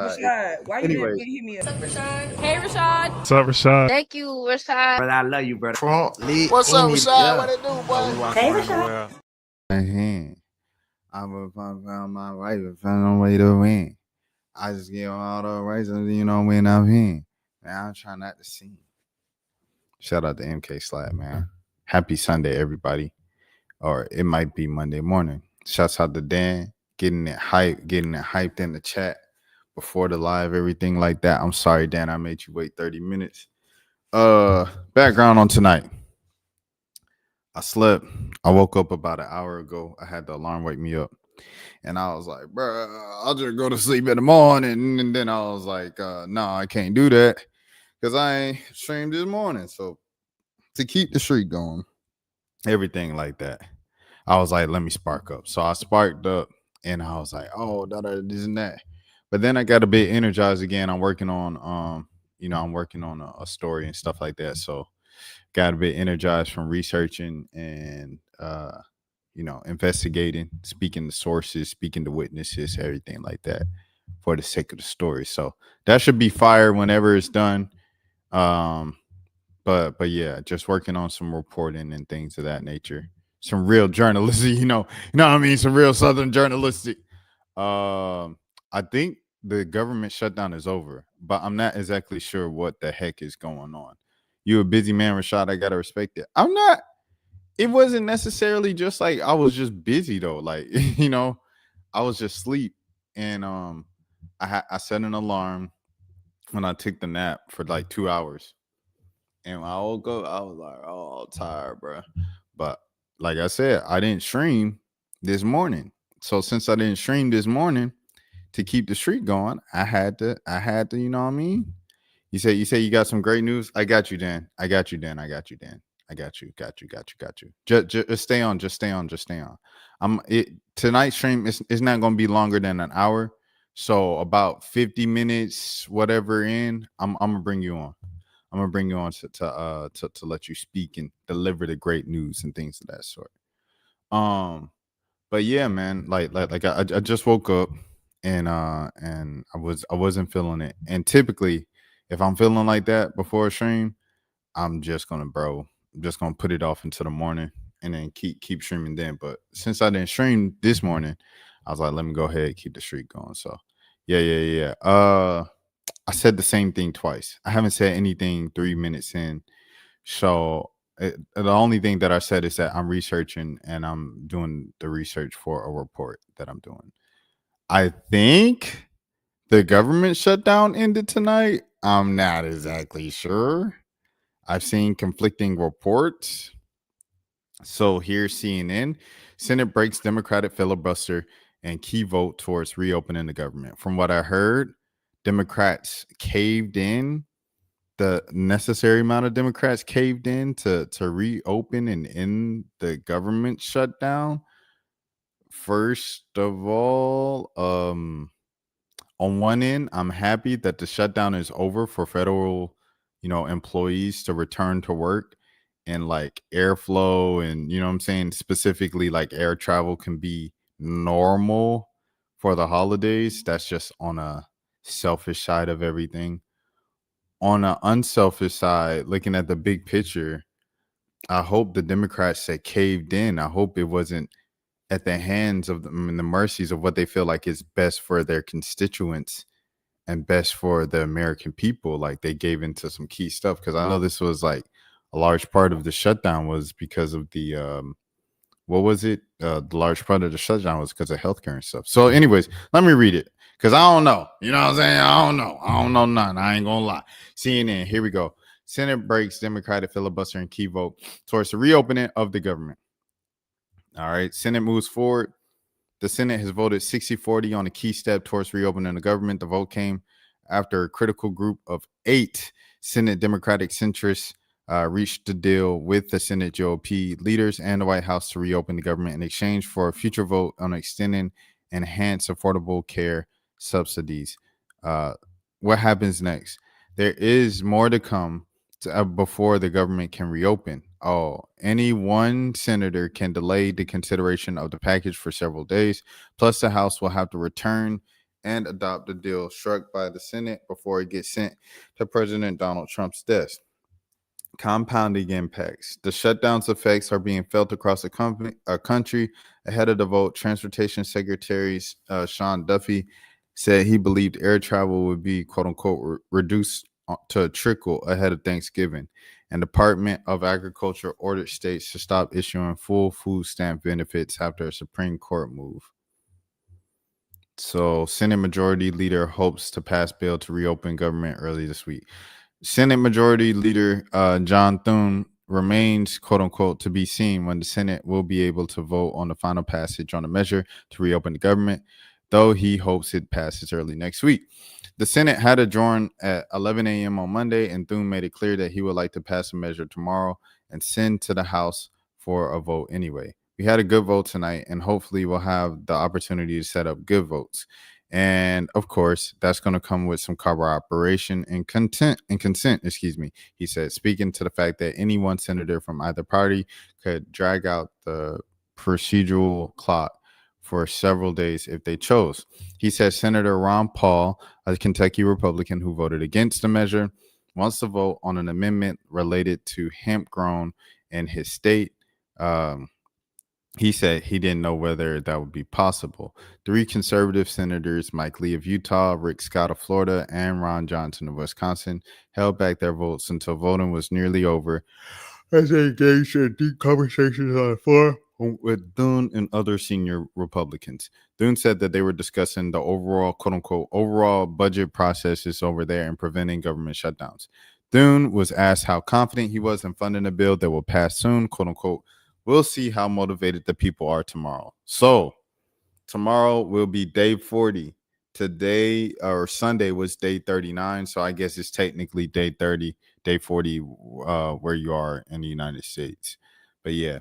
Rashad, why you didn't Anyways, hit me up? What's up, Rashad? Hey, Rashad. What's up, Rashad? Thank you, Rashad. brother, I love you, brother. What's up, Rashad? What it do, boy? Hey, Rashad. I'm found my wife and found a way to win. I just give all the races, when I'm in. Man, I'm trying not to sing. Shout out to MK Slap, man. Happy Sunday, everybody. Or it might be Monday morning. Shouts out to Dan, getting it hyped in the chat before the live, everything like that. I'm sorry, Dan, I made you wait 30 minutes. Background on tonight. I slept. I woke up about an hour ago. I had the alarm wake me up. And I was like, bro, I'll just go to sleep in the morning. And then I was like, no, I can't do that because I ain't streamed this morning. So to keep the streak going, everything like that, I was like, let me spark up. So I sparked up and I was like, oh, this and that. But then I got a bit energized again. I'm working on, a story and stuff like that. So got a bit energized from researching and, investigating, speaking to sources, speaking to witnesses, everything like that for the sake of the story. So that should be fire whenever it's done. But yeah, just working on some reporting and things of that nature. Some real journalistic, you know what I mean? Some real Southern journalistic. I think the government shutdown is over, but I'm not exactly sure what the heck is going on. You a busy man, Rashad. I gotta respect it. I'm not. It wasn't necessarily just like I was just busy though. Like, I was just asleep. And I set an alarm when I took the nap for like 2 hours. And when I woke up, I was like, oh, tired, bro. But like I said, I didn't stream this morning. So since I didn't stream this morning to keep the streak going, I had to, you know what I mean? You say you got some great news. I got you, Dan. I got you. Just stay on. Tonight's stream is not going to be longer than an hour. So about 50 minutes, whatever in, I'm gonna bring you on. I'm gonna bring you on to let you speak and deliver the great news and things of that sort. But yeah, man, like I just woke up and I wasn't feeling it. And typically, if I'm feeling like that before a stream, I'm just gonna put it off until the morning and then keep streaming then. But since I didn't stream this morning, I was like, let me go ahead and keep the streak going. So yeah. I said the same thing twice. I haven't said anything 3 minutes in. So the only thing that I said is that I'm researching and I'm doing the research for a report that I'm doing. I think the government shutdown ended tonight. I'm not exactly sure. I've seen conflicting reports. So here's CNN. Senate breaks Democratic filibuster and key vote towards reopening the government. From what I heard, Democrats caved in. The necessary amount of Democrats caved in to reopen and end the government shutdown. First of all, on one end, I'm happy that the shutdown is over for federal, employees to return to work and like airflow and, what I'm saying, specifically like air travel can be normal for the holidays. That's just on a selfish side of everything. On an unselfish side, looking at the big picture, I hope the Democrats that caved in, I hope it wasn't at the hands of them and the mercies of what they feel like is best for their constituents and best for the American people. Like they gave into some key stuff, because I know this was like a large part of the shutdown was because of the the large part of the shutdown was because of healthcare and stuff. So anyways, let me read it because I don't know. You know what I'm saying? I don't know nothing. I ain't gonna lie. CNN, here we go. Senate breaks Democratic filibuster and key vote towards the reopening of the government. All right. Senate moves forward. The Senate has voted 60-40 on a key step towards reopening the government. The vote came after a critical group of 8 Senate Democratic centrists reached a deal with the Senate GOP leaders and the White House to reopen the government in exchange for a future vote on extending enhanced affordable care subsidies. What happens next? There is more to come before the government can reopen. Any one senator can delay the consideration of the package for several days. Plus, the House will have to return and adopt the deal struck by the Senate before it gets sent to President Donald Trump's desk. Compounding impacts. The shutdown's effects are being felt across the country. Ahead of the vote, Transportation Secretary Sean Duffy said he believed air travel would be, quote unquote, reduced to a trickle ahead of Thanksgiving. And Department of Agriculture ordered states to stop issuing full food stamp benefits after a Supreme Court move. So, Senate Majority Leader hopes to pass bill to reopen government early this week. Senate Majority Leader John Thune remains, quote unquote, to be seen when the Senate will be able to vote on the final passage on a measure to reopen the government, though he hopes it passes early next week. The Senate had adjourned at 11 a.m. on Monday, and Thune made it clear that he would like to pass a measure tomorrow and send to the House for a vote anyway. We had a good vote tonight, and hopefully we'll have the opportunity to set up good votes. And of course, that's going to come with some cooperation and consent, he said, speaking to the fact that any one senator from either party could drag out the procedural clock for several days if they chose. He said Senator Ron Paul, a Kentucky Republican who voted against the measure, wants to vote on an amendment related to hemp grown in his state. He said he didn't know whether that would be possible. 3 conservative senators, Mike Lee of Utah, Rick Scott of Florida, and Ron Johnson of Wisconsin, held back their votes until voting was nearly over as they engaged in deep conversations on the floor with Thune and other senior Republicans. Thune said that they were discussing the overall, quote unquote, overall budget processes over there and preventing government shutdowns. Thune was asked how confident he was in funding a bill that will pass soon, quote unquote. We'll see how motivated the people are tomorrow. So tomorrow will be day 40. Today or Sunday was day 39. So I guess it's technically day 30, day 40, where you are in the United States. But yeah,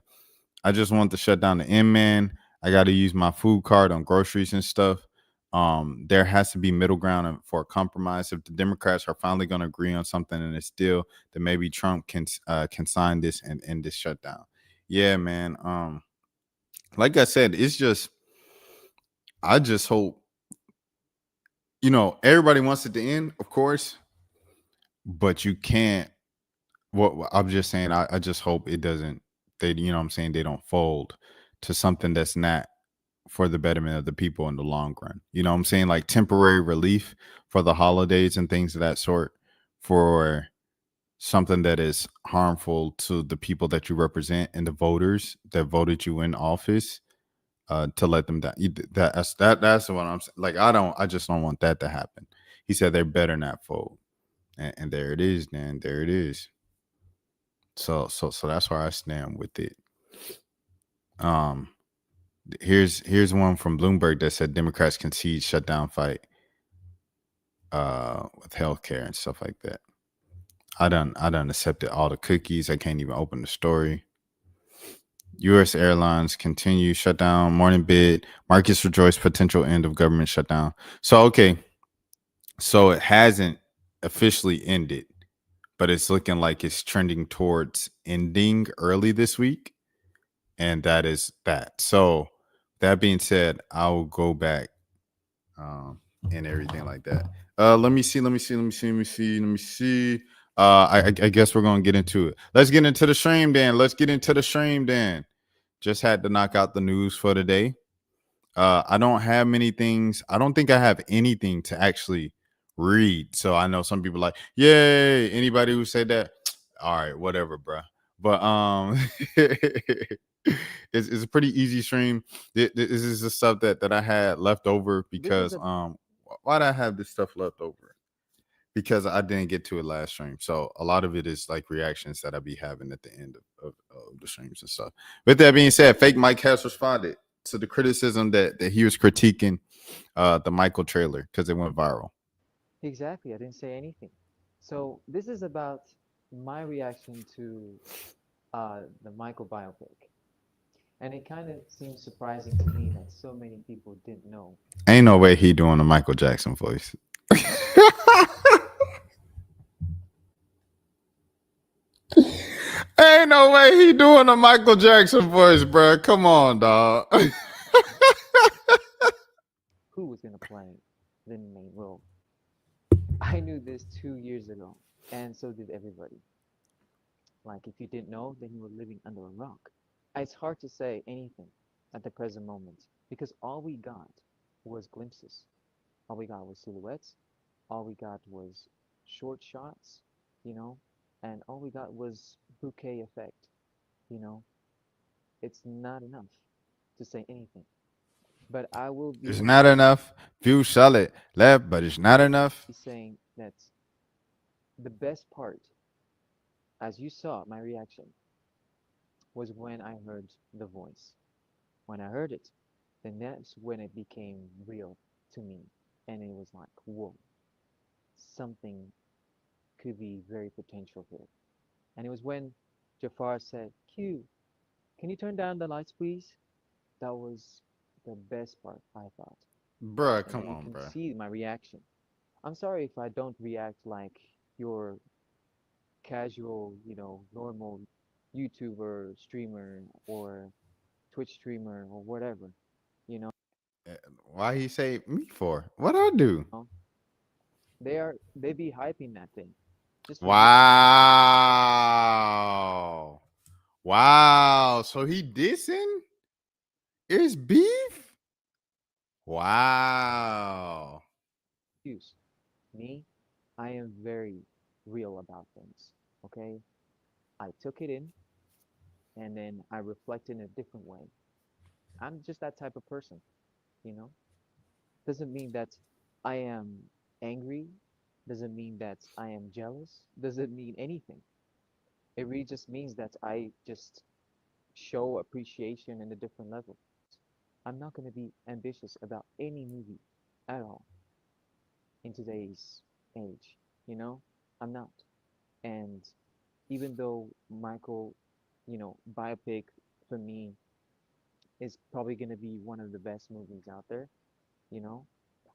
I just want to shut down the man. I got to use my food card on groceries and stuff. There has to be middle ground for a compromise. If the Democrats are finally going to agree on something in this deal, then maybe Trump can sign this and end this shutdown. Yeah, man. Like I said, it's just, I just hope, everybody wants it to end, of course, but you can't. What I'm just saying, I just hope it doesn't, they don't fold to something that's not for the betterment of the people in the long run. You know what I'm saying? Like temporary relief for the holidays and things of that sort, for something that is harmful to the people that you represent and the voters that voted you in office, to let them down. That's what I'm saying. Like, I just don't want that to happen. He said they better not fold. And there it is, man. There it is. So that's where I stand with it. Here's one from Bloomberg that said Democrats concede shutdown fight with healthcare and stuff like that. I done accepted all the cookies. I can't even open the story. U.S. Airlines continue shutdown. Morning bid. Markets rejoice potential end of government shutdown. So, okay. So it hasn't officially ended, but it's looking like it's trending towards ending early this week. And that is that. So that being said, I will go back and everything like that. Let me see. I guess we're gonna get into it. Let's get into the stream, Dan. Just had to knock out the news for today. I don't have many things. I don't think I have anything to actually read. So I know some people like, yay, anybody who said that, all right, whatever, bro. But it's a pretty easy stream. This is the stuff that I had left over because why did I have this stuff left over? Because I didn't get to it last stream. So a lot of it is like reactions that I be having at the end of the streams and stuff. With that being said, Fake Mike has responded to the criticism that he was critiquing the Michael trailer because it went viral. Exactly. I didn't say anything. So this is about my reaction to the Michael biopic. And it kind of seems surprising to me that so many people didn't know. Ain't no way he doing a Michael Jackson voice. Ain't no way he doing a Michael Jackson voice, bro. Come on, dog. Who was going to play? Well, I knew this 2 years ago, and so did everybody. Like, if you didn't know, then you were living under a rock. It's hard to say anything at the present moment because all we got was glimpses. All we got was silhouettes. All we got was short shots, you know, and all we got was bouquet effect, you know. It's not enough to say anything. But I will It's be not enough. Few solid left, but it's not enough. saying that the best part, as you saw my reaction, was when I heard the voice. When I heard it, then that's when it became real to me. And it was like, whoa, something could be very potential here. And it was when Jafar said, Q, can you turn down the lights, please? That was the best part, I thought. Bruh, And come you on, can bruh. see my reaction. I'm sorry if I don't react like your casual, normal YouTuber, streamer, or Twitch streamer, or whatever. You know, Why he say me for? What I do? they be hyping that thing. Just remember that. Wow. Wow. So he dissing? It's beef? Wow. Excuse me. I am very real about things. Okay, I took it in and then I reflect in a different way. I'm just that type of person, you know? Doesn't mean that I am angry, doesn't mean that I am jealous, doesn't mean anything. It really just means that I just show appreciation in a different level. I'm not going to be ambitious about any movie at all in today's age, you know? I'm not. And even though Michael, biopic for me is probably going to be one of the best movies out there, you know,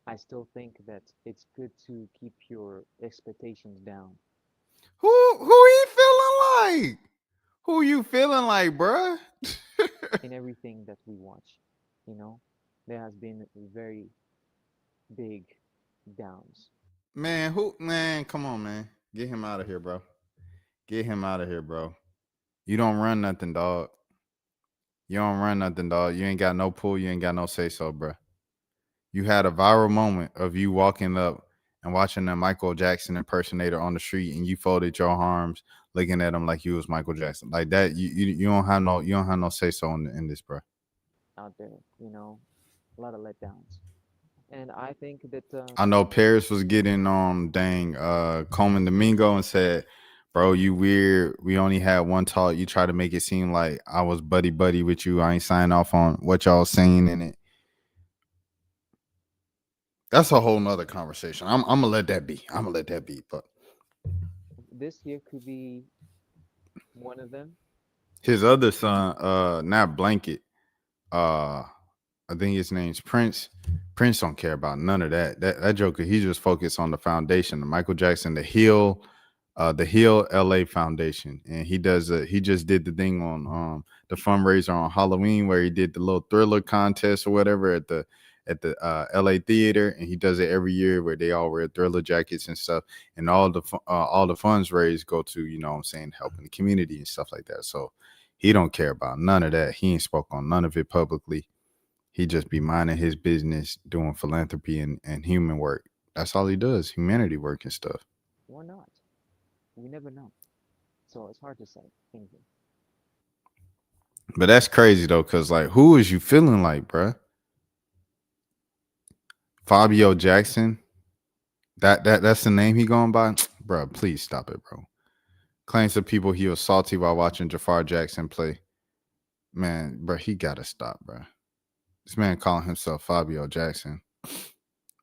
I still think that it's good to keep your expectations down Who he feeling like? Who you feeling like, bruh? in everything that we watch. You know, there has been very big downs. Man, come on, man. Get him out of here, bro. Get him out of here, bro. You don't run nothing, dog. You don't run nothing, dog. You ain't got no pull. You ain't got no say so, bro. You had a viral moment of you walking up and watching a Michael Jackson impersonator on the street, and you folded your arms, looking at him like you was Michael Jackson, like that. You don't have no say so in this, bro. Out there, a lot of letdowns. And I think that I know Paris was getting Coleman Domingo and said, "Bro, you weird. We only had one talk. You try to make it seem like I was buddy buddy with you. I ain't sign off on what y'all saying in it." That's a whole nother conversation. I'm gonna let that be. I'm gonna let that be. But this year could be one of them. his other son, not Blanket, I think his name's Prince. Prince don't care about none of that. That Joker, he just focused on the foundation, the Michael Jackson, the Hill LA Foundation. And he just did the thing on the fundraiser on Halloween where he did the little thriller contest or whatever at the LA theater, and he does it every year where they all wear thriller jackets and stuff, and all the funds raised go to, what I'm saying, helping the community and stuff like that. So he don't care about none of that. He ain't spoke on none of it publicly. He just be minding his business, doing philanthropy and human work. That's all he does, humanity work and stuff. Or not. We never know. So it's hard to say anything. But that's crazy though, cause like, who is you feeling like, bruh? Fabio Jackson? That's the name he going by? Bro, please stop it, bro. Claims to people he was salty while watching Jafar Jackson play. Man, bro, he gotta stop, bro. This man calling himself Fabio Jackson.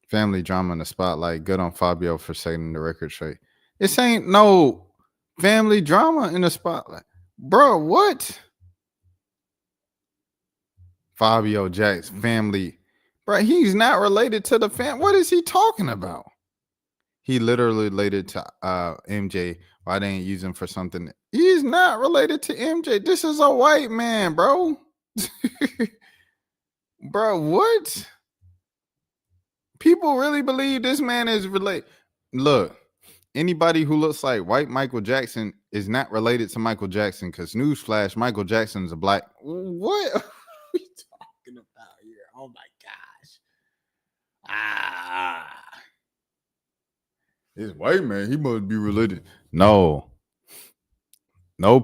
Family drama in the spotlight. Good on Fabio for setting the record straight. This ain't no family drama in the spotlight. Bro, what? Fabio Jackson family. Bro, he's not related to the fam. What is he talking about? He literally related to MJ. Why they ain't use him for something? He's not related to MJ. This is a white man, bro. Bro, what? People really believe this man is related. Look, anybody who looks like white Michael Jackson is not related to Michael Jackson because newsflash, Michael Jackson is a black. What are we talking about here? Oh my gosh. This white man, he must be related. No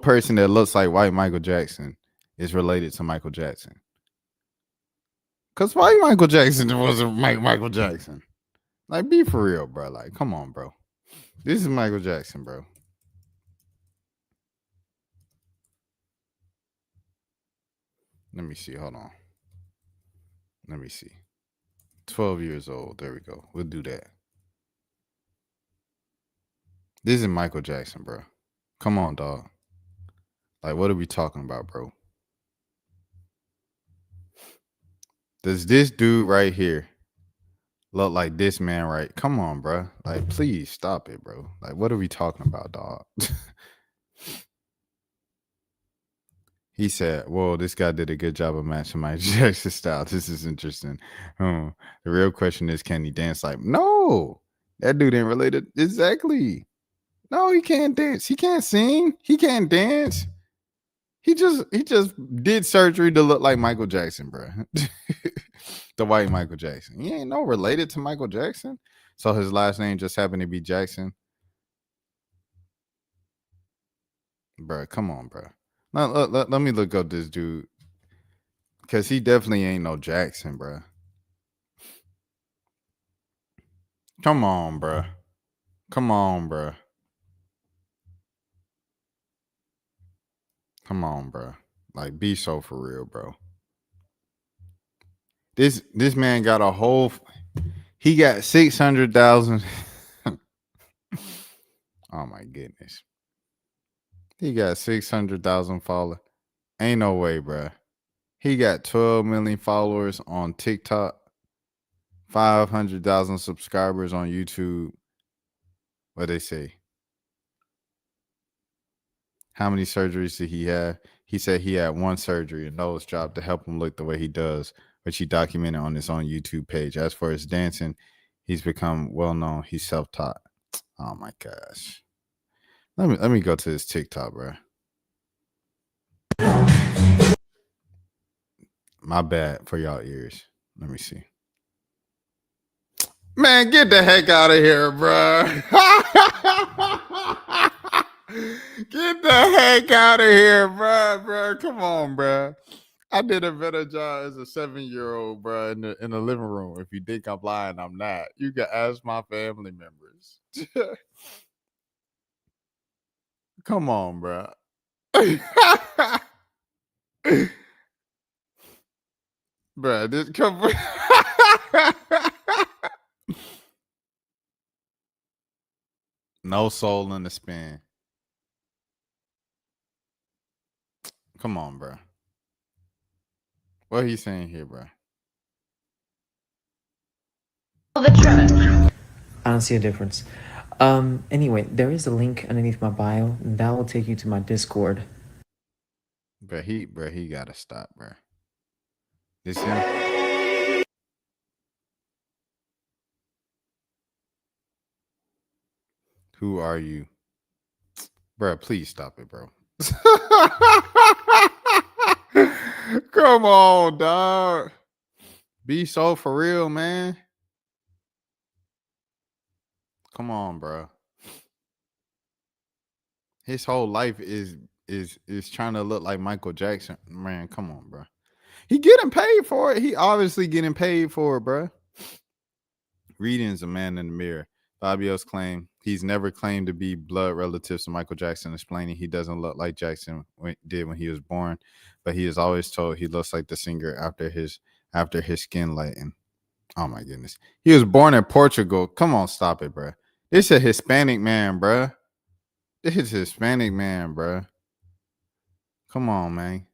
person that looks like white Michael Jackson is related to Michael Jackson. Because white Michael Jackson wasn't Michael Jackson. Like, be for real, bro. Like, come on, bro. This is Michael Jackson, bro. Let me see. Hold on. Let me see. 12 years old. There we go. We'll do that. This is Michael Jackson, bro. Come on, dog. Like, what are we talking about, bro? Does this dude right here look like this man right? Come on, bro. Like, please stop it, bro. Like, what are we talking about, dog? He said, "Well, this guy did a good job of matching my Jackson style. This is interesting. The real question is, can he dance like?" No, that dude ain't related. Exactly. No, he can't dance. He can't sing. He can't dance. He just did surgery to look like Michael Jackson, bro. The white Michael Jackson. He ain't no related to Michael Jackson. So his last name just happened to be Jackson. Bro, come on, bro. Let me look up this dude. Because he definitely ain't no Jackson, bro. Come on, bro. Come on, bro. Come on, bro. Like, be so for real, bro. This man got a whole... He got 600,000... Oh, my goodness. He got 600,000 followers. Ain't no way, bro. He got 12 million followers on TikTok, 500,000 subscribers on YouTube. What they say? How many surgeries did he have? He said he had one surgery, a nose job, to help him look the way he does, which he documented on his own YouTube page. As for his dancing, he's become well known. He's self-taught. Oh my gosh. Let me go to his TikTok, bro. My bad for y'all ears. Let me see. Man, get the heck out of here, bro. Get the heck out of here, bro. Come on, bro. I did a better job as a 7-year-old, bro, in the living room. If you think I'm lying, I'm not. You can ask my family members. Come on, bro. Bro, this come. No soul in the spin. Come on, bro. What are you saying here, bro? I don't see a difference. Anyway, there is a link underneath my bio that will take you to my Discord. Bro, he gotta stop, bro. This him? Who are you? Bro, please stop it, bro. Come on, dog. Be so for real, man. Come on, bro. His whole life is trying to look like Michael Jackson. Man, come on, bro. He getting paid for it. He obviously getting paid for it, bro. Reading's a man in the mirror. Fabio's claim he's never claimed to be blood relatives to Michael Jackson, explaining he doesn't look like Jackson did when he was born, but he is always told he looks like the singer after his skin lighting. Oh my goodness. He was born in Portugal. Come on, stop it, bro. This is a Hispanic man, bro. This is a Hispanic man, bro. Come on, man.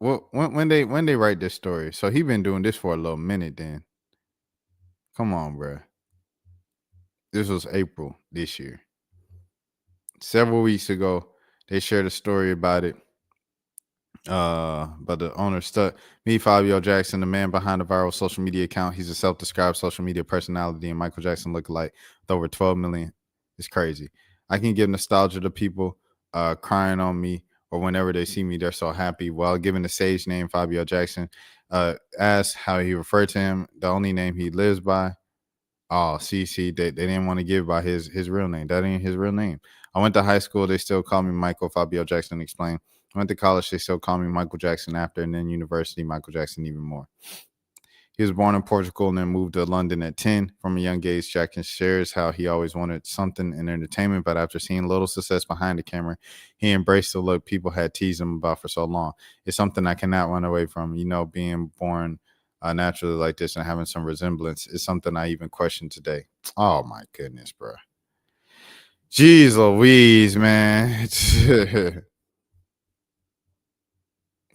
Well, when they write this story, so he been doing this for a little minute then. Come on, bro. This was April this year. Several weeks ago, they shared a story about it. But the owner stuck. Meet Fabio Jackson, the man behind the viral social media account. He's a self-described social media personality and Michael Jackson lookalike with over 12 million. It's crazy. I can give nostalgia to people crying on me, or whenever they see me, they're so happy. While giving the stage name Fabio Jackson, asked how he referred to him, the only name he lives by. Oh, see, they didn't want to give by his real name. That ain't his real name. I went to high school. They still call me Michael. Fabio Jackson explained. I went to college. They still call me Michael Jackson after, and then university, Michael Jackson even more. He was born in Portugal and then moved to London at 10. From a young age, Jackson shares how he always wanted something in entertainment, but after seeing little success behind the camera, he embraced the look people had teased him about for so long. It's something I cannot run away from. You know, being born naturally like this and having some resemblance is something I even question today. Oh, my goodness, bro. Jeez Louise, man.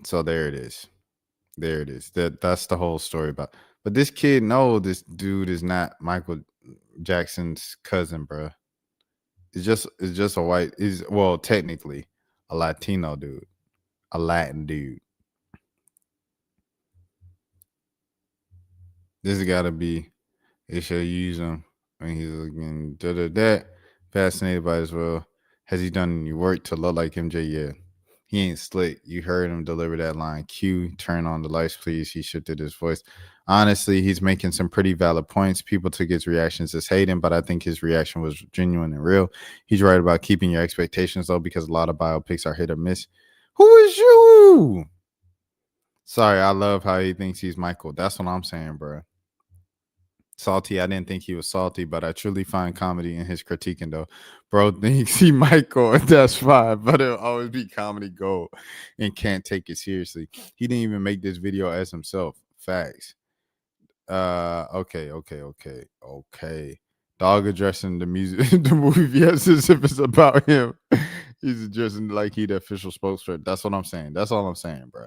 So there it is. There it is. That's the whole story about. But this kid, no, this dude is not Michael Jackson's cousin, bro. It's just a white. Well, technically a Latino dude, a Latin dude. This has got to be. They should use him when he's looking fascinated by as well. Has he done any work to look like MJ? Yeah. He ain't slick. You heard him deliver that line. Q, turn on the lights, please. He shifted his voice. Honestly, he's making some pretty valid points. People took his reactions as hating, but I think his reaction was genuine and real. He's right about keeping your expectations low because a lot of biopics are hit or miss. Who is you? Sorry, I love how he thinks he's Michael. That's what I'm saying, bro. Salty, I didn't think he was salty, but I truly find comedy in his critiquing, though. Bro thinks he Michael, and that's fine, but it'll always be comedy gold and can't take it seriously. He didn't even make this video as himself. Facts. Okay. Dog addressing the music, the movie, yes, as if it's about him. He's addressing like he the official spokesperson. That's what I'm saying. That's all I'm saying, bro.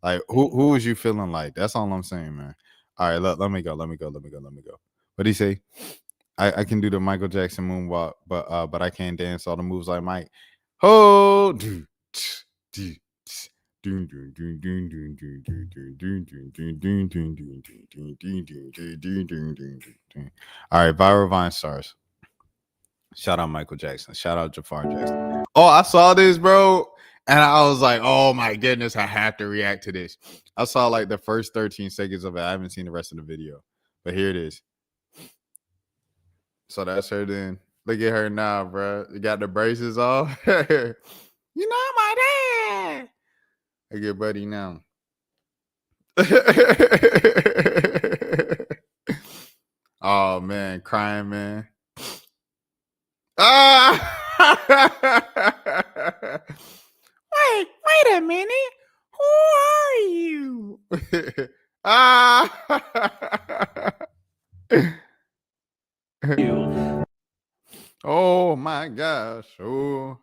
Like, who was you feeling like? That's all I'm saying, man. All right, let me go. What do you say? I can do the Michael Jackson moonwalk, but I can't dance all the moves like Mike. Ho! All right, viral Vine stars. Shout out Michael Jackson. Shout out Jafar Jackson. Oh, I saw this, bro. And I was like, oh my goodness, I have to react to this. I saw like the first 13 seconds of it. I haven't seen the rest of the video. But here it is. So that's her then. Look at her now, bro. You got the braces off. You know my dad. Look at Buddy now. Oh man, crying, man. Wait a minute. Who are you? Oh my gosh. Oh.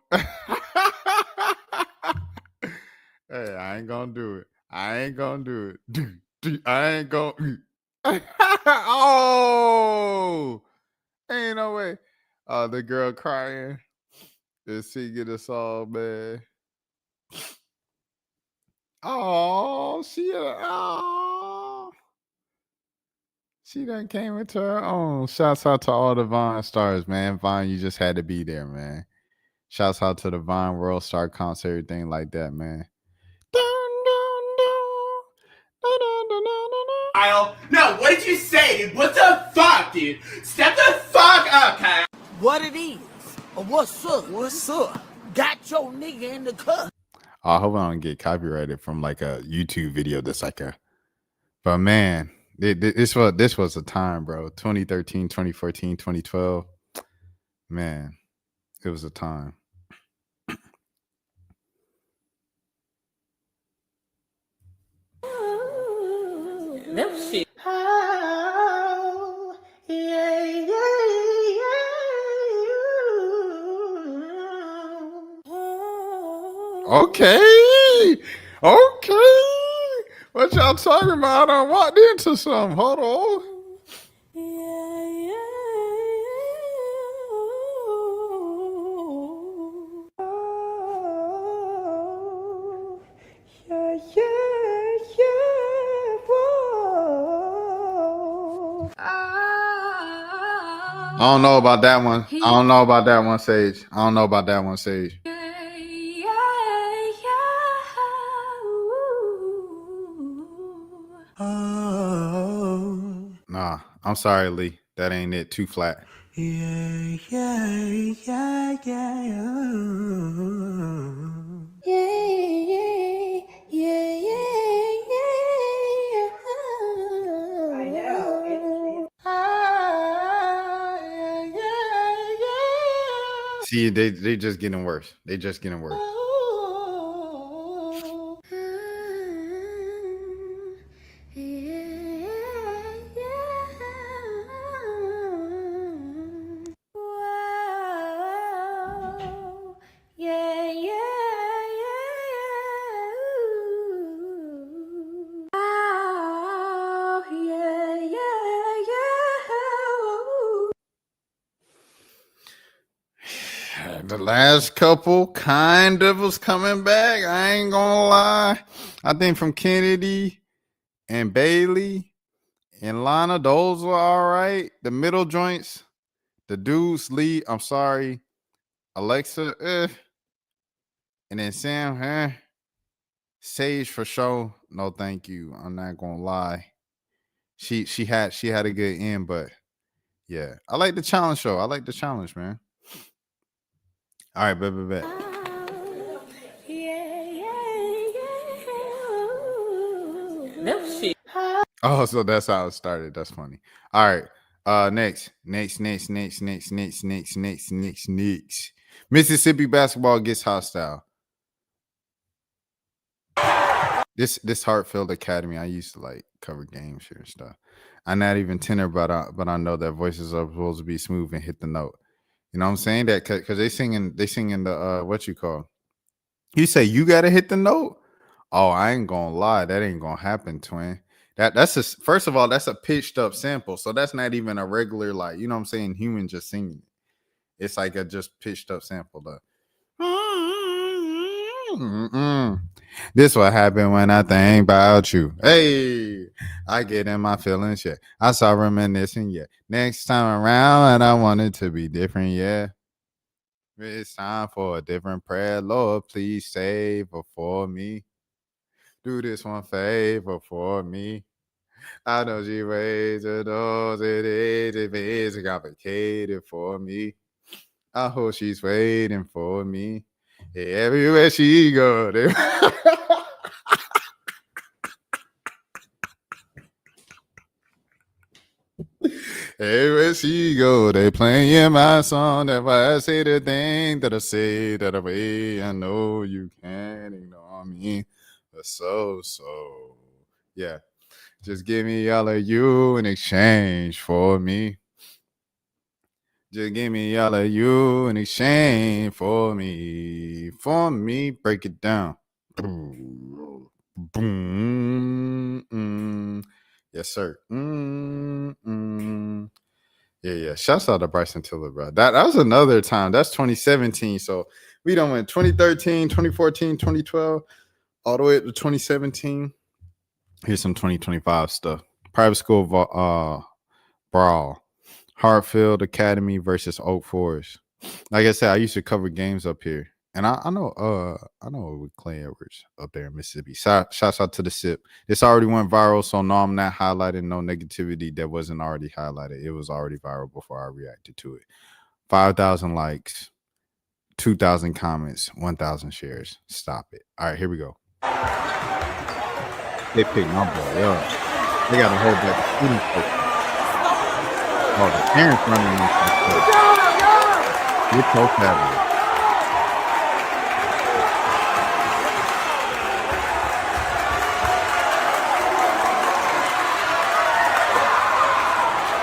Hey, I ain't gonna do it. I ain't gonna. Oh, ain't no way. The girl crying. The singing the song, man. Oh, she done came into her own. Shouts out to all the Vine stars, man. Vine, you just had to be there, man. Shouts out to the Vine World Star concert, everything like that, man. No, what did you say, dude? What the fuck, dude? Step the fuck up, Kyle. What it is? What's up? What's up? Got your nigga in the cut. I hope I don't get copyrighted from like a YouTube video that's like a. But man, this was a time, bro. 2013, 2014, 2012. Man, it was a time. That was shit. Oh, yeah. Okay. What y'all talking about? I walked into some. Hold on. I don't know about that one. I don't know about that one, Sage. I don't know about that one, Sage. Nah, I'm sorry, Lee. That ain't it. Too flat. Yeah, yeah, yeah, yeah. See, they just getting worse. They just getting worse. The last couple kind of was coming back. I ain't gonna lie. I think from Kennedy and Bailey and Lana, those were all right. The middle joints, the dudes, Lee, I'm sorry. Alexa, and then Sam, Sage for sure. No, thank you. I'm not gonna lie. She had a good end, but yeah. I like the challenge show. I like the challenge, man. All right, bet. No shit. Oh, so that's how it started. That's funny. All right. Next. Mississippi basketball gets hostile. This Hartfield Academy. I used to like cover games here and stuff. I'm not even tenor, but I know that voices are supposed to be smooth and hit the note. You know what I'm saying? That because they singing the what you call. You say you gotta hit the note. Oh, I ain't gonna lie, that ain't gonna happen, twin. That's first of all, that's a pitched up sample, so that's not even a regular, like, you know what I'm saying, human just singing it. It's like a just pitched up sample. This what happened when I think about you. Hey, I get in my feelings, yeah. I saw reminiscing, yeah. Next time around, and I want it to be different, yeah. It's time for a different prayer. Lord, please save her for me. Do this one favor for me. I know she raised her nose. It is complicated for me. I hope she's waiting for me. Everywhere she goes. Everywhere she go, they playing my song. That's why I say the thing that I say that I know you can't ignore me. So, yeah. Just give me all of you in exchange for me. Just give me all of you in exchange for me. For me, break it down. Boom. Yes, sir. Yeah. Shouts out to Bryson Tiller, bro. That was another time. That's 2017. So we done went 2013, 2014, 2012, all the way up to 2017. Here's some 2025 stuff. Private school brawl. Hartfield Academy versus Oak Forest. Like I said, I used to cover games up here. And I know with Clay Edwards up there in Mississippi. Shouts out to the SIP. This already went viral, so no, I'm not highlighting no negativity that wasn't already highlighted. It was already viral before I reacted to it. 5,000 likes, 2,000 comments, 1,000 shares. Stop it. All right, here we go. They picked my boy up. They got to hold back the shooting coach. Oh, the parents running off the court. You're co-cabinet.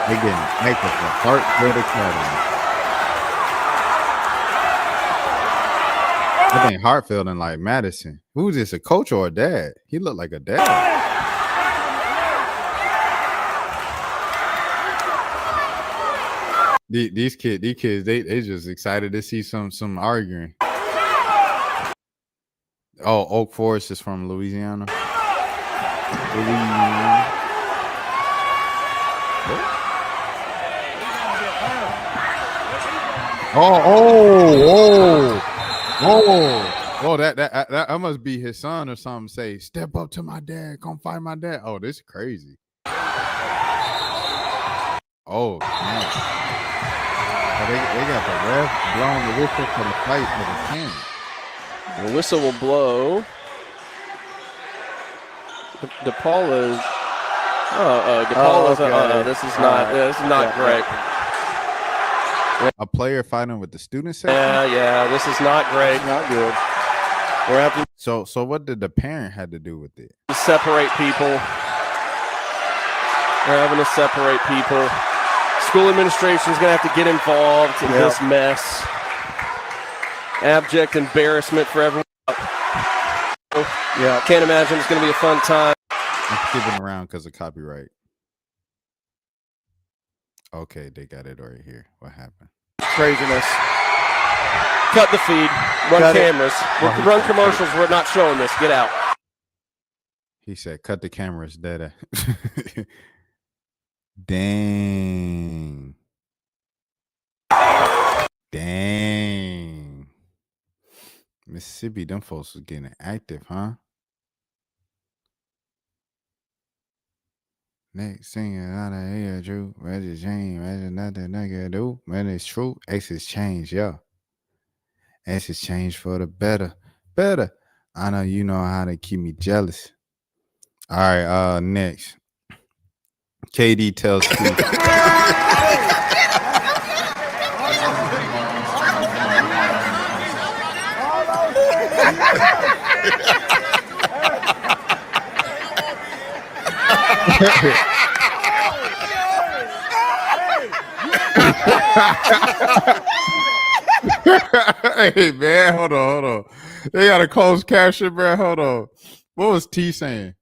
They getting make up for Hartfield Academy. I think Hartfield and like Madison. Who's this, a coach or a dad? He looked like a dad. These kids, they just excited to see some arguing. Oh, Oak Forest is from Louisiana. That must be his son or something. Say, step up to my dad, come fight my dad. Oh, this is crazy. Oh, man. Oh, they got the ref blowing the whistle for the fight for the camera. The whistle will blow. DePaula's. DePaula's. okay. This is not great. A player fighting with the student section? Yeah. This is not great. It's not good. We're having So what did the parent had to do with it? to separate people. We're having to separate people. School administration is going to have to get involved in this mess. Abject embarrassment for everyone. Yeah. Can't imagine it's going to be a fun time. I'm skipping around because of copyright. Okay, they got it right here. What happened? Craziness. Cut the feed. Run Cut it. cameras. Run commercials. We're not showing this. Get out. He said, cut the cameras, data. Dang. Mississippi, them folks was getting active, huh? Next thing out of here, Drew. Ready to change, ready nothing nigga do. Man, it's true. X is change, yeah. X is change for the better. I know you know how to keep me jealous. All right, next. KD tells Steve. Hey man, hold on. They got a closed caption, bro. Hold on. What was T saying?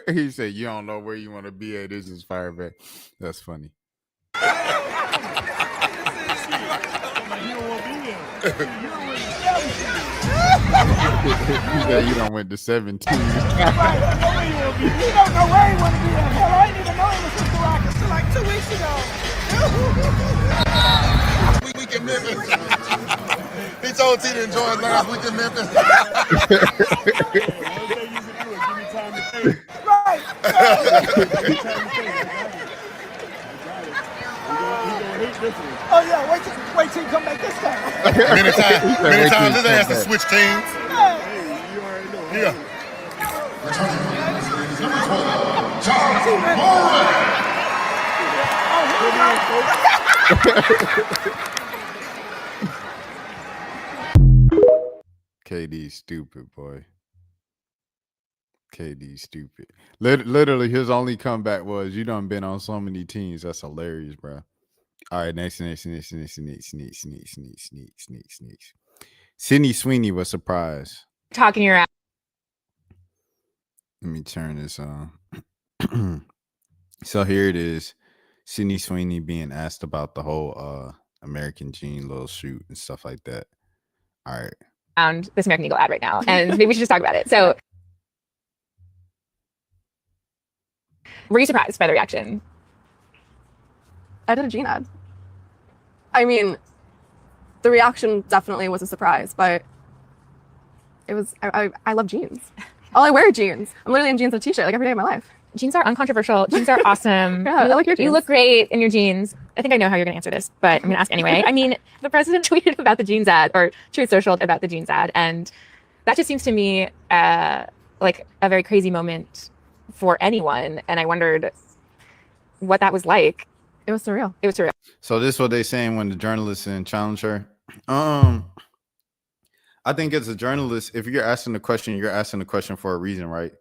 He said, "You don't know where you want to be at. This is fireback." That's funny. He said, "You don't went to 17." You don't know where he want to be at. Hell, I didn't even know he was Sister Rock until like 2 weeks ago. Week in Memphis. He told T to enjoy his last week in Memphis. Right. Oh yeah, wait till you come back this time. Many times his ass to switch teams. Yeah. KD stupid, boy. KD stupid. Literally, his only comeback was, "You done been on so many teams." That's hilarious, bro. All right, next. Sydney Sweeney was surprised. Talking your ass. Let me turn this on. So here it is. Sydney Sweeney being asked about the whole American Gene little shoot and stuff like that. All right. Found this American Eagle ad right now, and maybe we should just talk about it. So, were you surprised by the reaction? I did a Gene ad. I mean, the reaction definitely was a surprise, but it was, I love jeans. All I wear are jeans. I'm literally in jeans and a t-shirt like every day of my life. Jeans are uncontroversial. Jeans are awesome. Yeah, I like your jeans. You look great in your jeans. I think I know how you're going to answer this, but I'm going to ask anyway. I mean, the president tweeted about the jeans ad, or Truth Social about the jeans ad, and that just seems to me like a very crazy moment for anyone. And I wondered what that was like. It was surreal. It was surreal. So this is what they saying when the journalists challenge her. I think as a journalist, if you're asking the question, you're asking the question for a reason, right?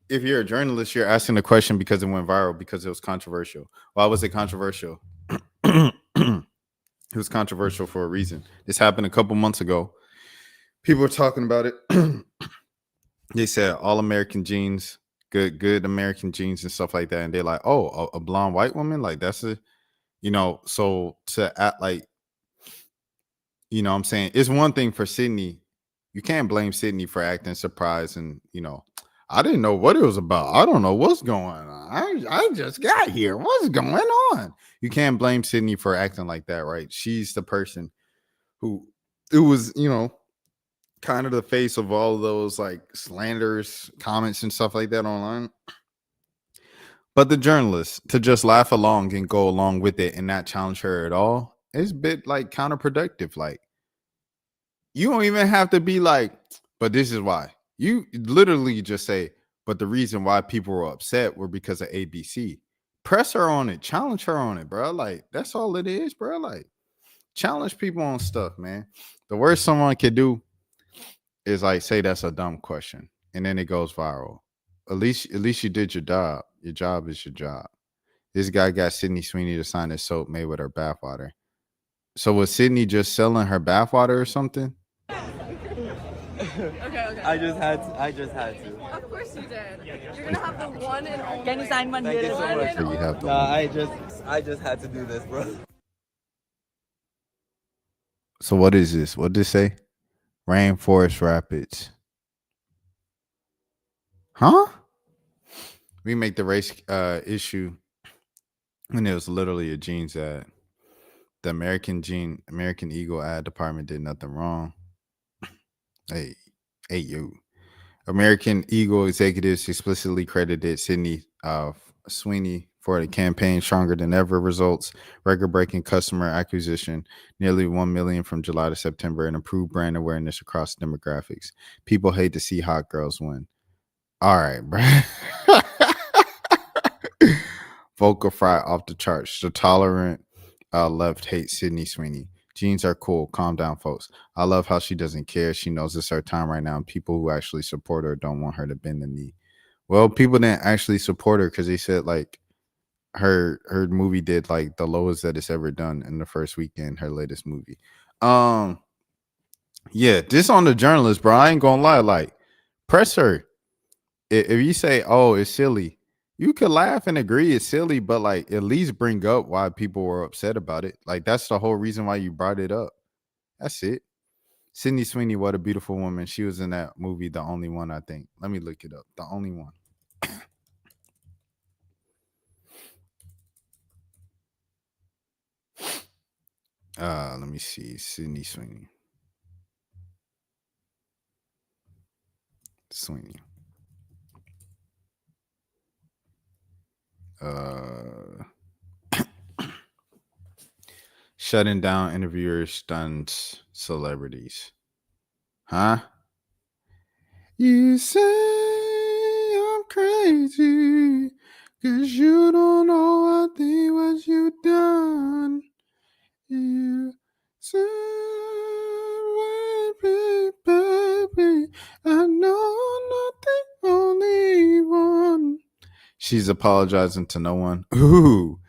If you're a journalist, you're asking the question because it went viral, because it was controversial. Why was it controversial? It was controversial for a reason. This happened a couple months ago people are talking about it. They said all American genes, good American genes and stuff like that. And they're like, oh, a blonde white woman, like that's a, so to act like, what I'm saying, it's one thing for Sydney. You can't blame Sydney for acting surprised and, I didn't know what it was about. I don't know what's going on. I just got here. What's going on? You can't blame Sydney for acting like that, right? She's the person who it was, kind of the face of all of those like slanders, comments, and stuff like that online. But the journalists to just laugh along and go along with it and not challenge her at all is a bit like counterproductive. Like, you don't even have to be like, but this is why. You literally just say, but the reason why people were upset were because of ABC. Press her on it, challenge her on it, bro. Like, that's all it is, bro. Like, challenge people on stuff, man. The worst someone could do is like say that's a dumb question, and then it goes viral. At least you did your job. Your job is your job. This guy got Sydney Sweeney to sign his soap made with her bathwater. So was Sydney just selling her bathwater or something? Okay. I just had to. Of course you did. You're gonna have the one and only. Can you sign one here? So you have to. I just had to do this, bro. So what is this? What did it say? Rainforest Rapids. Huh? We make the race issue when it was literally a jeans ad. The American Eagle ad department did nothing wrong. Hey, you. American Eagle executives explicitly credited Sydney Sweeney for the campaign stronger than ever results, record-breaking customer acquisition, nearly 1 million from July to September, and improved brand awareness across demographics. People hate to see hot girls win. All right, bro. Vocal fry off the charts. The tolerant left hates Sydney Sweeney. Jeans are cool. Calm down, folks. I love how she doesn't care. She knows it's her time right now, and people who actually support her don't want her to bend the knee. Well, people didn't actually support her because they said like her movie did like the lowest that it's ever done in the first weekend. Her latest movie. Yeah, this on the journalist, bro. I ain't gonna lie. Like, press her. If you say, "Oh, it's silly," you could laugh and agree it's silly, but like at least bring up why people were upset about it. Like that's the whole reason why you brought it up. That's it. Sydney Sweeney, what a beautiful woman. She was in that movie, The Only One, I think. Let me look it up. The Only One. Let me see. Sydney Sweeney. Shutting down interviewers stuns celebrities. Huh? You say I'm crazy because you don't know I think what you done. You say, baby, I know not the only one. She's apologizing to no one. Ooh.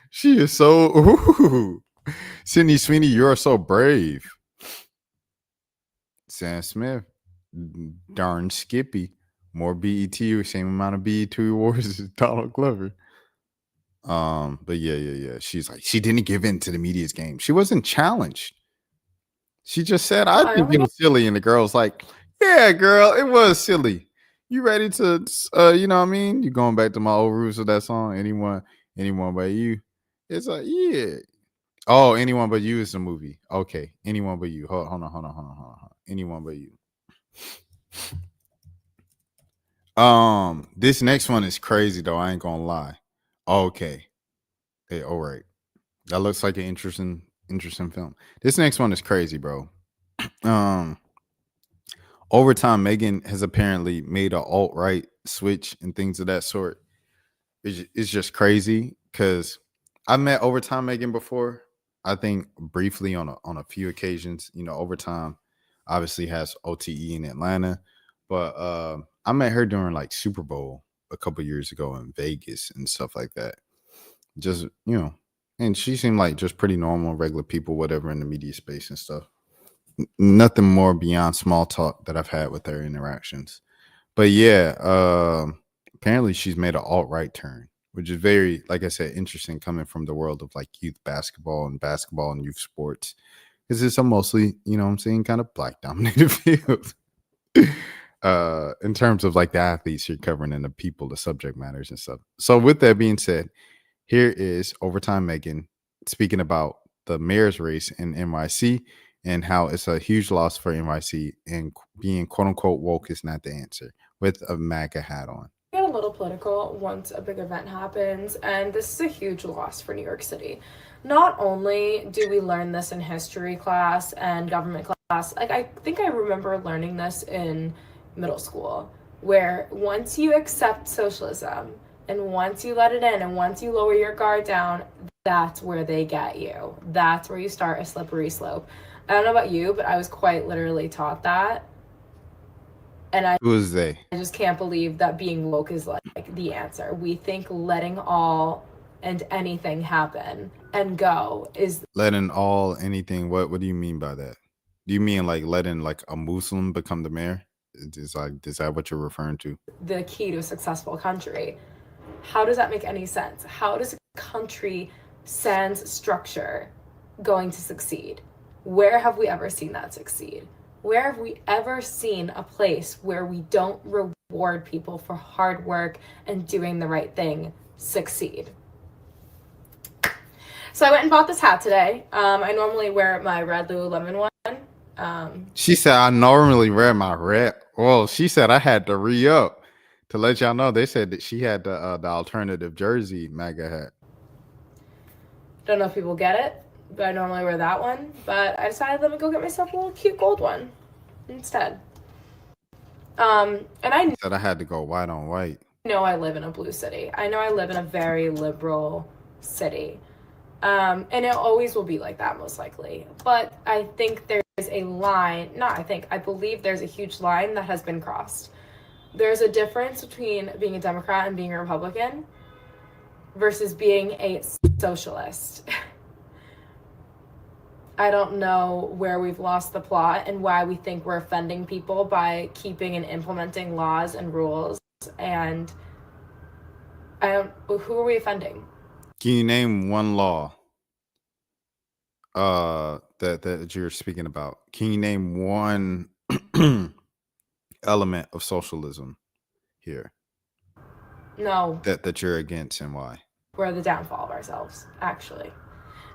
She is so. Ooh. Sydney Sweeney, you're so brave. Sam Smith, darn Skippy. More BET, same amount of BET awards as Donald Glover. But yeah. She's like, she didn't give in to the media's game. She wasn't challenged. She just said, I think it was silly. And the girl's like, yeah, girl, it was silly. You ready to, you know what I mean? You going back to my old roots of that song, Anyone But You. It's like, yeah. Oh, Anyone But You is a movie. Okay. Anyone But You. Hold on. Anyone But You. This next one is crazy though. I ain't gonna lie. Okay. Hey, all right. That looks like an interesting film. This next one is crazy, bro. Over time, Megan has apparently made an alt-right switch and things of that sort. It's just crazy because I met Overtime Megan before. I think briefly on a few occasions. You know, Overtime obviously has OTE in Atlanta, but I met her during like Super Bowl a couple years ago in Vegas and stuff like that. Just, you know, and she seemed like just pretty normal, regular people, whatever, in the media space and stuff. nothing more beyond small talk that I've had with her interactions. But yeah, apparently she's made an alt-right turn, which is very, like I said, interesting coming from the world of like youth basketball and youth sports. Because it's a mostly, you know what I'm saying, kind of black dominated field. In terms of like the athletes you're covering and the people, the subject matters and stuff. So with that being said, here is Overtime Megan speaking about the mayor's race in NYC and how it's a huge loss for NYC and being quote unquote woke is not the answer, with a MAGA hat on. Get a little political once a big event happens, and this is a huge loss for New York City. Not only do we learn this in history class and government class, like I think I remember learning this in middle school, where once you accept socialism and once you let it in and once you lower your guard down, that's where they get you. That's where you start a slippery slope. I don't know about you, but I was quite literally taught that. And Who is they? I just can't believe that being woke is like the answer. We think letting all and anything happen and go is Letting all anything. What do you mean by that? Do you mean like letting like a Muslim become the mayor? Is that what you're referring to? the key to a successful country. How does that make any sense? How does a country sans structure going to succeed? Where have we ever seen that succeed? Where have we ever seen a place where we don't reward people for hard work and doing the right thing succeed? So I went and bought this hat today. I normally wear my red Lululemon one. She said, I normally wear my red. Well, she said I had to re-up to let y'all know. They said that she had the alternative jersey MAGA hat. Don't know if people get it, but I normally wear that one. But I decided let me go get myself a little cute gold one instead. And I Said I had to go white on white. know I live in a blue city. I know I live in a very liberal city. And it always will be like that, most likely. But I think there's a line, I believe there's a huge line that has been crossed. There's a difference between being a Democrat and being a Republican versus being a socialist. I don't know where we've lost the plot and why we think we're offending people by keeping and implementing laws and rules. And who are we offending? Can you name one law that you're speaking about? Can you name one element of socialism here? No. That you're against, and why? We're the downfall of ourselves, actually.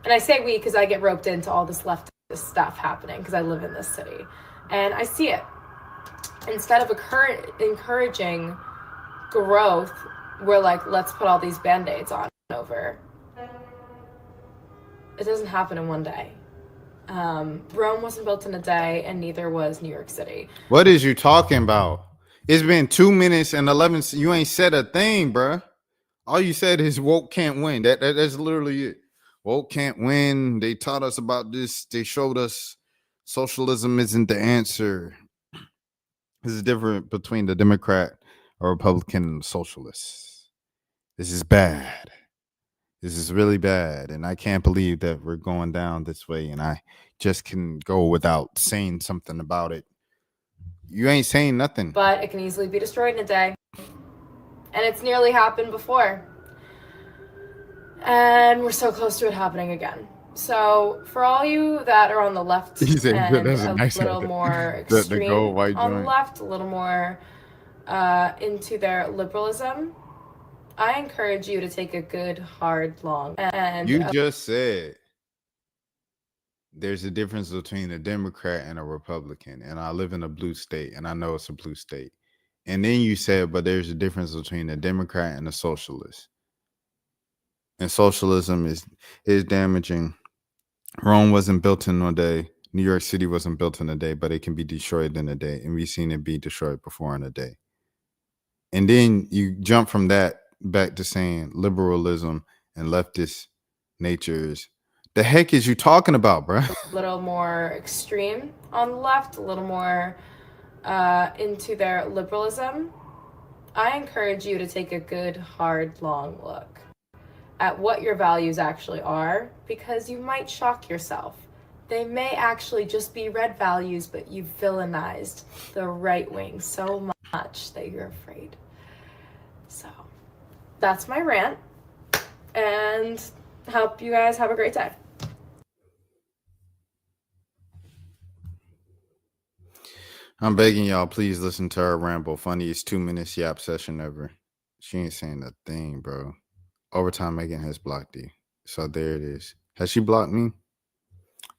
And I say we because I get roped into all this leftist stuff happening because I live in this city. And I see it. Instead of encouraging growth, we're like, let's put all these Band-Aids on over. It doesn't happen in one day. Rome wasn't built in a day, and neither was New York City. What is you talking about? It's been 2 minutes and 11. You ain't said a thing, bruh. All you said is woke can't win. That's literally it. Woke can't win. They taught us about this. They showed us socialism isn't the answer. This is different between the Democrat or Republican and the socialists. This is bad. This is really bad. And I can't believe that we're going down this way. And I just can go without saying something about it. You ain't saying nothing. But it can easily be destroyed in a day. And it's nearly happened before. And we're so close to it happening again. So for all you that are on the left and little more extreme on the left, a little more into their liberalism, I encourage you to take a good, hard, long. And you just said there's a difference between a Democrat and a Republican, and I live in a blue state, and I know it's a blue state. And then you said, but there's a difference between a Democrat and a socialist. And socialism is damaging. Rome wasn't built in a day. New York City wasn't built in a day, but it can be destroyed in a day. And we've seen it be destroyed before in a day. And then you jump from that back to saying liberalism and leftist natures. The heck is you talking about, bro? A little more extreme on the left, a little more into their liberalism. I encourage you to take a good, hard, long look at what your values actually are, because you might shock yourself they may actually just be red values, but you've villainized the right wing so much that you're afraid. So that's my rant, and hope you guys have a great day. I'm begging y'all, please listen to her ramble. Funniest 2 minutes yap session ever. She ain't saying a thing, bro. Overtime Megan has blocked you. So there it is. Has she blocked me?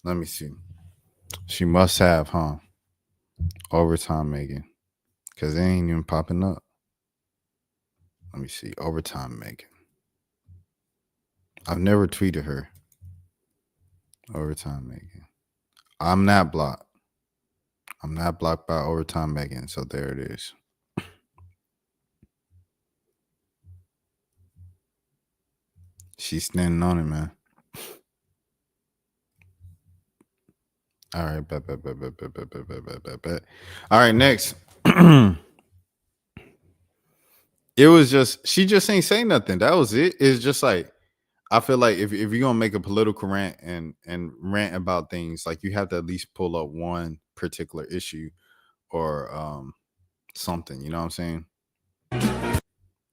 Let me see. She must have, huh? Overtime Megan. Because it ain't even popping up. Let me see. Overtime Megan. I've never tweeted her. Overtime Megan. I'm not blocked. I'm not blocked by Overtime Megan. So there it is. She's standing on it, man. All right, bet. All right, next. It was just, she just ain't say nothing. That was it. It's just like, I feel like if you're gonna make a political rant and rant about things, like you have to at least pull up one particular issue or something. You know what I'm saying?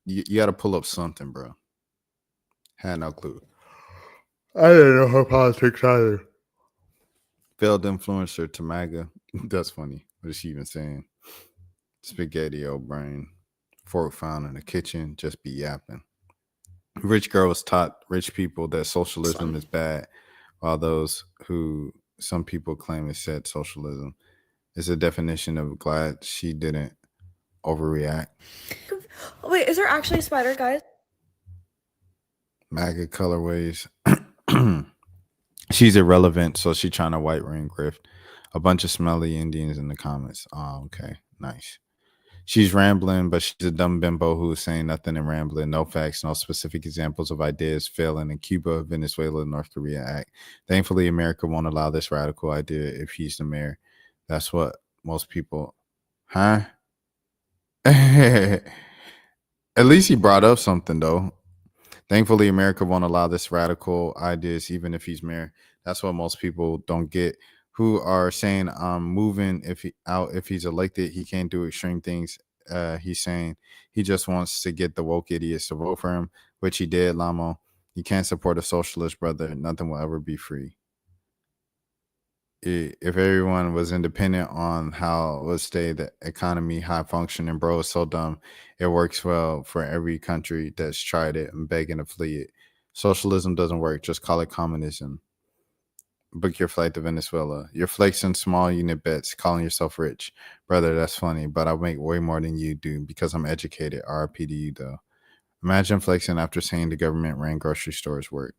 You got to pull up something, bro. Had no clue. I didn't know her politics either. Failed influencer to MAGA. That's funny. What is she even saying? Spaghetti old brain. Fork found in the kitchen. Just be yapping. Rich girls taught rich people that socialism is bad, while those who some people claim is said socialism is a definition of glad she didn't overreact. Wait, is there actually a spider, guys? MAGA colorways. She's irrelevant, so she's trying to white ring grift. A bunch of smelly Indians in the comments. Oh, okay. Nice. She's rambling, but she's a dumb bimbo who's saying nothing and rambling. No facts, no specific examples of ideas failing in Cuba, Venezuela, North Korea act. Thankfully, America won't allow this radical idea if he's the mayor. That's what most people... Huh? At least he brought up something, though. Thankfully, America won't allow this radical ideas, even if he's mayor. That's what most people don't get, who are saying moving if he's elected, he can't do extreme things. He's saying he just wants to get the woke idiots to vote for him, which he did, Lamo. You can't support a socialist, brother. Nothing will ever be free. If everyone was independent on how it would stay the economy high functioning, bro, it's so dumb. It works well for every country that's tried it and begging to flee it. Socialism doesn't work. Just call it communism. Book your flight to Venezuela. You're flexing small unit bets, calling yourself rich. Brother, that's funny, but I make way more than you do because I'm educated. RIP to you, though. Imagine flexing after saying the government ran grocery stores work.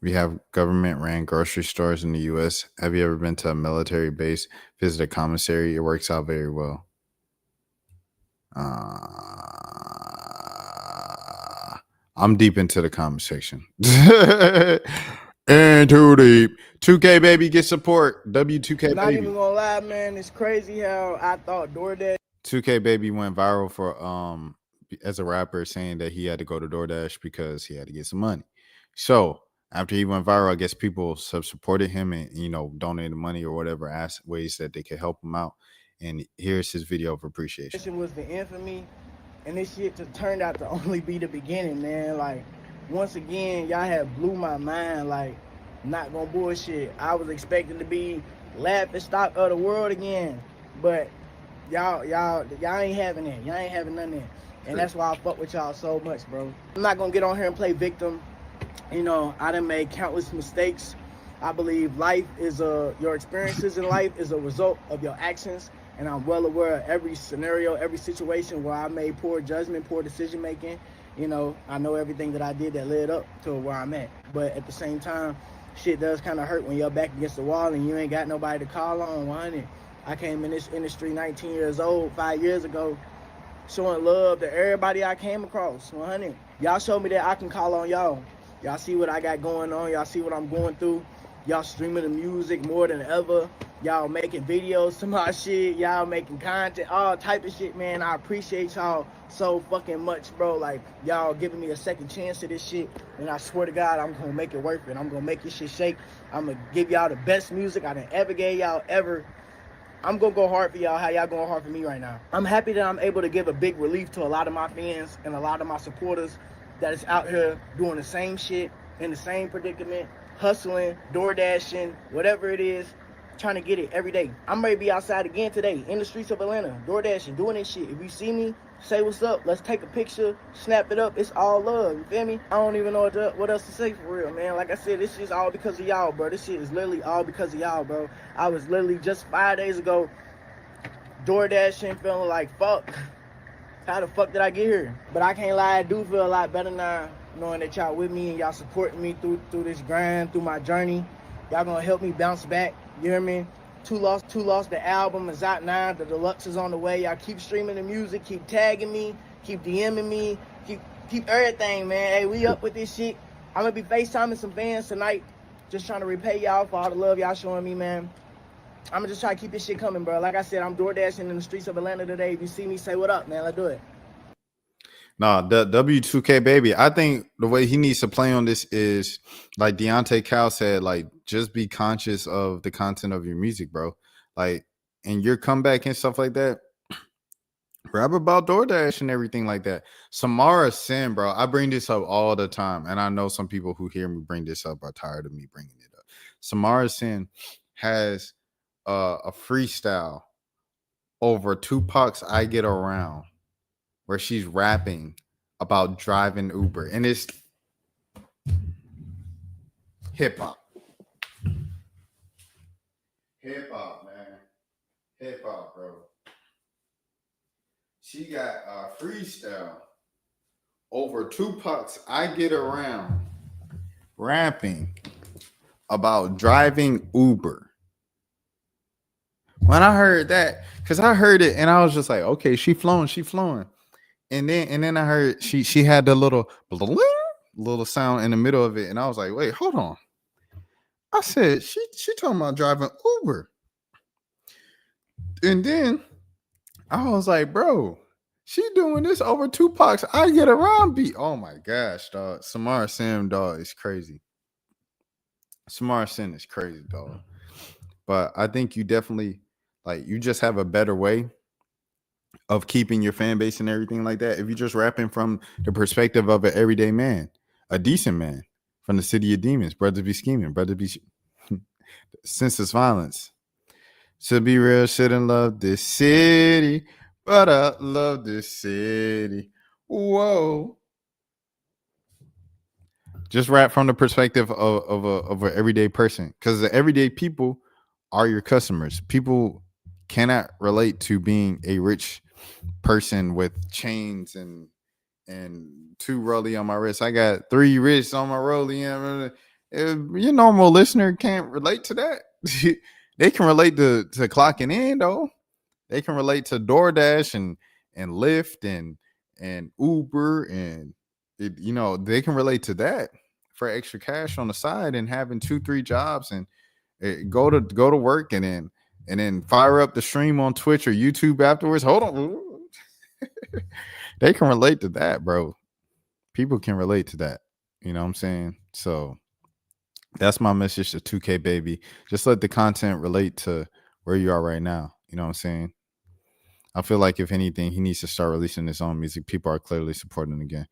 We have government ran grocery stores in the U.S. Have you ever been to a military base, visit a commissary? It works out very well. I'm deep into the comment section. And too deep. 2K baby, get support. W2K Not baby. even gonna lie, man. It's crazy how I thought DoorDash. 2K baby went viral for as a rapper saying that he had to go to DoorDash because he had to get some money. So after he went viral, I guess people supported him and, you know, donated money or whatever, asked ways that they could help him out. And here's his video of appreciation. It was the infamy, and this shit just turned out to only be the beginning, man. Like, once again, y'all have blew my mind. Like, not gonna bullshit. I was expecting to be laughing stock of the world again, but y'all ain't having it. Y'all ain't having nothing. And that's why I fuck with y'all so much, bro. I'm not gonna get on here and play victim. You know, I done made countless mistakes. I believe life is your experiences in life is a result of your actions. And I'm well aware of every scenario, every situation where I made poor judgment, poor decision making. You know, I know everything that I did that led up to where I'm at. But at the same time, shit does kind of hurt when you're back against the wall and you ain't got nobody to call on. 100. I came in this industry 19 years old, 5 years ago, showing love to everybody I came across. 100. Y'all showed me that I can call on y'all. Y'all see what I got going on. Y'all see what I'm going through. Y'all streaming the music more than ever. Y'all making videos to my shit. Y'all making content, all type of shit, man. I appreciate y'all so fucking much, bro. Like, y'all giving me a second chance to this shit. And I swear to God, I'm going to make it worth it. I'm going to make this shit shake. I'm going to give y'all the best music I done ever gave y'all ever. I'm going to go hard for y'all how y'all going hard for me right now. I'm happy that I'm able to give a big relief to a lot of my fans and a lot of my supporters that is out here doing the same shit in the same predicament, hustling, door dashing, whatever it is, trying to get it every day. I'm ready to be outside again today in the streets of Atlanta, door dashing, doing this shit. If you see me, say what's up. Let's take a picture, snap it up. It's all love. You feel me? I don't even know what else to say for real, man. Like I said, this shit's all because of y'all, bro. This shit is literally all because of y'all, bro. I was literally just 5 days ago door dashing, feeling like fuck. How the fuck did I get here? But I can't lie, I do feel a lot better now, knowing that y'all with me and y'all supporting me through this grind, through my journey. Y'all gonna help me bounce back. You hear me? Too Lost, the album is out now. The deluxe is on the way. Y'all keep streaming the music, keep tagging me, keep DMing me, keep everything, man. Hey, we up with this shit. I'm gonna be FaceTiming some fans tonight, just trying to repay y'all for all the love y'all showing me, man. I'm gonna just try to keep this shit coming, bro. Like I said, I'm door dashing in the streets of Atlanta today. If you see me, say what up, man. Let's do it. Nah, the W2K baby. I think the way he needs to play on this is like Deontay Cal said, like just be conscious of the content of your music, bro. Like, and your comeback and stuff like that. Rap about DoorDash and everything like that. Samara Sin, bro. I bring this up all the time, and I know some people who hear me bring this up are tired of me bringing it up. Samara Sin has a freestyle over Tupac's "I Get Around," where she's rapping about driving Uber, and it's hip hop. Hip hop, man. Hip hop, bro. She got a freestyle over Tupac's "I Get Around," rapping about driving Uber. When I heard that, because I heard it and I was just like, okay, she flowing. And then I heard she had the little sound in the middle of it, and I was like, wait, hold on. I said she talking about driving Uber, and then I was like, bro, she doing this over Tupac's "I Get Around" beat. Oh my gosh, dog. Samara Sin, dog, is crazy. Samara Sin is crazy, dog. But I think you definitely you just have a better way of keeping your fan base and everything like that. If you're just rapping from the perspective of an everyday man, a decent man from the city of demons, brothers be scheming, brothers be senseless violence. To be real, shouldn't love this city, but I love this city. Whoa. Just rap from the perspective of an everyday person, because the everyday people are your customers. People cannot relate to being a rich person with chains and 2 rollie on my wrist. I got 3 wrists on my rollie. Your normal listener can't relate to that. They can relate to clocking in though. They can relate to DoorDash and Lyft and Uber and they can relate to that for extra cash on the side and having 2-3 jobs and go to work and then fire up the stream on Twitch or YouTube afterwards. Hold on. They can relate to that, bro. People can relate to that. You know what I'm saying? So that's my message to 2K baby. Just let the content relate to where you are right now. You know what I'm saying? I feel like if anything, he needs to start releasing his own music. People are clearly supporting again.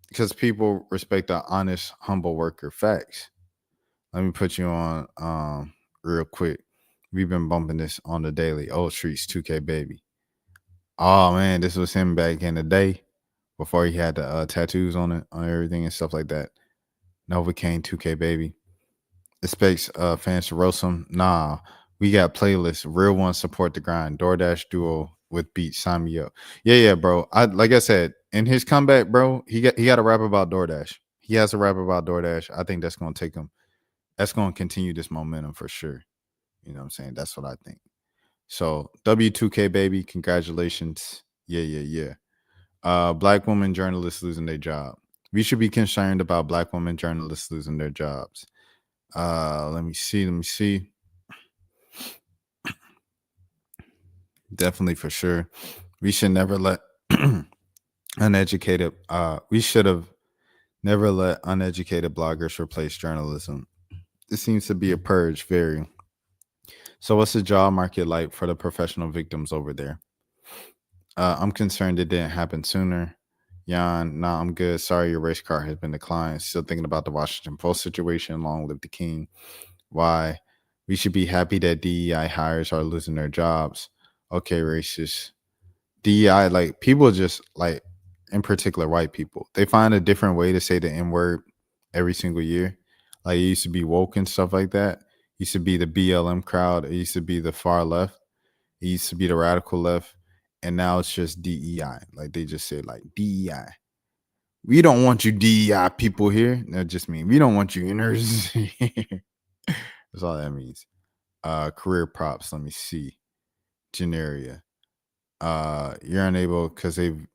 Because people respect an honest, humble worker. Facts. Let me put you on real quick. We've been bumping this on the daily. Old Streets 2K baby. Oh man, this was him back in the day before he had the tattoos on it, on everything and stuff like that. Novocaine 2K baby. Expects fans to roast him. Nah, we got playlists. Real ones support the grind. DoorDash duo with beats. Sign me up. Yeah, bro. Like I said, in his comeback, bro, he got to rap about DoorDash. He has to rap about DoorDash. I think that's gonna take him. That's gonna continue this momentum for sure. You know what I'm saying? That's what I think. So W2K baby, congratulations. Yeah. Black women journalists losing their job. We should be concerned about black women journalists losing their jobs. Let me see. Definitely, for sure. We should never let uneducated. We should have never let uneducated bloggers replace journalism. It seems to be a purge. Very. So, what's the job market like for the professional victims over there? I'm concerned it didn't happen sooner. Jan, nah, I'm good. Sorry, your race car has been declined. Still thinking about the Washington Post situation. Long live the king. Why? We should be happy that DEI hires are losing their jobs. Okay, racist. DEI, like people just like, in particular, white people, they find a different way to say the N word every single year. Like it used to be woke and stuff like that. It used to be the BLM crowd. It used to be the far left. It used to be the radical left. And now it's just DEI. Like they just say like DEI. We don't want you DEI people here. That just means we don't want you inners here. That's all that means. Career props. Let me see. Genaria. You're unable because they've.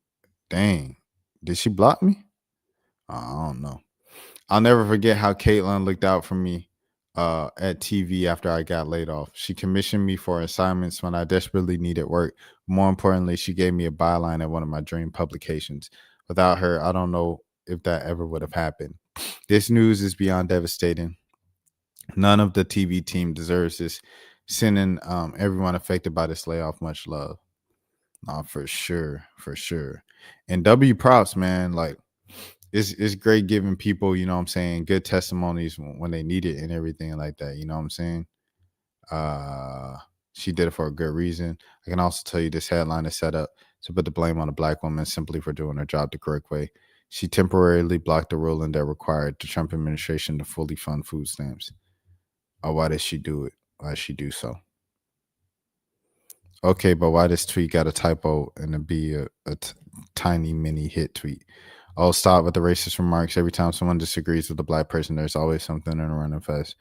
Dang, did she block me? I don't know. I'll never forget how Caitlin looked out for me at TV after I got laid off. She commissioned me for assignments when I desperately needed work. More importantly, she gave me a byline at one of my dream publications. Without her, I don't know if that ever would have happened. This news is beyond devastating. None of the TV team deserves this. Sending everyone affected by this layoff much love. For sure, for sure. And W props, man. Like it's great giving people, you know what I'm saying, good testimonies when they need it and everything like that. You know what I'm saying? She did it for a good reason. I can also tell you this headline is set up to put the blame on a black woman simply for doing her job the correct way. She temporarily blocked the ruling that required the Trump administration to fully fund food stamps. Why did she do it? Why did she do so? Okay, but why this tweet got a typo and it be a tiny mini hit tweet? Oh, stop with the racist remarks. Every time someone disagrees with a black person, there's always something in a running fest.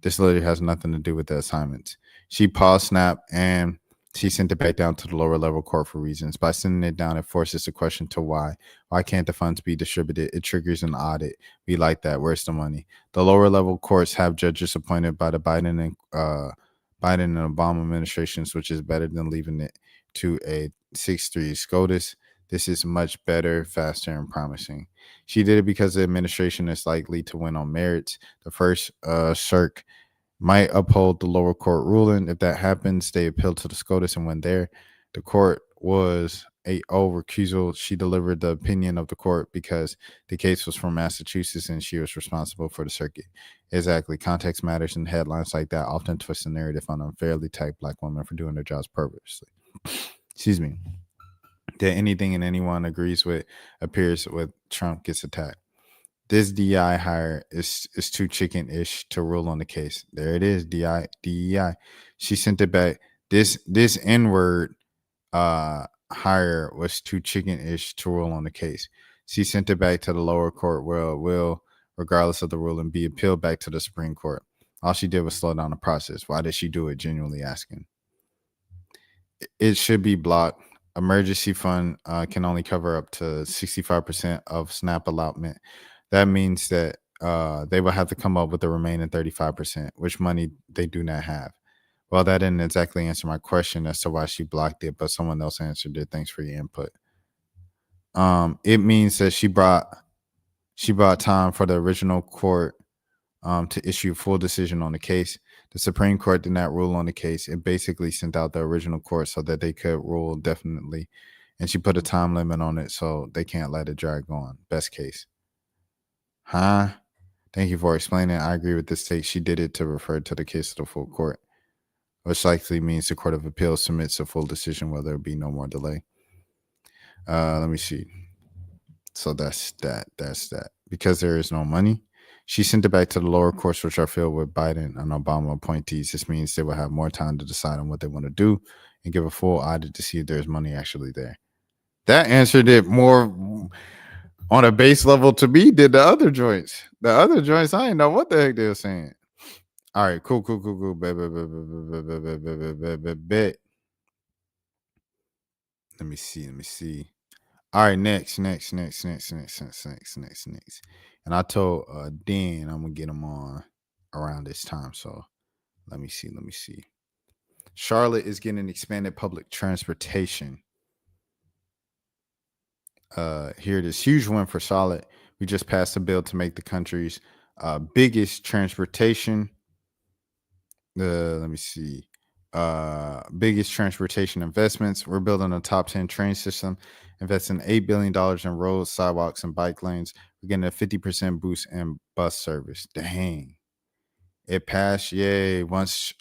This literally has nothing to do with the assignments. She paused Snap and she sent it back down to the lower level court for reasons. By sending it down, it forces the question to why. Why can't the funds be distributed? It triggers an audit. We like that. Where's the money? The lower level courts have judges appointed by the Biden and Obama administrations, which is better than leaving it to a 6-3 SCOTUS. This is much better, faster, and promising. She did it because the administration is likely to win on merits. The first circ might uphold the lower court ruling. If that happens, they appeal to the SCOTUS and win there. The court was 8-0 recusal. She delivered the opinion of the court because the case was from Massachusetts and she was responsible for the circuit. Exactly. Context matters, and headlines like that often twist the narrative on unfairly tagged black women for doing their jobs purposely. Excuse me. That anything and anyone agrees with appears with Trump gets attacked. This DEI hire is too chicken-ish to rule on the case. There it is, DEI. She sent it back. This N-word hire was too chicken-ish to rule on the case. She sent it back to the lower court where it will, regardless of the ruling, be appealed back to the Supreme Court. All she did was slow down the process. Why did she do it? Genuinely asking. It should be blocked. Emergency fund can only cover up to 65% of SNAP allotment. That means that they will have to come up with the remaining 35%, which money they do not have. Well, that didn't exactly answer my question as to why she blocked it, but someone else answered it. Thanks for your input. It means that she brought time for the original court to issue a full decision on the case. The Supreme Court did not rule on the case. It basically sent out the original court so that they could rule definitely. And she put a time limit on it so they can't let it drag on. Best case. Huh? Thank you for explaining. I agree with this take. She did it to refer to the case to the full court, which likely means the Court of Appeals submits a full decision where there be no more delay. Let me see. So that's that. Because there is no money, she sent it back to the lower courts, which are filled with Biden and Obama appointees. This means they will have more time to decide on what they want to do and give a full audit to see if there's money actually there. That answered it more on a base level to me did the other joints. The other joints, I didn't know what the heck they were saying. All right, cool. Bet. Let me see. All right, next. And I told Dan I'm gonna get him on around this time. So let me see. Charlotte is getting expanded public transportation. Here it is. Huge win for Charlotte. We just passed a bill to make the country's biggest transportation. Let me see. Biggest transportation investments. We're building a top 10 train system, investing $8 billion in roads, sidewalks, and bike lanes. We're getting a 50% boost in bus service. Dang. It passed. Yay. Once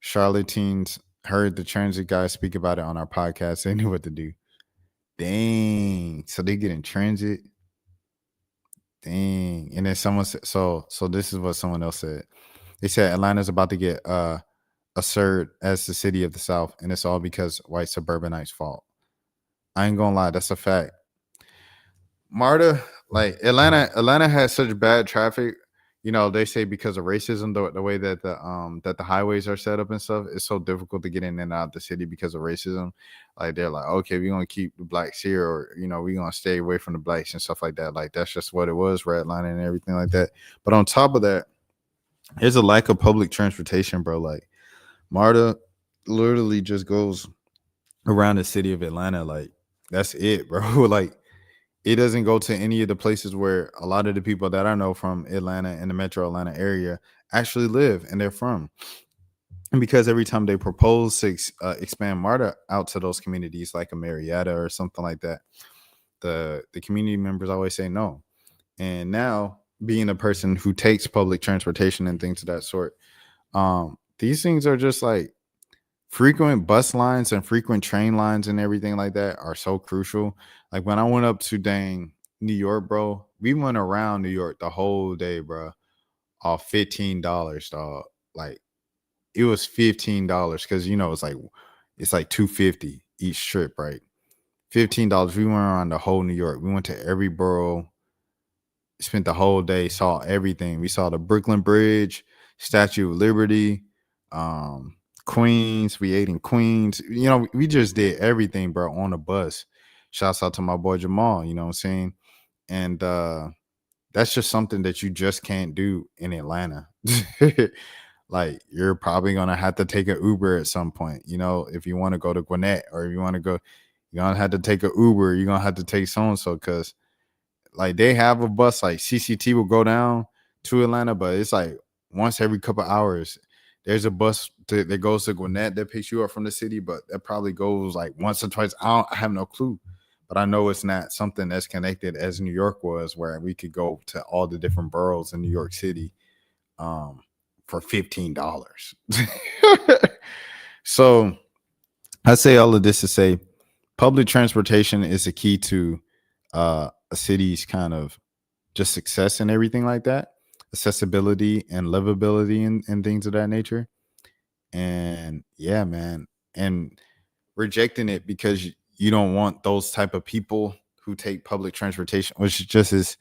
Charlatans heard the transit guys speak about it on our podcast, they knew what to do. Dang. So they get in transit. Dang. And then someone said, so this is what someone else said. They said Atlanta's about to get asserted as the city of the South, and it's all because white suburbanites' fault. I ain't gonna lie, that's a fact. Marta, like Atlanta has such bad traffic. You know, they say because of racism, the way that the highways are set up and stuff, it's so difficult to get in and out of the city because of racism. Like they're like, okay, we're gonna keep the blacks here, or we're gonna stay away from the blacks and stuff like that. Like that's just what it was, redlining and everything like that. But on top of that, there's a lack of public transportation, bro. Like Marta literally just goes around the city of Atlanta. Like that's it, bro. Like it doesn't go to any of the places where a lot of the people that I know from Atlanta and the metro Atlanta area actually live and they're from. And because every time they propose to expand MARTA out to those communities like a Marietta or something like that, the community members always say no. And now being a person who takes public transportation and things of that sort, these things are just like frequent bus lines and frequent train lines and everything like that are so crucial. Like when I went up to New York, bro, we went around New York the whole day, bro, off $15, dog. Like it was $15 because it's like $250 each trip, right? $15. We went around the whole New York. We went to every borough, spent the whole day, saw everything. We saw the Brooklyn Bridge, Statue of Liberty, Queens. We ate in Queens. We just did everything, bro, on a bus. Shouts out to my boy Jamal, you know what I'm saying? And that's just something that you just can't do in Atlanta. Like you're probably gonna have to take an Uber at some point, if you want to go to Gwinnett, or if you want to go, you're gonna have to take an Uber, you're gonna have to take so-and-so, because like they have a bus, like CCT will go down to Atlanta, but it's like once every couple hours there's a bus that goes to Gwinnett that picks you up from the city, but that probably goes like once or twice. I have no clue, but I know it's not something that's connected as New York was, where we could go to all the different boroughs in New York City for $15. So I say all of this to say public transportation is a key to a city's kind of just success and everything like that, accessibility and livability and things of that nature. And yeah, man, and rejecting it because you don't want those type of people who take public transportation, which just is,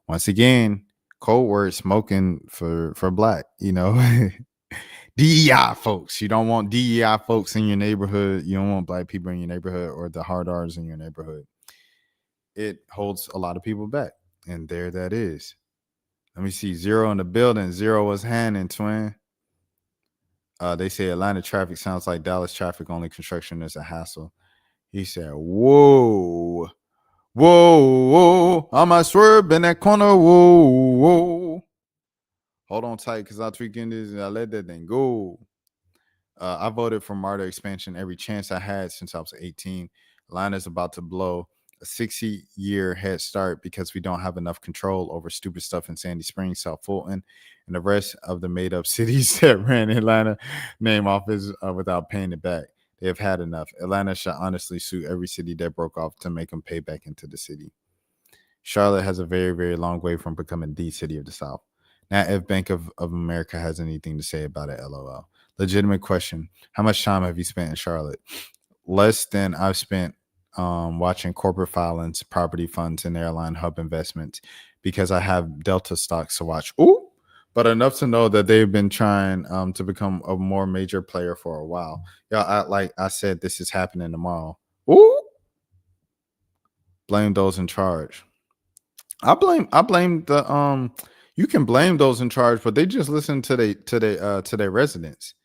once again, code word smoking for black, DEI folks. You don't want DEI folks in your neighborhood. You don't want black people in your neighborhood or the hard R's in your neighborhood. It holds a lot of people back. And there that is. Let me see. Zero in the building. Zero was handing, twin. They say Atlanta traffic sounds like Dallas traffic. Only construction is a hassle. He said, whoa, I might swerve in that corner. Whoa. Hold on tight, because I'll tweak in this and I let that thing go. I voted for MARTA expansion every chance I had since I was 18. Atlanta's about to blow a 60-year head start because we don't have enough control over stupid stuff in Sandy Springs, South Fulton, and the rest of the made-up cities that ran Atlanta name office without paying it back. They have had enough. Atlanta should honestly sue every city that broke off to make them pay back into the city. Charlotte has a very, very long way from becoming the city of the South. Now, if Bank of America has anything to say about it, LOL. Legitimate question. How much time have you spent in Charlotte? Less than I've spent watching corporate filings, property funds, and airline hub investments, because I have Delta stocks to watch. Ooh, but enough to know that they've been trying to become a more major player for a while. Yeah, like I said, this is happening tomorrow. Ooh, blame those in charge. I blame the you can blame those in charge, but they just listen to their residents,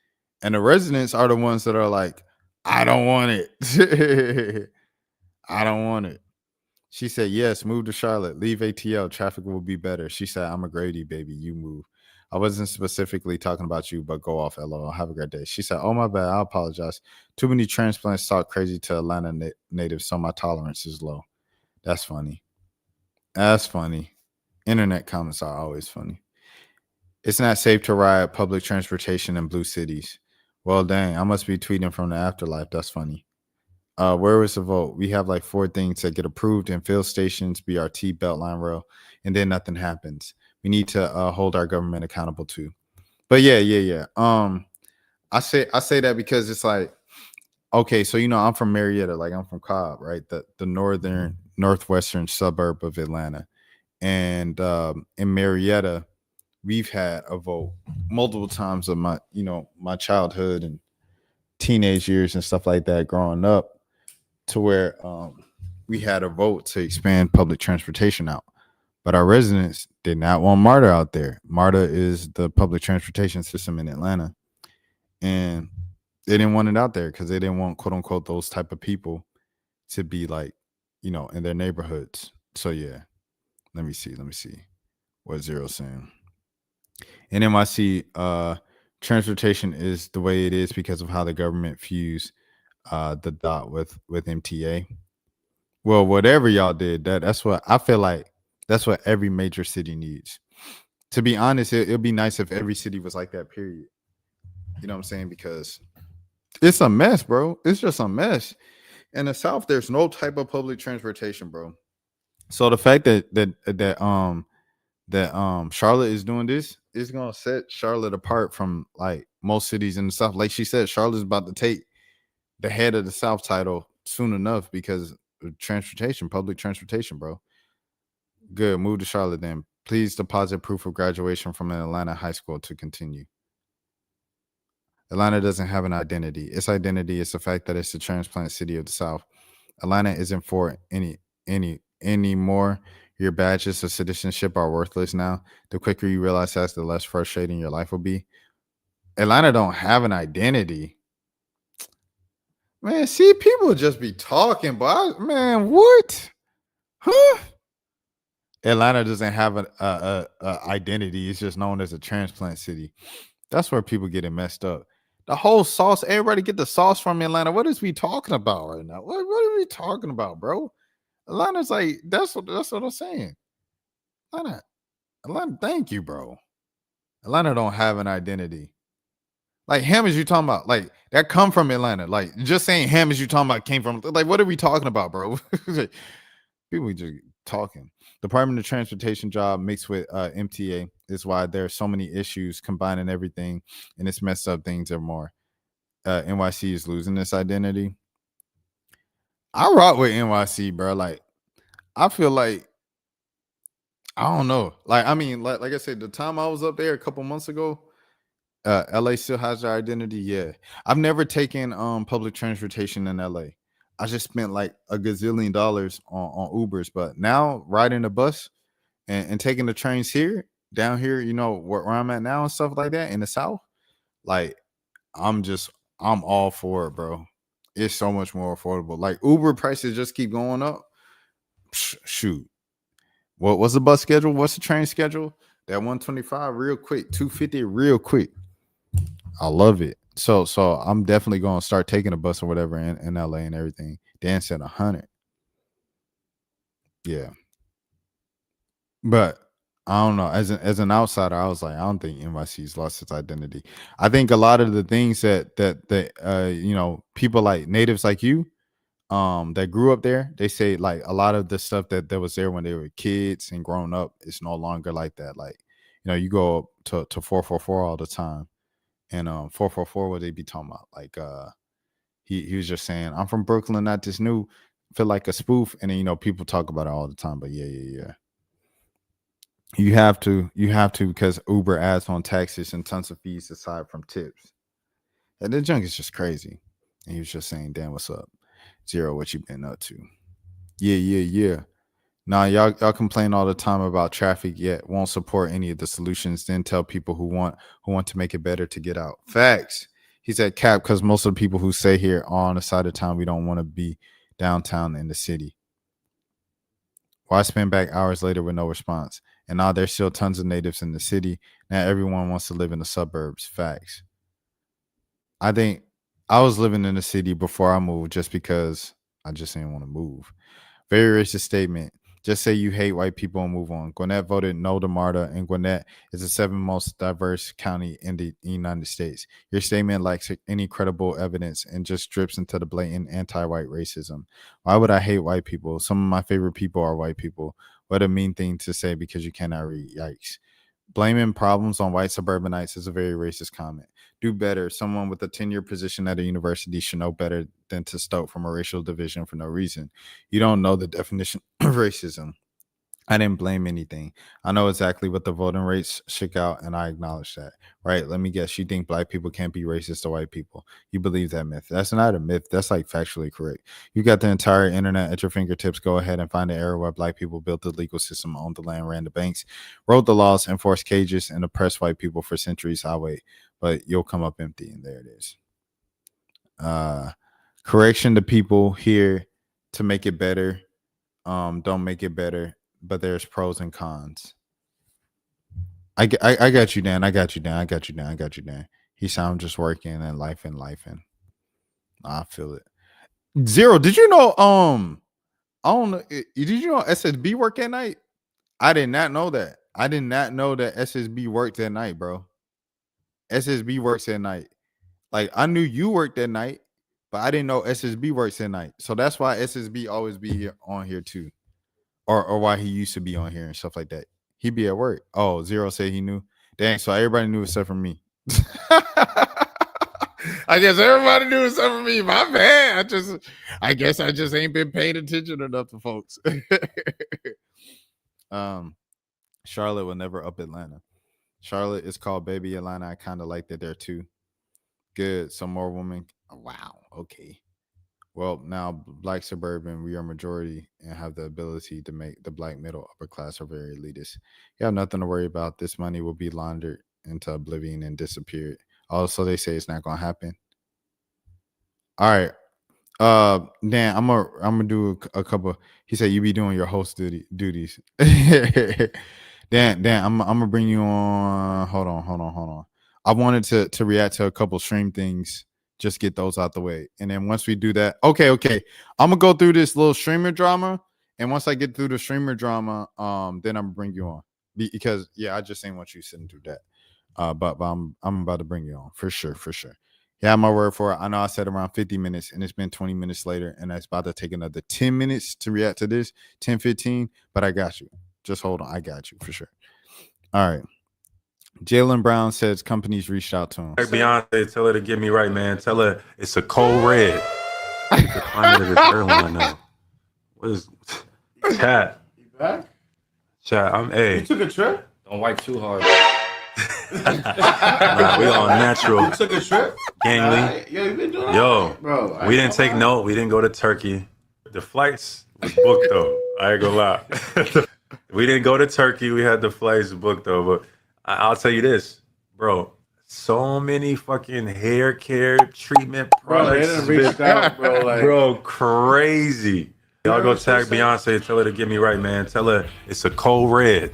And the residents are the ones that are like, I don't want it. I don't want it. She said, yes, move to Charlotte. Leave ATL. Traffic will be better. She said, I'm a Grady, baby. You move. I wasn't specifically talking about you, but go off, LOL. Have a great day. She said, oh, my bad. I apologize. Too many transplants talk crazy to Atlanta natives, so my tolerance is low. That's funny. That's funny. Internet comments are always funny. It's not safe to ride public transportation in blue cities. Well, dang, I must be tweeting from the afterlife. That's funny. Where was the vote? We have like 4 things that get approved in field stations, BRT, Beltline Rail, and then nothing happens. We need to hold our government accountable too. But yeah. I say that because it's like, okay, so I'm from Marietta, like I'm from Cobb, right? The northwestern suburb of Atlanta. And in Marietta, we've had a vote multiple times of my childhood and teenage years and stuff like that growing up, to where we had a vote to expand public transportation out. But our residents did not want MARTA out there. MARTA is the public transportation system in Atlanta. And they didn't want it out there because they didn't want, quote unquote, those type of people to be like, in their neighborhoods. So yeah, let me see what Zero's saying. In NYC, transportation is the way it is because of how the government fused the dot with MTA. Well, whatever y'all did, that's what I feel like. That's what every major city needs. To be honest, it'd be nice if every city was like that, period. You know what I'm saying? Because it's a mess, bro. It's just a mess. In the South, there's no type of public transportation, bro. So the fact that Charlotte is doing this is gonna set Charlotte apart from like most cities in the South. Like she said, Charlotte's about to take the head of the South title soon enough because of transportation, public transportation, bro. Good. Move to Charlotte then. Please deposit proof of graduation from an Atlanta high school to continue. Atlanta doesn't have an identity. Its identity is the fact that it's the transplant city of the South. Atlanta isn't for anymore. Your badges of citizenship are worthless now. The quicker you realize that, the less frustrating your life will be. Atlanta don't have an identity. Man, see, people just be talking, but man, what? Huh? Atlanta doesn't have a identity. It's just known as a transplant city. That's where people get it messed up. The whole sauce, everybody get the sauce from Atlanta. What is we talking about right now? What are we talking about, bro? Atlanta's like, that's what I'm saying. Atlanta, thank you, bro. Atlanta don't have an identity. Like Hammers, you talking about, like that come from Atlanta. Like just saying Hammers, you talking about came from, like, what are we talking about, bro? People just talking. Department of Transportation job mixed with MTA is why there are so many issues combining everything, and it's messed up things and more. NYC is losing this identity. I rock with NYC, bro. Like, I feel like, I don't know. Like, I mean, like I said, the time I was up there a couple months ago, LA still has their identity. Yeah. I've never taken public transportation in LA. I just spent like a gazillion dollars on Ubers, but now riding a bus and taking the trains down here, where I'm at now and stuff like that in the South, like I'm all for it, bro. It's so much more affordable. Like Uber prices just keep going up. Shoot. What's the bus schedule? What's the train schedule? That 125 real quick, 250 real quick. I love it. So I'm definitely going to start taking a bus or whatever in LA and everything. Dan said 100. Yeah. But I don't know. As an outsider, I was like, I don't think NYC's lost its identity. I think a lot of the things that people like natives like you, that grew up there, they say like a lot of the stuff that was there when they were kids and grown up is no longer like that. Like, you go up to 444 all the time. And 444, what they be talking about? Like he was just saying, I'm from Brooklyn, not this new, feel like a spoof. And then people talk about it all the time. But yeah. You have to because Uber adds on taxes and tons of fees aside from tips. And the junk is just crazy. And he was just saying, damn, what's up? Zero, what you been up to? Yeah. Nah, y'all complain all the time about traffic, yet won't support any of the solutions, then tell people who want to make it better to get out. Facts. He said cap because most of the people who stay here are on the side of town. We don't want to be downtown in the city. Why spend back hours later with no response? And now there's still tons of natives in the city. Now everyone wants to live in the suburbs. Facts. I think I was living in the city before I moved just because I just didn't want to move. Very racist statement. Just say you hate white people and move on. Gwinnett voted no to MARTA, and Gwinnett is the 7th most diverse county in the United States. Your statement lacks any credible evidence and just drips into the blatant anti-white racism. Why would I hate white people? Some of my favorite people are white people. What a mean thing to say because you cannot read. Yikes. Blaming problems on white suburbanites is a very racist comment. Do better. Someone with a 10-year position at a university should know better than to stoke from a racial division for no reason. You don't know the definition of racism. I didn't blame anything. I know exactly what the voting rates shook out, and I acknowledge that. Right? Let me guess. You think black people can't be racist to white people. You believe that myth. That's not a myth. That's like factually correct. You got the entire internet at your fingertips. Go ahead and find the era where black people built the legal system, owned the land, ran the banks, wrote the laws, enforced cages, and oppressed white people for centuries. I'll wait. But you'll come up empty, and there it is. Correction to people here to make it better. Don't make it better. But there's pros and cons. I got you, Dan. I got you, Dan. He said I'm just working and life and. I feel it. Zero. Did you know? I don't know. Did you know SSB work at night? I did not know that. I did not know that SSB worked at night, bro. SSB works at night. Like I knew you worked at night, but I didn't know SSB works at night. So that's why SSB always be here on here too. Or why he used to be on here and stuff like that. He be at work. Oh, Zero said he knew. Dang, so everybody knew except for me. I guess everybody knew except for me. My bad. I guess I just ain't been paying attention enough to folks. Charlotte will never up Atlanta. Charlotte is called Baby Atlanta. I kind of like that there too. Good. Some more women. Oh, wow. Okay. Well, now black suburban, we are majority and have the ability to make the black middle upper class are very elitist. You have nothing to worry about. This money will be laundered into oblivion and disappeared. Also, they say it's not gonna happen. All right. Dan, I'm gonna do a couple. He said you be doing your host duties. Dan, I'm gonna bring you on. Hold on. I wanted to react to a couple stream things. Just get those out the way. And then once we do that, okay. I'm gonna go through this little streamer drama. And once I get through the streamer drama, then I'm gonna bring you on. Because I just ain't want you sitting through that. But I'm about to bring you on for sure. Yeah, my word for it. I know I said around 50 minutes and it's been 20 minutes later, and it's about to take another 10 minutes to react to this, 10, 15. But I got you. Just hold on. I got you for sure. All right. Jalen Brown says companies reached out to him. Beyonce, tell her to get me right, man. Tell her it's a cold red. The climate of this airline now. What is chat? You back? Chat, I'm A. You took a trip? Don't wipe too hard. Nah, we on natural. You took a trip? Gangly. Yo, you been doing Yo, bro. We didn't take note. We didn't go to Turkey. The flights was booked though. I ain't gonna lie. We didn't go to Turkey. We had the flights booked though. But I'll tell you this, bro. So many fucking hair care treatment products. Bro, they done reached out, bro. Like, bro, crazy. Y'all go tag Beyonce. Tell her to get me right, man. Tell her it's a cold red.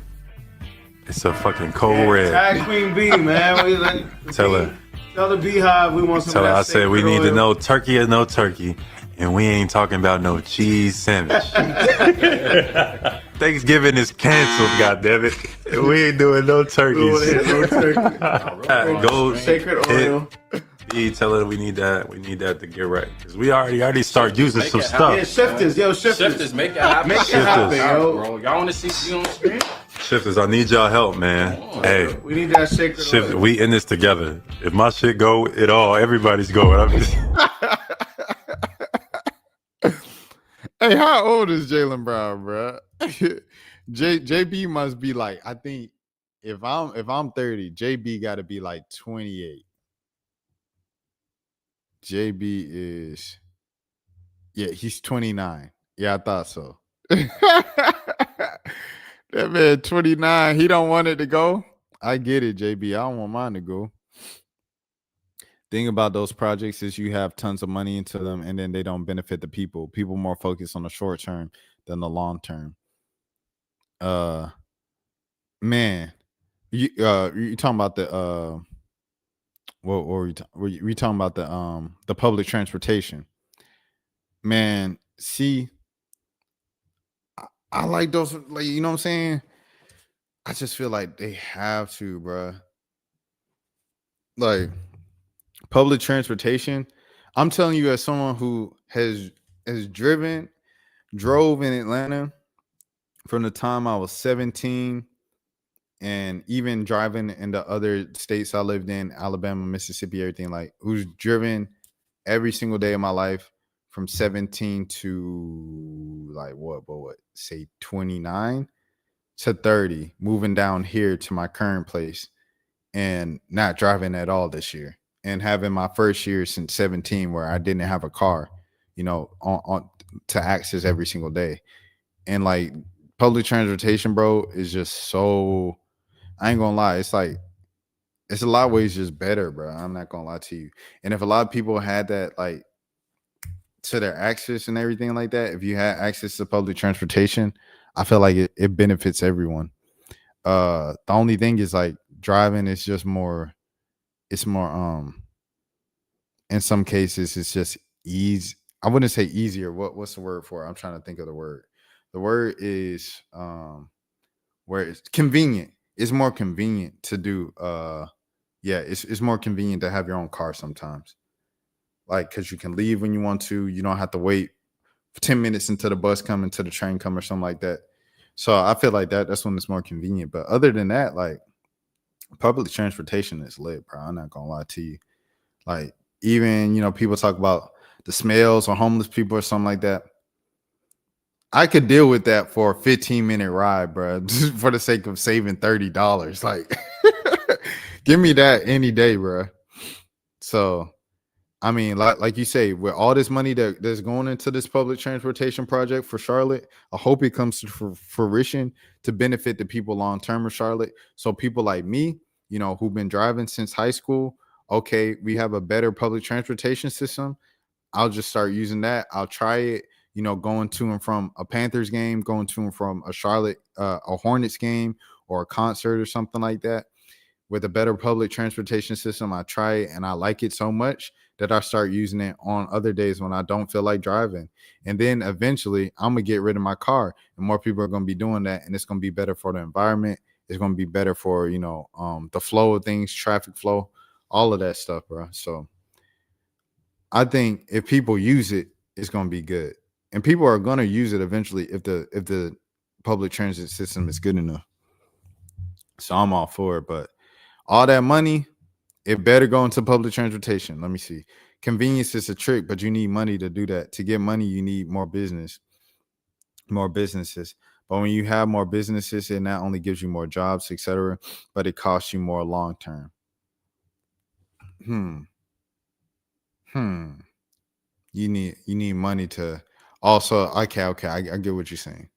It's a fucking cold red. Tag Queen B, man. We like, tell her. Tell the Beehive we want some. Tell of her that I said we sacred need to oil. know turkey or no turkey. And we ain't talking about no cheese sandwich. Thanksgiving is canceled, goddammit. We ain't doing no turkeys. No turkey. Go sacred oil. Tell her we need that. We need that to get right. Because we already start using some stuff. Yeah, shifters. Yo, Shifters, make it happen. Make it happen, yo. Bro, y'all want to see you on the screen? Shifters, I need y'all help, man. Hey, we need that sacred shift, oil. we in this together. If my shit go, it all. Everybody's going. I'm just... Hey, how old is Jalen Brown, bro? JB must be like, I think if I'm 30, JB got to be like 28. JB is, he's 29. Yeah, I thought so. That man 29. He don't want it to go. I get it, JB. I don't want mine to go. thing about those projects is you have tons of money into them, and then they don't benefit the people. People more focused on the short term than the long term. Man, you talking about the what were we talking about the public transportation? Man, see, I like those, like, you know what I'm saying? I just feel like they have to, bruh. Like, public transportation. I'm telling you, as someone who has drove in Atlanta from the time I was 17, and even driving in the other states I lived in, Alabama, Mississippi, everything, like, who's driven every single day of my life from 17 to like what say 29 to 30, moving down here to my current place and not driving at all this year, and having my first year since 17 where I didn't have a car, you know, on to access every single day. And like, public transportation, bro, is just so, I ain't gonna lie, it's like, it's a lot of ways just better, bro. I'm not gonna lie to you. And if a lot of people had that, like, to their access and everything like that, if you had access to public transportation, I feel like it benefits everyone. The only thing is, like, driving is just more, it's more in some cases it's just easy. I wouldn't say easier. What's the word for it? I'm trying to think of the word. The word is where it's convenient. It's more convenient to do it's more convenient to have your own car sometimes. Like, because you can leave when you want to. You don't have to wait 10 minutes until the bus come, until the train come, or something like that. So I feel like that's when it's more convenient. But other than that, like, public transportation is lit, bro. I'm not gonna lie to you. Like, even, you know, people talk about the smells or homeless people or something like that. I could deal with that for a 15-minute ride, bro, just for the sake of saving $30. Like, give me that any day, bro. So, I mean, like you say, with all this money that's going into this public transportation project for Charlotte, I hope it comes to fruition to benefit the people long term of Charlotte. So people like me, you know, who've been driving since high school, okay, we have a better public transportation system. I'll just start using that. I'll try it, you know, going to and from a Panthers game, going to and from a a Hornets game or a concert or something like that. With a better public transportation system, I try it and I like it so much that I start using it on other days when I don't feel like driving. And then eventually I'm going to get rid of my car, and more people are going to be doing that. And it's going to be better for the environment. It's going to be better for, you know, the flow of things, traffic flow, all of that stuff, bro. So I think if people use it, it's going to be good. And people are going to use it eventually if the public transit system is good enough. So I'm all for it. But all that money, it better go into public transportation. Let me see. Convenience is a trick, but you need money to do that. To get money, you need more businesses. But when you have more businesses, it not only gives you more jobs, etc., but it costs you more long term. You need money to also. Okay. I get what you're saying.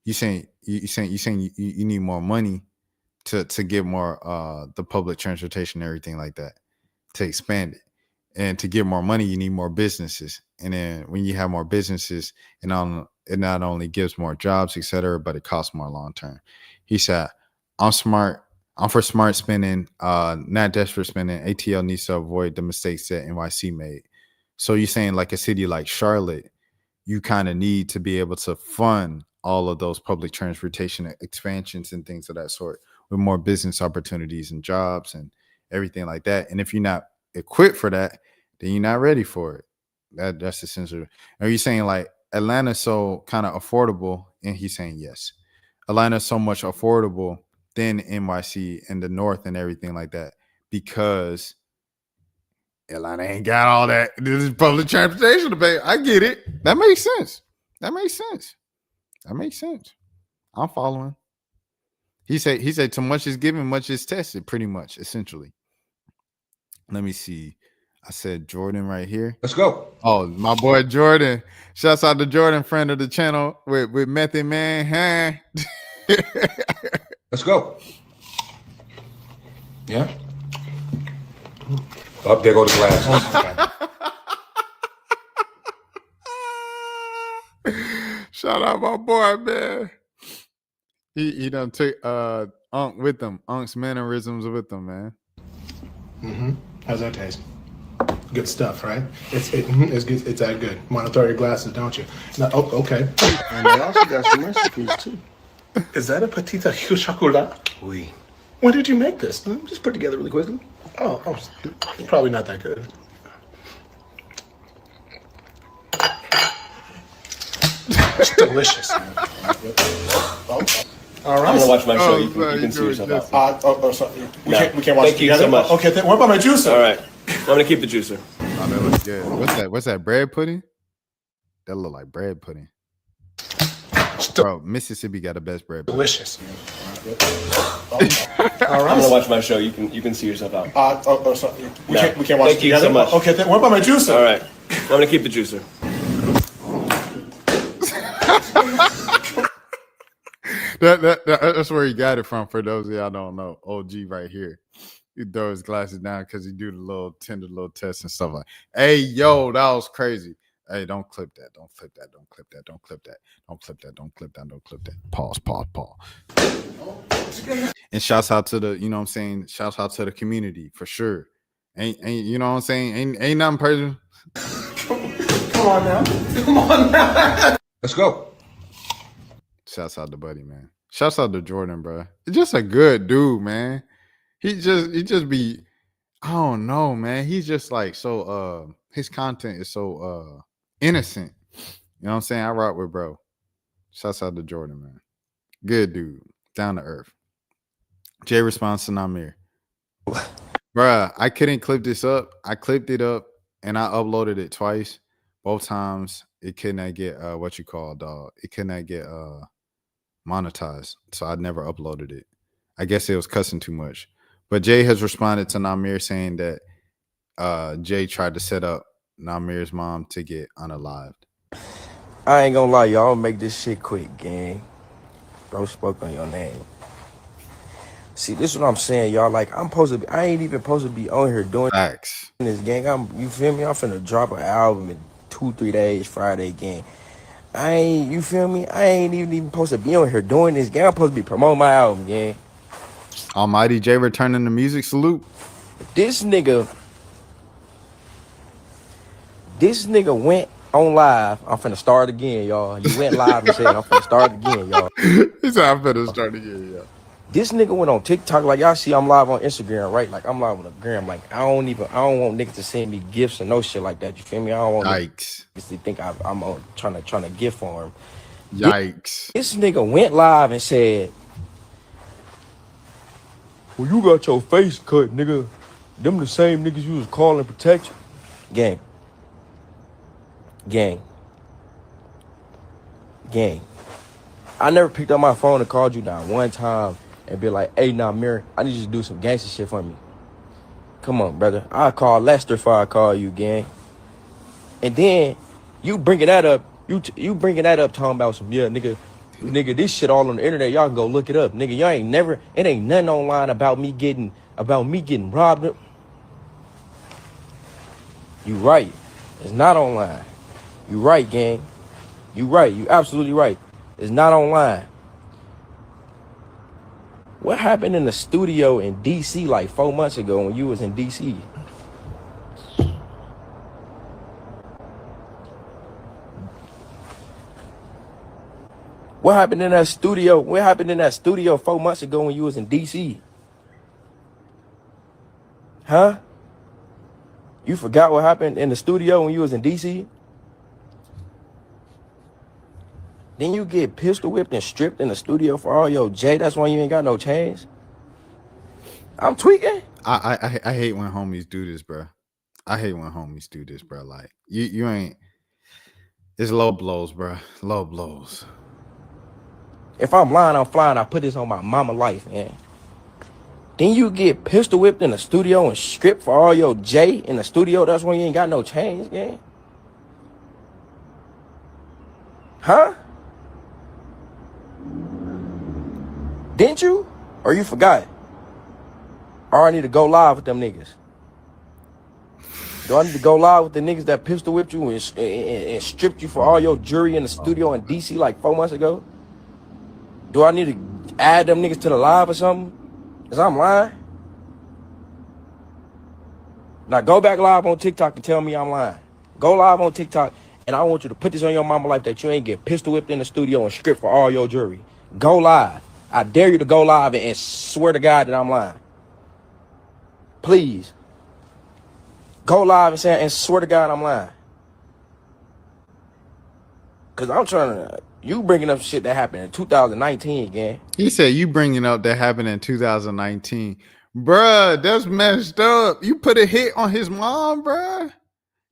You saying you need more money to get more the public transportation and everything like that, to expand it. And to get more money, you need more businesses. And then when you have more businesses, it not only gives more jobs, etc., but it costs more long term. He said, I'm smart. I'm for smart spending, not desperate spending. ATL needs to avoid the mistakes that NYC made. So you're saying, like, a city like Charlotte, you kind of need to be able to fund all of those public transportation expansions and things of that sort, with more business opportunities and jobs and everything like that. And if you're not equipped for that, then you're not ready for it. That's essential. Are you saying, like, Atlanta's so kind of affordable? And he's saying yes. Atlanta's so much affordable than NYC and the North and everything like that, because Atlanta ain't got all that. This is public transportation to pay. I get it. That makes sense. I'm following. He said, too much is given, much is tested, pretty much, essentially. Let me see. I said Jordan right here. Let's go. Oh, my boy Jordan. Shouts out to Jordan, friend of the channel with Method Man. Let's go. Yeah. Up there go the glasses. Shout out my boy, man. He done took Unc with him. Unc's mannerisms with him, man. How's that taste? Good stuff, right? It's good. It's that good. You want to throw your glasses, don't you? No, okay. And they also got some recipes too. Is that a petite au chocolat? Oui. When did you make this? Just put together really quickly. Oh, it's probably not that good. It's delicious. All right. I'm gonna watch my show. You can see yourself out. Sorry. We can't watch it Thank you together. so much. Okay, what about my juicer? All right, I'm gonna keep the juicer. Oh, that looks good. What's that? Bread pudding? That look like bread pudding. Bro, Mississippi got the best bread pudding. Delicious. All right. I'm gonna watch my show. You can see yourself out. Sorry. We can't watch it Thank you together. so much. Okay, what about my juicer? All right, I'm gonna keep the juicer. That's where he got it from. For those of y'all don't know, OG right here. He throw his glasses down because he do the little tender little tests and stuff like. Hey, yo, that was crazy. Hey, don't clip that. Don't clip that. Don't clip that. Don't clip that. Don't clip that. Don't clip that. Don't clip that. Pause. And shouts out to the, you know what I'm saying? Shouts out to the community for sure. Ain't you know what I'm saying? Ain't nothing personal. Come on now. Let's go. Shouts out to Buddy, man. Shouts out to Jordan, bro. He's just a good dude, man. He just be, I don't know, man. He's just like so his content is so innocent. You know what I'm saying? I rock with bro. Shouts out to Jordan, man. Good dude. Down to earth. Jay responds to Namir. Bruh, I couldn't clip this up. I clipped it up and I uploaded it twice. Both times it could not get what you call, dog. It could not get monetized. So I never uploaded it. I guess it was cussing too much. But Jay has responded to Namir saying that Jay tried to set up Namir's mom to get unalived. I ain't gonna lie, y'all. I'm gonna make this shit quick, gang. Bro spoke on your name. See, this is what I'm saying, y'all. Like, I ain't even supposed to be on here doing this, gang. You feel me? I'm finna drop an album in 2-3 days, Friday, gang. You feel me? I ain't even supposed to be on here doing this, gang. I'm supposed to be promoting my album, gang. Almighty J returning the music salute. This nigga went on live. I'm finna start again, y'all. He went live and said, I'm finna start again, y'all. He said, I'm finna start again, y'all. This nigga went on TikTok. Like, y'all see I'm live on Instagram, right? Like, I'm live on the gram. Like, I don't want niggas to send me gifts and no shit like that. You feel me? I don't want niggas to think I'm trying to gift for him. Yikes. This nigga went live and said, well, you got your face cut, nigga. Them the same niggas you was calling protection. Gang. I never picked up my phone and called you down one time and be like, hey, Namir, I need you to do some gangster shit for me. Come on, brother. I'll call Lester before I call you, gang. And then you bringing that up, you bringing that up talking about some, yeah, nigga, this shit all on the internet. Y'all can go look it up. Nigga, it ain't nothing online about me getting robbed. You right. It's not online. You right, gang. You right. You absolutely right. It's not online. What happened in the studio in DC like 4 months ago when you was in DC? What happened in that studio? What happened in that studio 4 months ago when you was in DC? Huh? You forgot what happened in the studio when you was in DC? Then you get pistol whipped and stripped in the studio for all your J. That's why you ain't got no chains. I'm tweaking. I hate when homies do this, bro. I hate when homies do this, bro. Like you ain't. It's low blows, bro. Low blows. If I'm lying, I'm flying. I put this on my mama life, man. Then you get pistol whipped in the studio and stripped for all your J in the studio. That's when you ain't got no chains, gang. Huh? Didn't you? Or you forgot? Or I need to go live with them niggas. Do I need to go live with the niggas that pistol whipped you and stripped you for all your jewelry in the studio in DC like 4 months ago? Do I need to add them niggas to the live or something? Cause I'm lying. Now go back live on TikTok and tell me I'm lying. Go live on TikTok and I want you to put this on your mama life that you ain't get pistol whipped in the studio and stripped for all your jewelry. Go live. I dare you to go live and swear to God that I'm lying. Please. Go live and say and swear to God I'm lying. Cause I'm trying to, you bringing up shit that happened in 2019 again. He said you bringing up that happened in 2019. Bruh, that's messed up. You put a hit on his mom, bruh.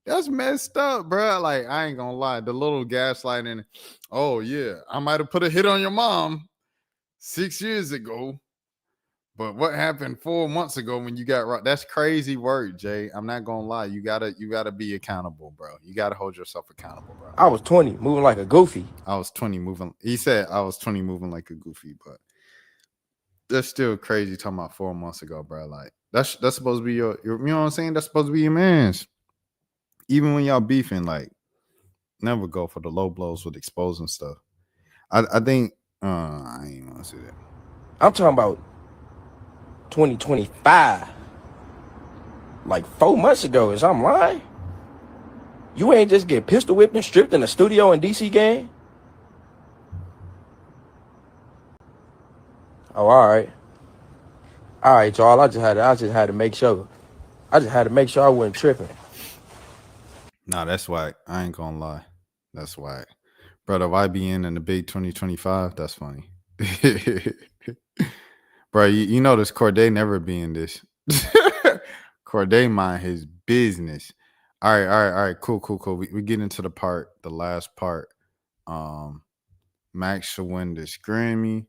That's messed up, bruh. Like, I ain't gonna lie. The little gaslighting. Oh, yeah. I might have put a hit on your mom 6 years ago. But what happened 4 months ago when you got right? That's crazy work, Jay. I'm not gonna lie. You gotta be accountable, bro. You gotta hold yourself accountable, bro. I was 20, moving like a goofy. I was 20 moving. He said I was 20 moving like a goofy, but that's still crazy talking about 4 months ago, bro. Like that's supposed to be your you know what I'm saying? That's supposed to be your man's. Even when y'all beefing, like never go for the low blows with exposing stuff. I think I ain't want to say that. I'm talking about 2025. Like 4 months ago, is I'm lying? You ain't just get pistol whipped and stripped in the studio in DC gang? Oh, all right. All right, y'all. I just had to make sure. I just had to make sure I wasn't tripping. Nah, that's why I ain't gonna lie. That's why. Brother, if I be in the big 2025, that's funny. Bro, you know this Corday never be in this. Corday mind his business. All right. Cool. We get into the last part. Max should win this Grammy.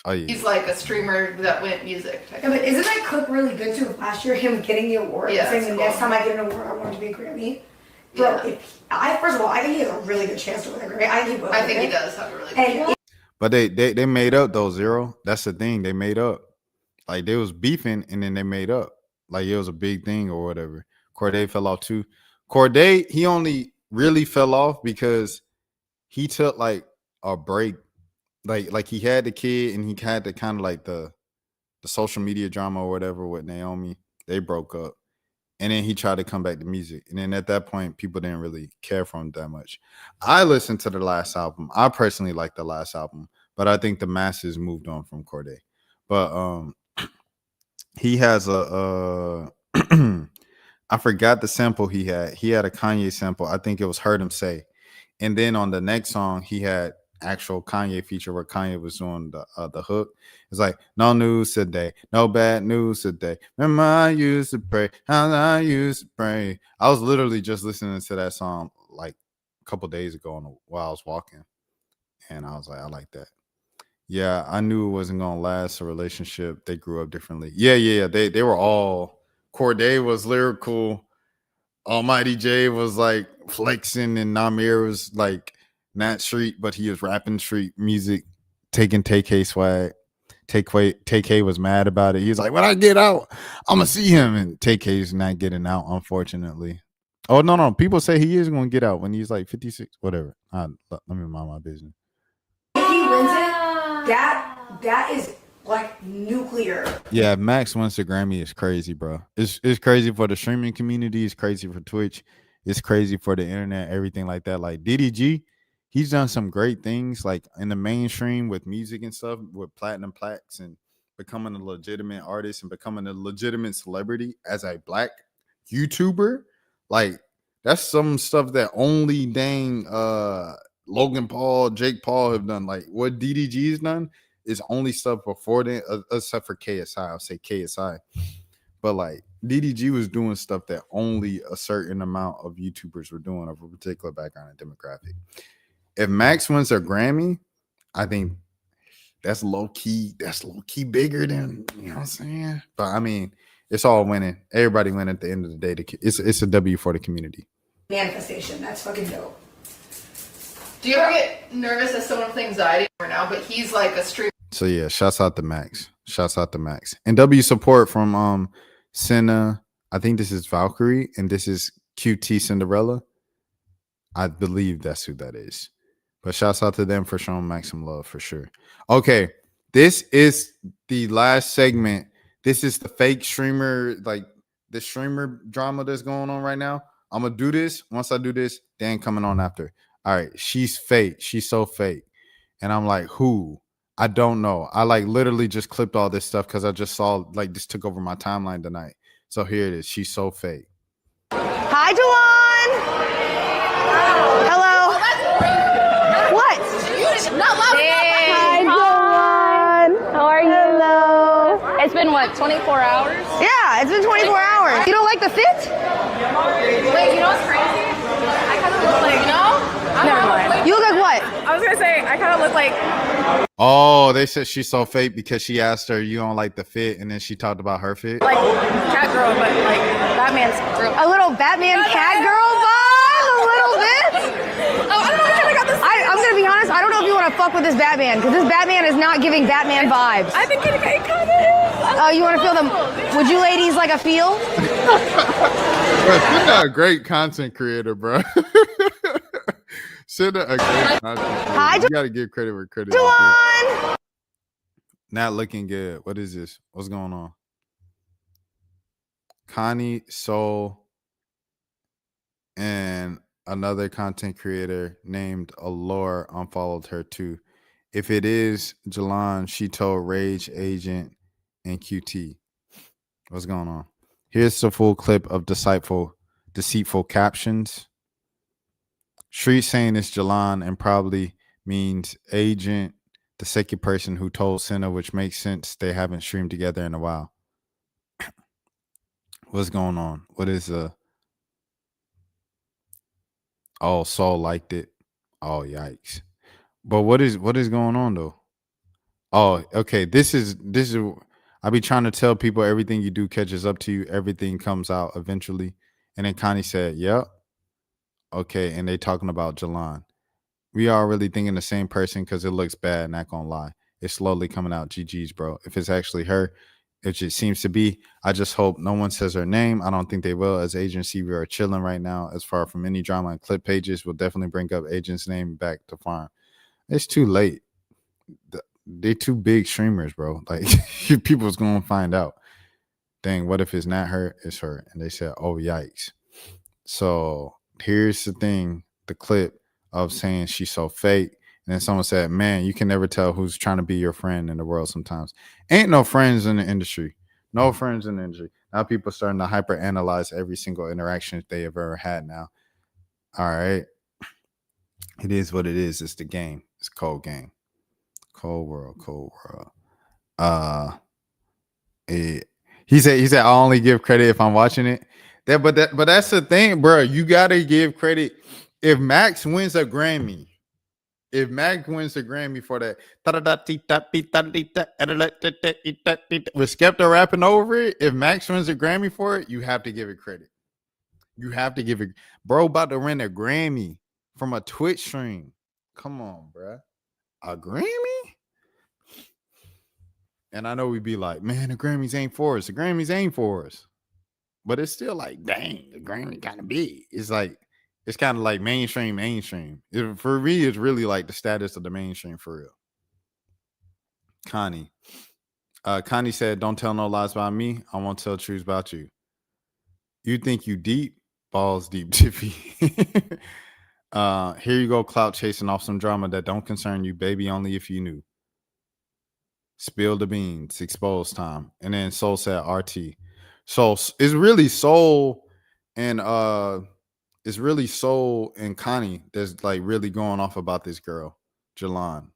Oh yeah. He's like a streamer that went music. Yeah, but isn't that clip really good too? Last year, him getting the award, Yeah, saying the it's next cool. time I get an award, I want it to be a Grammy. Bro, first of all, I think he has a really good chance to win a Grammy. I think he will. I think he does have a really good chance. But they made up though, Zero. That's the thing. They made up. Like they was beefing and then they made up. Like it was a big thing or whatever. Corday fell off too. Corday, he only really fell off because he took like a break. Like he had the kid and he had the kind of like the social media drama or whatever with Naomi. They broke up. And then he tried to come back to music. And then at that point, people didn't really care for him that much. I listened to the last album. I personally like the last album, but I think the masses moved on from Corday. But he has a I forgot the sample he had. He had a Kanye sample. I think it was Heard Him Say. And then on the next song, he had actual Kanye feature where Kanye was doing the hook. It's like, no news today, no bad news today. Remember I used to pray, how I used to pray. I was literally just listening to that song like a couple days ago while I was walking. And I was like, I like that. Yeah, I knew it wasn't gonna last a relationship. They grew up differently. Yeah. They were all Corday was lyrical. Almighty J was like flexing, and Namir was like not street, but he was rapping street music, taking TK swag. TK was mad about it. He was like, when I get out, I'm gonna see him. And TK's not getting out, unfortunately. Oh no, people say he is gonna get out when he's like 56, whatever. Let me mind my business. If he wins it, that is like nuclear. Yeah, Max wins the Grammy is crazy, bro. It's crazy for the streaming community. It's crazy for Twitch. It's crazy for the internet, everything like that. Like DDG, he's done some great things like in the mainstream with music and stuff, with platinum plaques and becoming a legitimate artist and becoming a legitimate celebrity as a black YouTuber. Like that's some stuff that only dang Logan Paul, Jake Paul have done. Like what DDG's done is only stuff before then, except for KSI. I'll say KSI. But like DDG was doing stuff that only a certain amount of YouTubers were doing of a particular background and demographic. If Max wins a Grammy, I think that's low key bigger than, you know what I'm saying? But I mean, it's all winning. Everybody win at the end of the day. It's a W for the community. Manifestation. That's fucking dope. Do you ever get nervous as someone with anxiety right now? But he's like a streamer. So yeah, shouts out to Max. And W support from Senna, I think this is Valkyrie and this is QT Cinderella. I believe that's who that is. But shouts out to them for showing Max some love for sure. Okay, this is the last segment. This is the fake streamer, like the streamer drama that's going on right now. I'm gonna do this. Once I do this, Dan coming on after. All right, she's fake. She's so fake. And I'm like, who? I don't know. I like literally just clipped all this stuff because I just saw like this took over my timeline tonight. So here it is. She's so fake. Hi, Jawan. Hello. What? Hi, Jawan. How are you? Hello. It's been what, 24 hours? Yeah, it's been 24 hours. You don't like the fit? Wait, you know what's crazy? I kind of look like, Never mind. You look like what? I was gonna say, I kind of look like. Oh, they said she's so fake because she asked her, you don't like the fit, and then she talked about her fit. Like cat girl, but like Batman's girl. A little Batman cat girl vibe? A little bit? Oh, I don't know, I kind of got this. I'm gonna be honest, I don't know if you want to fuck with this Batman, because this Batman is not giving Batman vibes. I think it kind of is. Oh, you want to feel them? Would you ladies like a feel? Bro, she's not a great content creator, bro. She's not a great content creator. Hi, you gotta give credit where credit is Jawan. Not looking good. What is this? What's going on? Connie Soul and another content creator named Allure unfollowed her too. If it is Jalan, she told Rage Agent and QT. What's going on? Here's the full clip of deceitful captions. Street saying it's Jalan and probably means Agent, the second person who told Senna, which makes sense. They haven't streamed together in a while. What's going on? What is oh, Saul liked it. Oh, yikes. But what is going on though? Oh, okay. This is I be trying to tell people everything you do catches up to you. Everything comes out eventually. And then Connie said, yep. Okay. And they talking about Jalan. We are really thinking the same person because it looks bad, not gonna lie. It's slowly coming out. GG's, bro. If it's actually her, it just seems to be. I just hope no one says her name. I don't think they will. As agency, we are chilling right now. As far from any drama and clip pages, we'll definitely bring up agent's name back to farm. It's too late. They too big streamers, bro. Like people's gonna find out. Dang, what if it's not her? It's her. And they said, oh, yikes. So here's the thing, the clip of saying she's so fake. And then someone said, man, you can never tell who's trying to be your friend in the world sometimes. Ain't no friends in the industry. No friends in the industry. Now people starting to hyper analyze every single interaction they have ever had now. All right. It is what it is. It's the game. It's cold game. Cold world. He said I only give credit if I'm watching it. But that's the thing, bro. You gotta give credit. If Max wins a Grammy for that, with Skepta rapping over it, if Max wins a Grammy for it, you have to give it credit. You have to give it. Bro about to win a Grammy from a Twitch stream. Come on, bro. A Grammy? And I know we'd be like, man, the Grammys ain't for us. The Grammys ain't for us. But it's still like, dang, the Grammy kind of big. It's like, it's kind of like mainstream. For me, it's really like the status of the mainstream for real. Connie said, don't tell no lies about me. I won't tell truths about you. You think you deep? Balls deep, Tiffy. Here you go, clout chasing off some drama that don't concern you, baby, only if you knew. Spill the beans, expose time. And then Soul said RT. So it's really Soul and Connie that's like really going off about this girl, Jalan.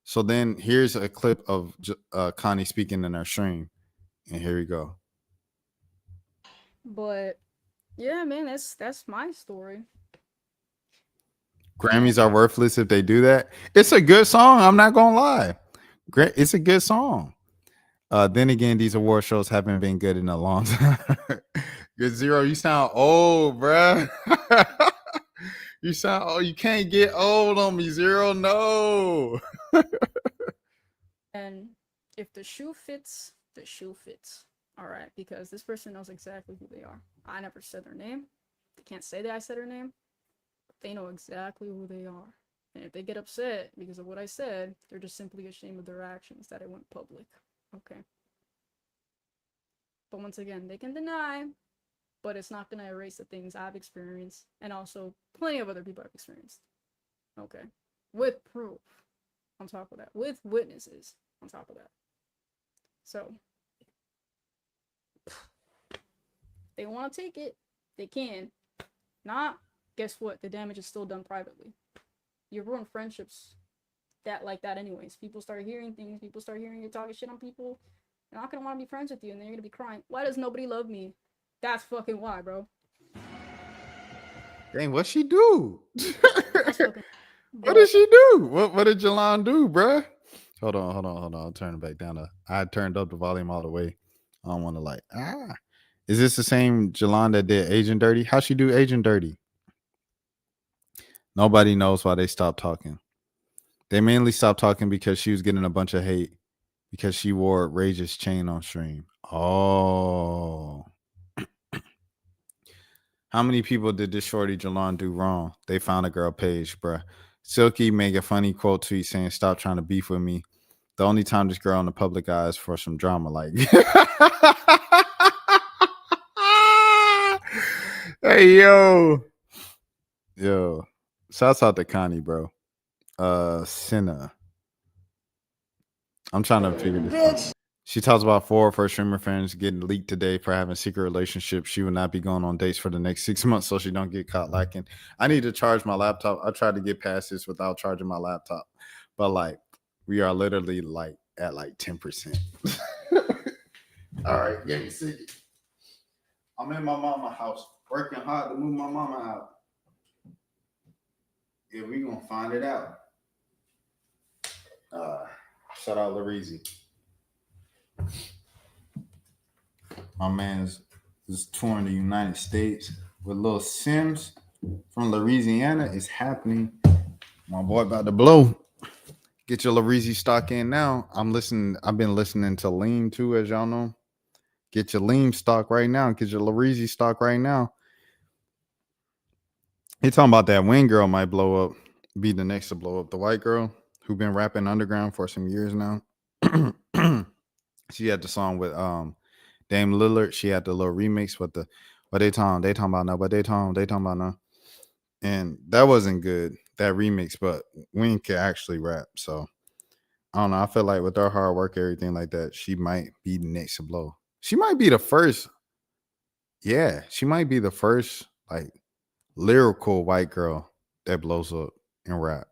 So then here's a clip of Connie speaking in her stream. And here we go. But yeah, man, that's my story. Grammys are worthless if they do that. It's a good song. I'm not gonna lie. Great, it's a good song. Then again, these award shows haven't been good in a long time. Good Zero, you sound old, bruh. You sound old. You can't get old on me, Zero. No. And if the shoe fits, the shoe fits. All right, because this person knows exactly who they are. I never said their name. They can't say that I said their name. But they know exactly who they are. And if they get upset because of what I said, they're just simply ashamed of their actions that it went public. Okay. But once again, they can deny, but it's not going to erase the things I've experienced and also plenty of other people have experienced. Okay. With proof on top of that. With witnesses on top of that. So, they want to take it, they can. Not, guess what? The damage is still done privately. You ruin friendships like that anyways. People start hearing things, people start hearing you talking shit on people. They're not gonna want to be friends with you, and then you're gonna be crying. Why does nobody love me? That's fucking why, bro. Dang, what she do? Fucking... What did she do? What did Jalon do, bruh? Hold on. I'll turn it back down. I turned up the volume all the way. I don't want to Is this the same Jalon that did Agent Dirty? How she do Agent Dirty? Nobody knows why they stopped talking. They mainly stopped talking because she was getting a bunch of hate because she wore Rage's chain on stream. Oh. How many people did this shorty Jalon do wrong? They found a girl page, bruh. Silky make a funny quote tweet saying, "Stop trying to beef with me. The only time this girl in the public eye is for some drama." Like, hey, yo. Shouts out to Connie, bro. Senna. I'm trying to figure this out. She talks about 4 of her streamer friends getting leaked today for having secret relationships. She will not be going on dates for the next 6 months so she don't get caught lacking. I need to charge my laptop. I tried to get past this without charging my laptop. But we are literally at 10%. All right, give me a second. I'm in my mama's house working hard to move my mama out. Yeah, we gonna find it out. Shout out Lareezy. My man is touring the United States with Lil Sims from Louisiana. It's happening. My boy about to blow. Get your Lareezy stock in now. I've been listening to Lean too, as y'all know. Get your Lean stock right now. Get your Lareezy stock right now. He talking about that Wing girl might blow up, be the next to blow up. The white girl who been rapping underground for some years now. She had the song with Dame Lillard. She had the little remix with the what they talking about now, they talking about now. And that wasn't good, that remix, but Wing can actually rap. So I don't know. I feel like with her hard work, everything like that, she might be the next to blow. She might be the first. Yeah, she might be the first lyrical white girl that blows up in rap.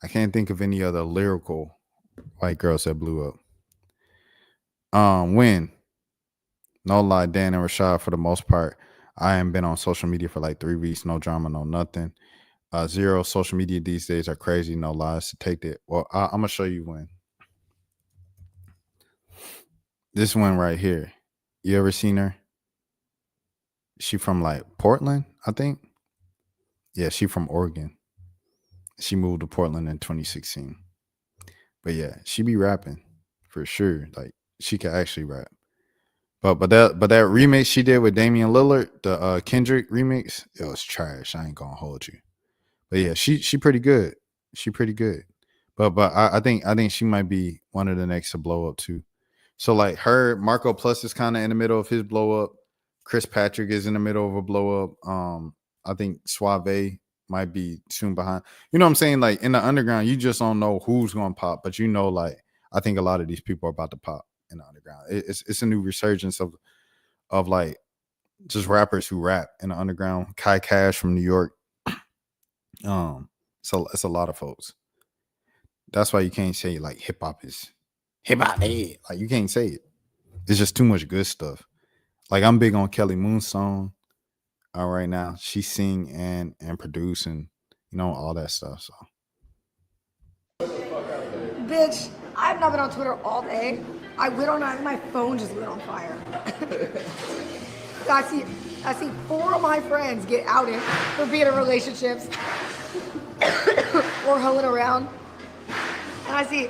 I can't think of any other lyrical white girls that blew up. When no lie, Dan and Rashad, for the most part, I haven't been on social media for 3 weeks. No drama, no nothing. Zero social media these days are crazy. No lies to take that. Well, I'm gonna show you when. This one right here. You ever seen her? She from Portland, I think. Yeah, she from Oregon. She moved to Portland in 2016. But yeah, she be rapping for sure. She can actually rap. But that remix she did with Damian Lillard, the Kendrick remix, it was trash. I ain't gonna hold you. But yeah, she pretty good. She pretty good. But I think she might be one of the next to blow up too. So her, Marco Plus is kind of in the middle of his blow up. Chris Patrick is in the middle of a blow up. I think Suave might be soon behind. You know what I'm saying? In the underground, you just don't know who's gonna pop, but I think a lot of these people are about to pop in the underground. It's a new resurgence of just rappers who rap in the underground. Kai Cash from New York. So it's a lot of folks. That's why you can't say hip hop is hip hop dead. You can't say it. It's just too much good stuff. I'm big on Kelly Moonstone. Right now, she sing and produce and all that stuff. So, Bitch, I've not been on Twitter all day. I went on, my phone just lit on fire. I see 4 of my friends get outed for being in relationships or hoeing around. And I see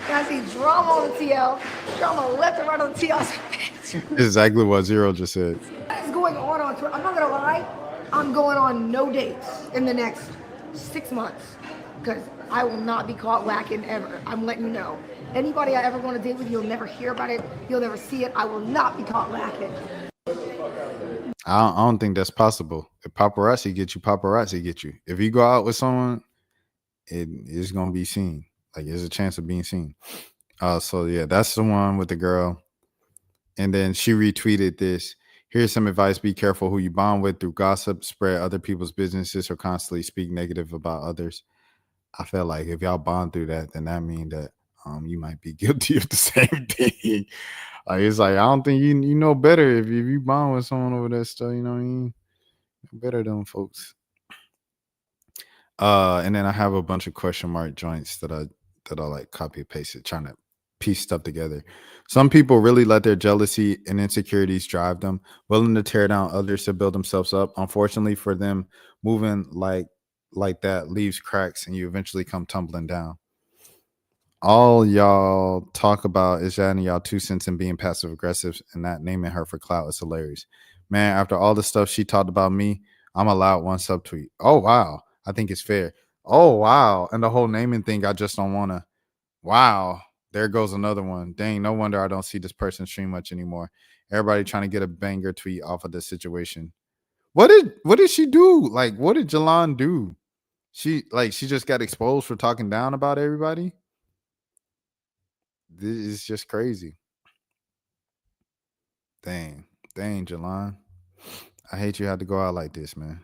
I see drama on the TL, drama left and right on the TL. Exactly what Zero just said. What is going on Twitter? I'm not gonna lie, I'm going on no dates in the next 6 months because I will not be caught lacking ever. I'm letting you know. Anybody I ever want to date with, you'll never hear about it. You'll never see it. I will not be caught lacking. I don't think that's possible. If paparazzi get you. If you go out with someone, it is gonna be seen. Like there's a chance of being seen. So yeah, that's the one with the girl. And then she retweeted this. Here's some advice. Be careful who you bond with through gossip, spread other people's businesses, or constantly speak negative about others. I feel like if y'all bond through that, then that means that you might be guilty of the same thing. Like it's like I don't think you know better if you bond with someone over that stuff. You know what I mean? Better than folks. And then I have a bunch of question mark joints that I like copy pasted, trying to piece stuff together. Some people really let their jealousy and insecurities drive them, willing to tear down others to build themselves up. Unfortunately for them, moving like that leaves cracks and you eventually come tumbling down. All y'all talk about is adding y'all 2 cents and being passive aggressive and not naming her for clout is hilarious. Man, after all the stuff she talked about me, I'm allowed one subtweet. Oh wow. I think it's fair. Oh wow. And the whole naming thing, I just don't wanna. Wow. There goes another one. Dang, no wonder I don't see this person stream much anymore. Everybody trying to get a banger tweet off of this situation. What did she do? Like, what did Jalon do? She just got exposed for talking down about everybody. This is just crazy. Dang, Jalon. I hate you had to go out like this, man.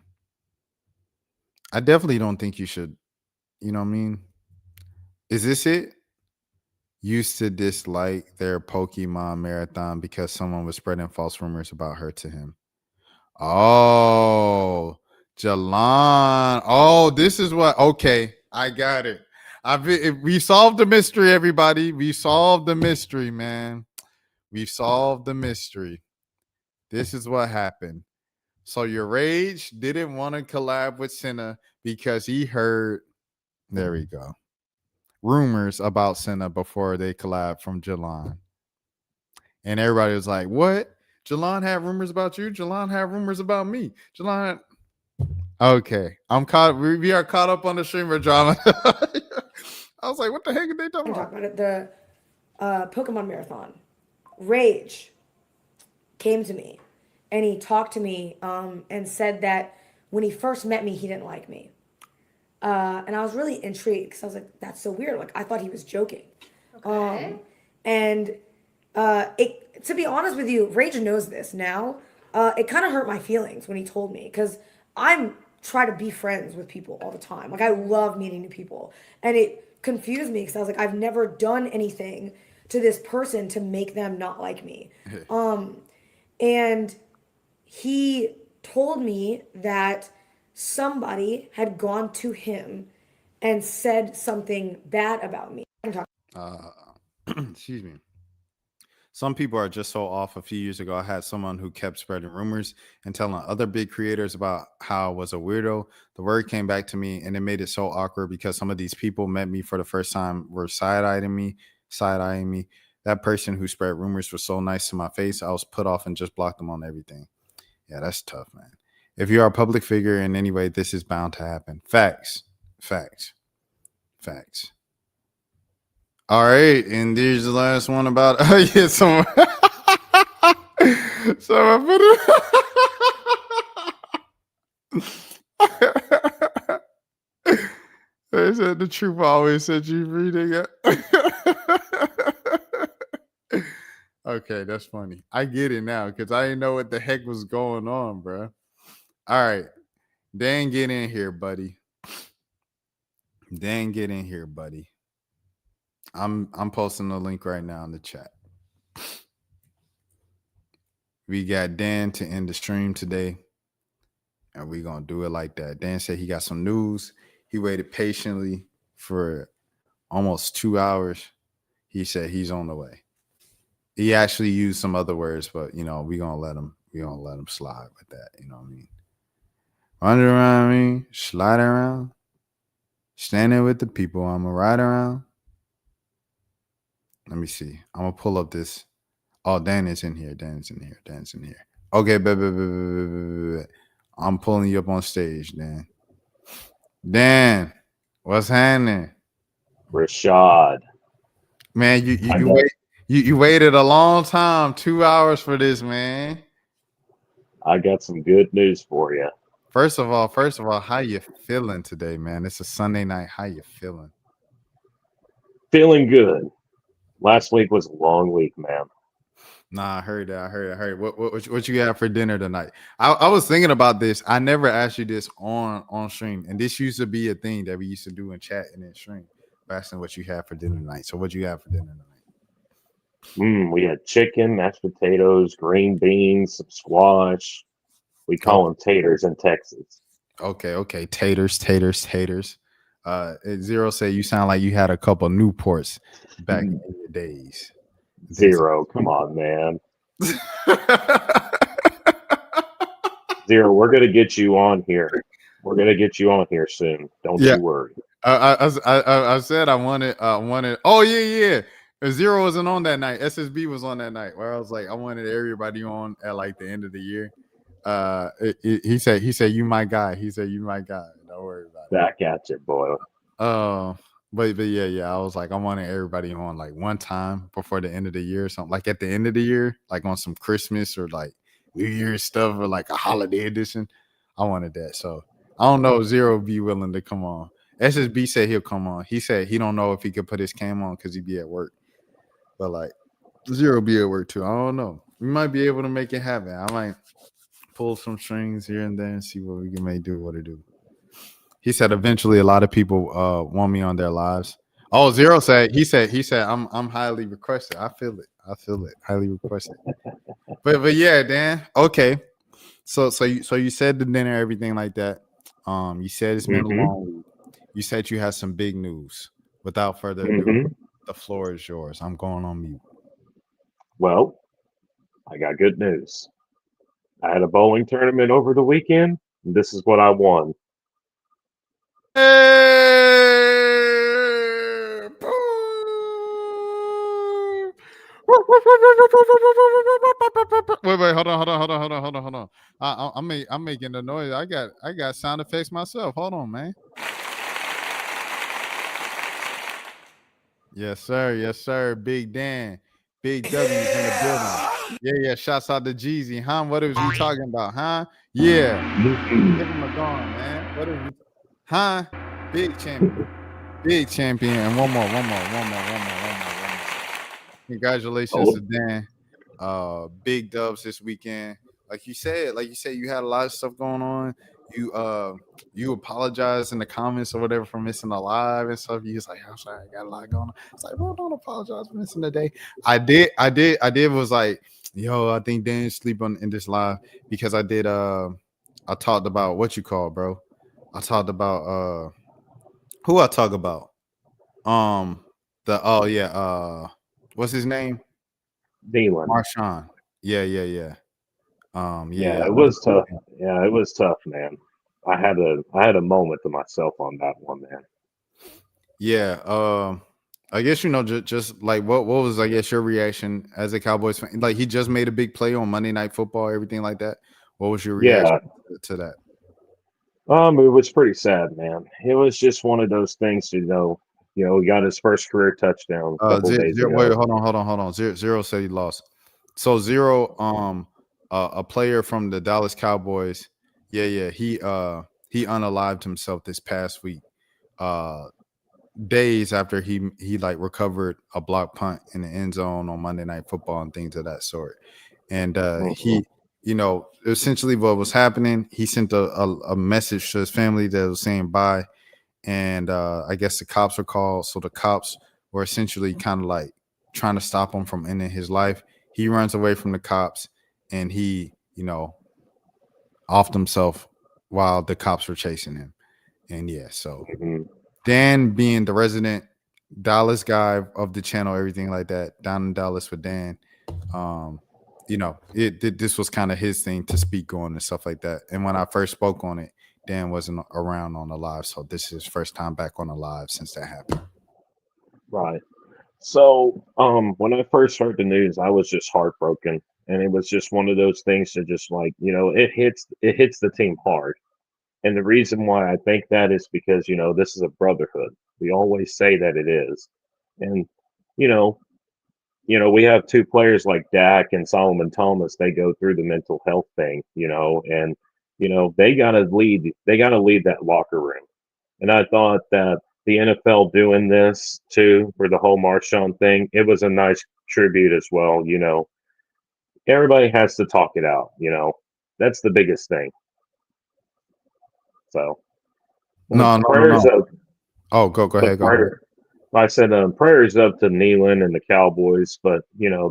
I definitely don't think you should, you know what I mean? Is this it? Used to dislike their Pokemon marathon because someone was spreading false rumors about her to him. Oh, Jalon. Oh, this is what. Okay, I got it. We solved the mystery, everybody. We solved the mystery, man. We solved the mystery. This is what happened. So your Rage didn't want to collab with Senna because he heard. There we go. Rumors about Senna before they collab from Jalon. And everybody was like, what? Jalon had rumors about you? Jalon had rumors about me. Jalon. Okay. We are caught up on the streamer drama. I was like, what the heck are they talking about? Talk about it. The Pokemon Marathon. Rage came to me and he talked to me and said that when he first met me, he didn't like me. And I was really intrigued because I was like, that's so weird. Like, I thought he was joking. Okay. To be honest with you, Rage knows this now. It kind of hurt my feelings when he told me because I'm try to be friends with people all the time. Like, I love meeting new people. And it confused me because I was like, I've never done anything to this person to make them not like me. And he told me that somebody had gone to him and said something bad about me. Excuse me. Some people are just so off. A few years ago, I had someone who kept spreading rumors and telling other big creators about how I was a weirdo. The word came back to me and it made it so awkward because some of these people met me for the first time, were side-eyeing me. That person who spread rumors was so nice to my face. I was put off and just blocked them on everything. Yeah, that's tough, man. If you are a public figure in any way, this is bound to happen. Facts. All right, and there's the last one about someone. So I put it. They said the truth always set you free. Okay, that's funny. I get it now because I didn't know what the heck was going on, bro. All right, Dan, get in here, buddy. I'm posting the link right now in the chat. We got Dan to end the stream today, and we're gonna do it like that. Dan said he got some news. He waited patiently for almost 2 hours. He said he's on the way. He actually used some other words, but we're gonna let him slide with that. You know what I mean? Running around me, sliding around, standing with the people. I'ma ride around. Let me see. I'm gonna pull up this. Oh, Dan is in here. Dan's in here. Dan's in here. Okay, I'm pulling you up on stage, Dan. Dan, what's happening? Rashad. Man, you waited a long time, 2 hours for this, man. I got some good news for you. First of all, how you feeling today, man? It's a Sunday night. How you feeling? Feeling good. Last week was a long week, man. Nah, I heard that. I heard. What you got for dinner tonight? I was thinking about this. I never asked you this on stream, and this used to be a thing that we used to do in chat and in stream. Asking what you had for dinner tonight. So what you have for dinner tonight? We had chicken, mashed potatoes, green beans, some squash. We call them taters in Texas. Okay. Taters. Zero say you sound like you had a couple Newports back in your days. Zero, come on, man. Zero, we're gonna get you on here. We're gonna get you on here soon. Don't you worry. I said I wanted. Oh yeah. Zero wasn't on that night. SSB was on that night where I was like, I wanted everybody on at like the end of the year. He said you my guy. He said you my guy. Don't worry about it. Back at you, boy. But yeah. I was like, I wanted everybody on like one time before the end of the year or something. Like at the end of the year, like on some Christmas or like New Year's stuff or like a holiday edition. I wanted that. So I don't know if Zero would be willing to come on. SSB said he'll come on. He said he don't know if he could put his cam on because he'd be at work. But like Zero be at work too. I don't know. We might be able to make it happen. I might pull some strings here and there and see what we can make do what to do. He said eventually a lot of people want me on their lives. Oh, Zero said he said I'm highly requested. I feel it. Highly requested. but yeah, Dan. Okay. So you said the dinner, everything like that. You said it's been a long week. You said you had some big news. Without further ado, the floor is yours. I'm going on mute. Well, I got good news. I had a bowling tournament over the weekend, and this is what I won. Wait, hold on. I'm making the noise. I got sound effects myself. Hold on, man. Yes, sir. Big Dan. Big W's in the building. Yeah. Shouts out to Jeezy. Huh? What was we talking about? Huh? Yeah. Give him a gong, man. What are we? Huh? Big champion. And one more. Congratulations to Dan. Big dubs this weekend. Like you said, you had a lot of stuff going on. You apologize in the comments or whatever for missing a live and stuff. You was like, I'm sorry, I got a lot going on. It's like, bro, don't apologize for missing the day. I did was like, yo, I think Dan's sleeping in this live because I talked about what you call, bro. I talked about who I talk about. What's his name? Dylan. Marshawn. Yeah. Yeah, it was tough. Yeah, it was tough, man. I had a moment to myself on that one, man. Yeah. I guess just like what was I guess your reaction as a Cowboys fan? Like he just made a big play on Monday Night Football, everything like that. What was your reaction to that? It was pretty sad, man. It was just one of those things, he got his first career touchdown a couple days ago. Wait, hold on. Zero said he lost. So Zero, a player from the Dallas Cowboys. Yeah. He unalived himself this past week. Days after he like recovered a block punt in the end zone on Monday Night Football and things of that sort. And he, essentially what was happening, he sent a message to his family that was saying bye. And I guess the cops were called. So the cops were essentially kind of like trying to stop him from ending his life. He runs away from the cops and he, offed himself while the cops were chasing him. And yeah, so Dan being the resident Dallas guy of the channel, everything like that, down in Dallas with Dan, this was kind of his thing to speak on and stuff like that. And when I first spoke on it, Dan wasn't around on the live, so this is his first time back on the live since that happened. Right. So, when I first heard the news, I was just heartbroken, and it was just one of those things that just like, it hits the team hard. And the reason why I think that is because, this is a brotherhood. We always say that it is. And, you know, we have two players like Dak and Solomon Thomas. They go through the mental health thing, and they gotta lead that locker room. And I thought that the NFL doing this too for the whole Marshawn thing, it was a nice tribute as well. Everybody has to talk it out. That's the biggest thing. So No. prayers up. Oh, go But ahead. Go ahead. I said prayers up to Nealon and the Cowboys, but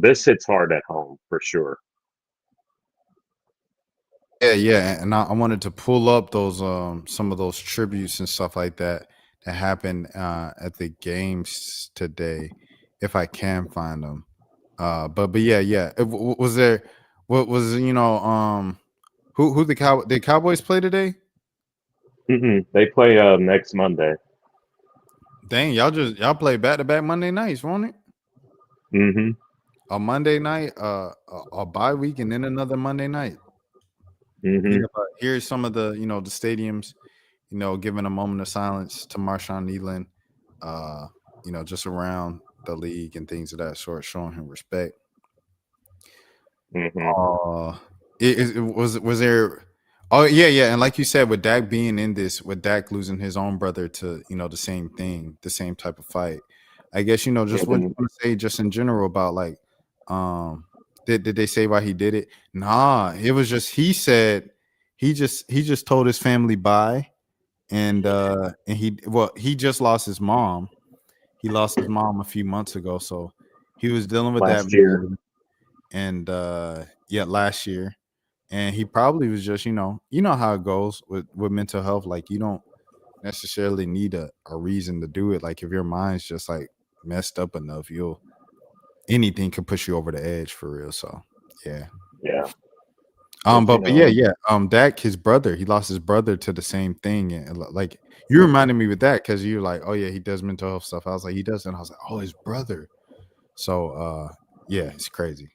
this hits hard at home for sure. Yeah, and I wanted to pull up those some of those tributes and stuff like that happened at the games today, if I can find them. But yeah. Was there what was who the Cowboys play today? They play next Monday. Dang, y'all play back to back Monday nights, won't it? Mm-hmm. A Monday night, a bye week, and then another Monday night. Mm-hmm. Here's some of the the stadiums, giving a moment of silence to Marshawn Nealon, just around the league and things of that sort, showing him respect. Mm-hmm. Was there? Oh yeah, and like you said, with Dak being in this, with Dak losing his own brother to the same thing, the same type of fight. I guess just what you want to say, just in general about like, did they say why he did it? Nah, it was just he said he just told his family bye, and he just lost his mom. He lost his mom a few months ago, so he was dealing with Last that year. and last year. And he probably was just, how it goes with mental health. Like you don't necessarily need a reason to do it. Like if your mind's just like messed up enough, anything could push you over the edge for real. So yeah. But yeah. Dak, his brother, he lost his brother to the same thing. And like you reminded me with that because you're like, oh yeah, he does mental health stuff. I was like, he does, and I was like, oh, his brother. So yeah, it's crazy.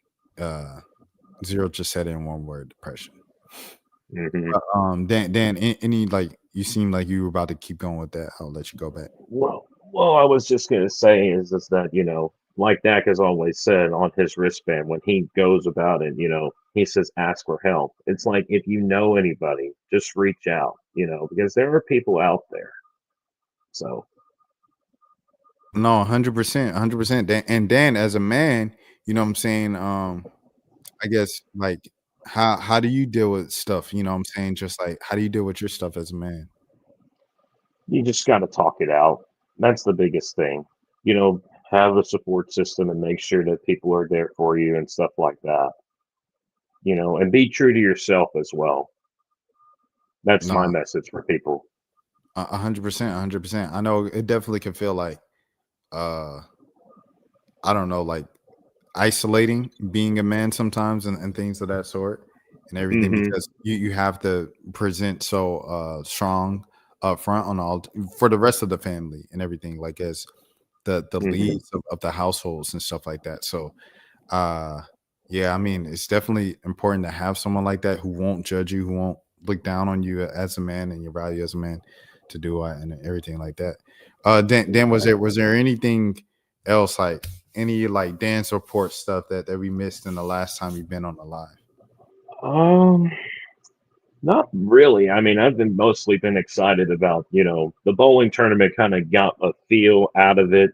Zero just said it in one word: depression. Mm-hmm. Dan, any like you seem like you were about to keep going with that. I'll let you go back. Well, I was just gonna say is that like Dak has always said on his wristband when he goes about it, he says ask for help. It's like if you know anybody, just reach out, because there are people out there. So no, 100%. And Dan, as a man, you know what I'm saying. I guess like how do you deal with stuff? You know what I'm saying. Just like how do you deal with your stuff as a man? you just got to talk it out. That's the biggest thing. Have a support system and make sure that people are there for you and stuff like that. And be true to yourself as well. That's my message for people. 100%. I know it definitely can feel like, I don't know, like isolating being a man sometimes and things of that sort and everything because you have to present so strong up front on all for the rest of the family and everything like as the leads of the households and stuff like that. So yeah, I mean it's definitely important to have someone like that who won't judge you, who won't look down on you as a man and your value as a man to do it and everything like that. Dan, was there anything else like any like dance report stuff that we missed in the last time you've been on the live? Not really. I mean, I've mostly been excited about, the bowling tournament kind of got a feel out of it,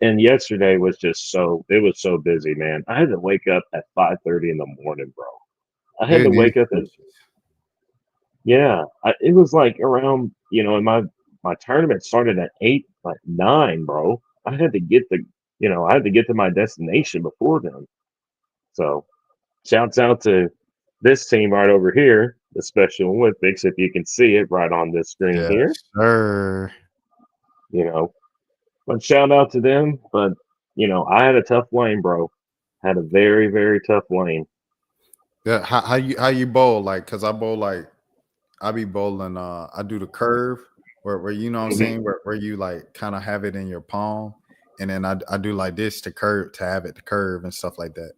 and yesterday was it was so busy, man. I had to wake up at 5:30 in the morning, bro. I had to wake up at, it was like around, and my tournament started at 8, like 9, bro. I had to get to my destination before then. So shouts out to this team right over here, the Special Olympics, if you can see it right on this screen here. Sir. But shout out to them. But, I had a tough lane, bro. Had a very, very tough lane. Yeah, how you bowl? Like, cause I bowl like I be bowling. I do the curve where you know what I'm saying where you like kind of have it in your palm, and then I do like this to have it to curve and stuff like that.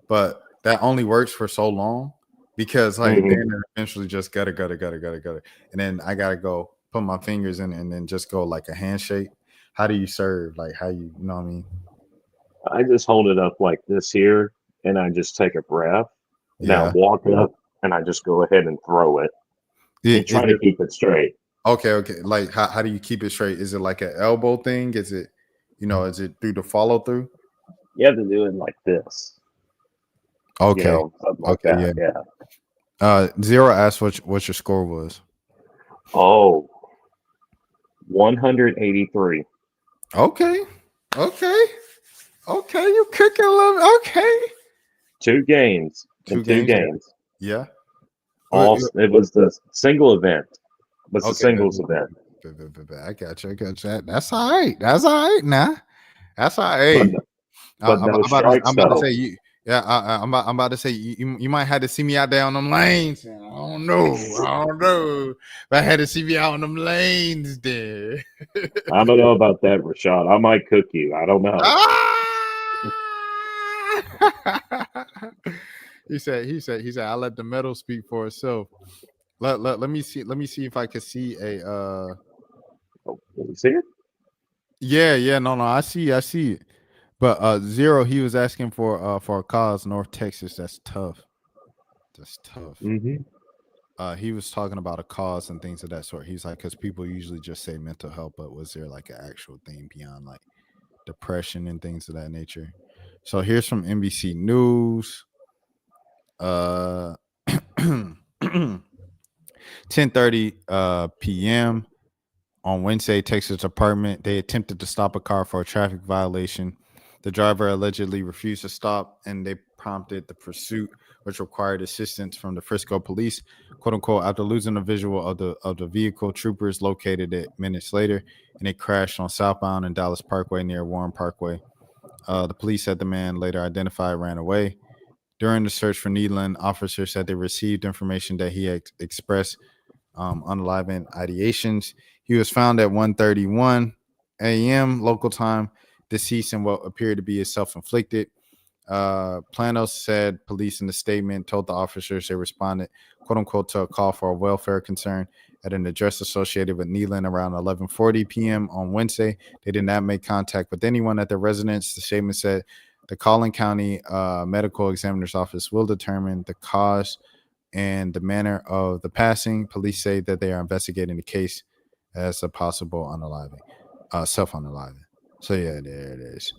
But that only works for so long because like then it eventually just gotta, and then I gotta go put my fingers in and then just go like a handshake. How do you serve? Like how you know what I mean? I just hold it up like this here, and I just take a breath. Now Yeah. walk up, and I just go ahead and throw it. And try to keep it straight. Okay. Like how do you keep it straight? Is it like an elbow thing? Is it, is it through the follow through? You have to do it like this. Okay. Something like that. Yeah. Zero asked what your score was. Oh, 183. Okay. You cooking a little. Okay. 2 games. Two games. Yeah. It was the single event. It's the Okay, singles event. I got you. That's all right. Now. That's all right. But no strikes, I'm about to though. say you. Yeah, I'm about to say you might have to see me out there on them lanes. I don't know. But I had to see me out on them lanes there. I don't know about that, Rashad. I might cook you. I don't know. He said I let the metal speak for itself. Let me see if I can see a Can you see it? Yeah, no, I see it. But Zero, he was asking for a cause North Texas. That's tough. Mm-hmm. He was talking about a cause and things of that sort. He's like, because people usually just say mental health, but was there like an actual thing beyond like depression and things of that nature? So here's from NBC News. 10:30 p.m. on Wednesday, Texas Department. They attempted to stop a car for a traffic violation. The driver allegedly refused to stop, and they prompted the pursuit, which required assistance from the Frisco police, quote unquote. After losing a visual of the vehicle, troopers located it minutes later, and it crashed on southbound and Dallas Parkway near Warren Parkway. The police said the man, later identified, ran away. During the search for Needland, officers said they received information that he had expressed unenlivened ideations. He was found at 1:31 a.m. local time, deceased in what appeared to be a self-inflicted. Planos said police in the statement told the officers they responded, quote unquote, to a call for a welfare concern at an address associated with Needland around 11:40 p.m. on Wednesday. They did not make contact with anyone at the residence. The statement said the Collin County Medical Examiner's Office will determine the cause and the manner of the passing. Police say that they are investigating the case as a possible self-unaliving. So yeah, there it is.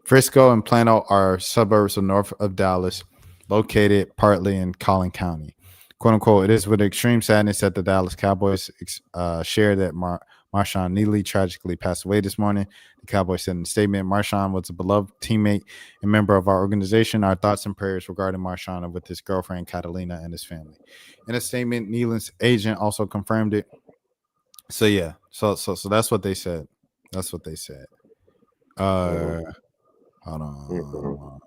Frisco and Plano are suburbs north of Dallas, located partly in Collin County. Quote unquote, it is with extreme sadness that the Dallas Cowboys share that Marshawn Neely tragically passed away this morning. The Cowboys said in a statement, Marshawn was a beloved teammate and member of our organization. Our thoughts and prayers regarding Marshawn are with his girlfriend, Catalina, and his family. In a statement, Neely's agent also confirmed it. So yeah, so that's what they said. Hold on.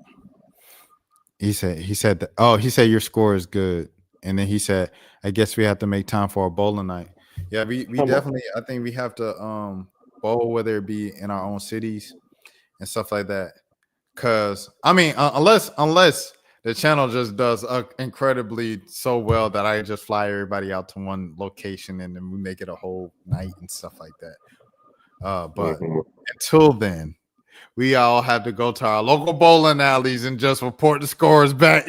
He said that, he said your score is good. And then he said, I guess we have to make time for a bowling night. Yeah, we definitely, I think we have to bowl, whether it be in our own cities and stuff like that. Cause I mean, unless the channel just does incredibly so well that I just fly everybody out to one location and then we make it a whole night and stuff like that. But until then, we all have to go to our local bowling alleys and just report the scores back.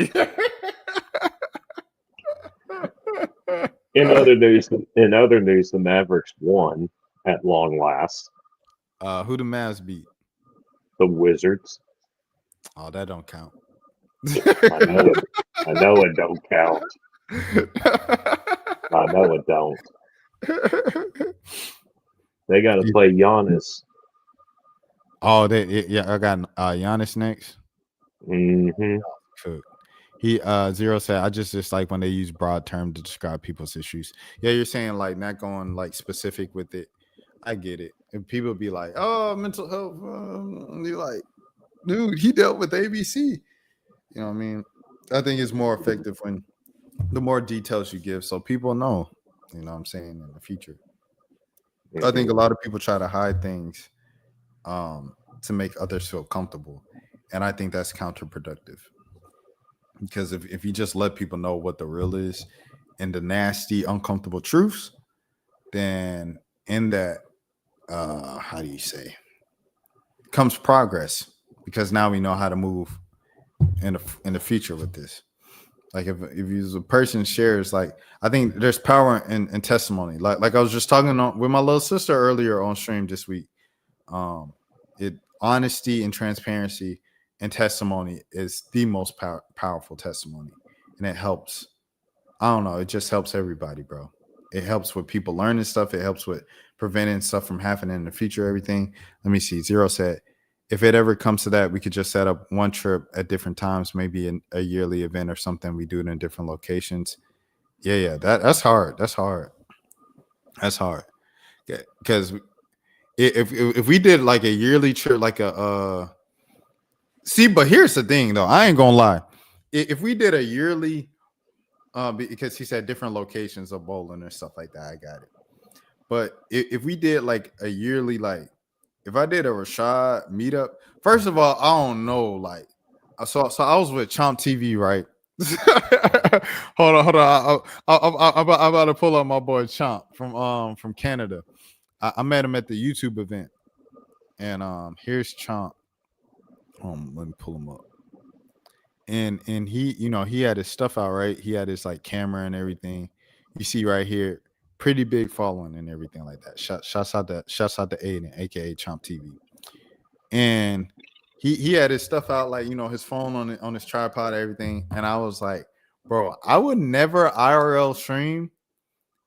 In other news, the Mavericks won at long last. Who the Mavs beat? The Wizards. Oh, that don't count. I know it don't count. I know it don't. They got to play Giannis. Oh, I got Giannis next. Mm-hmm. He Zero said, I just like when they use broad terms to describe people's issues. Yeah, you're saying like not going like specific with it. I get it. And people be like, oh, mental health. You're like, dude, he dealt with ABC. You know what I mean? I think it's more effective when the more details you give so people know, you know what I'm saying, in the future. I think a lot of people try to hide things to make others feel comfortable. And I think that's counterproductive. Because if you just let people know what the real is and the nasty, uncomfortable truths, then in that, how do you say, comes progress. Because now we know how to move in the future with this. Like if you a person shares, like I think there's power in testimony. Like I was just talking with my little sister earlier on stream this week. It honesty and transparency and testimony is the most powerful testimony, and it helps. I don't know. It just helps everybody, bro. It helps with people learning stuff. It helps with preventing stuff from happening in the future. Everything. Let me see. Zero said, if it ever comes to that, we could just set up one trip at different times, maybe a yearly event or something. We do it in different locations. Yeah. That's hard. That's hard. Because if we did like a yearly trip, like see, but here's the thing though. I ain't gonna lie. If we did a yearly, because he said different locations of bowling and stuff like that, I got it. But if we did like a yearly, like if I did a Rashad meetup, first of all, I don't know, like, so I was with Chomp TV, right? hold on. I'm about to pull up my boy Chomp from Canada. I met him at the YouTube event, and here's Chomp. Let me pull him up. And he, he had his stuff out, right? He had his like camera and everything. You see right here, pretty big following and everything like that. Shouts out to Aiden, aka Chomp TV. And he had his stuff out, like his phone on his tripod, everything. And I was like, bro, I would never IRL stream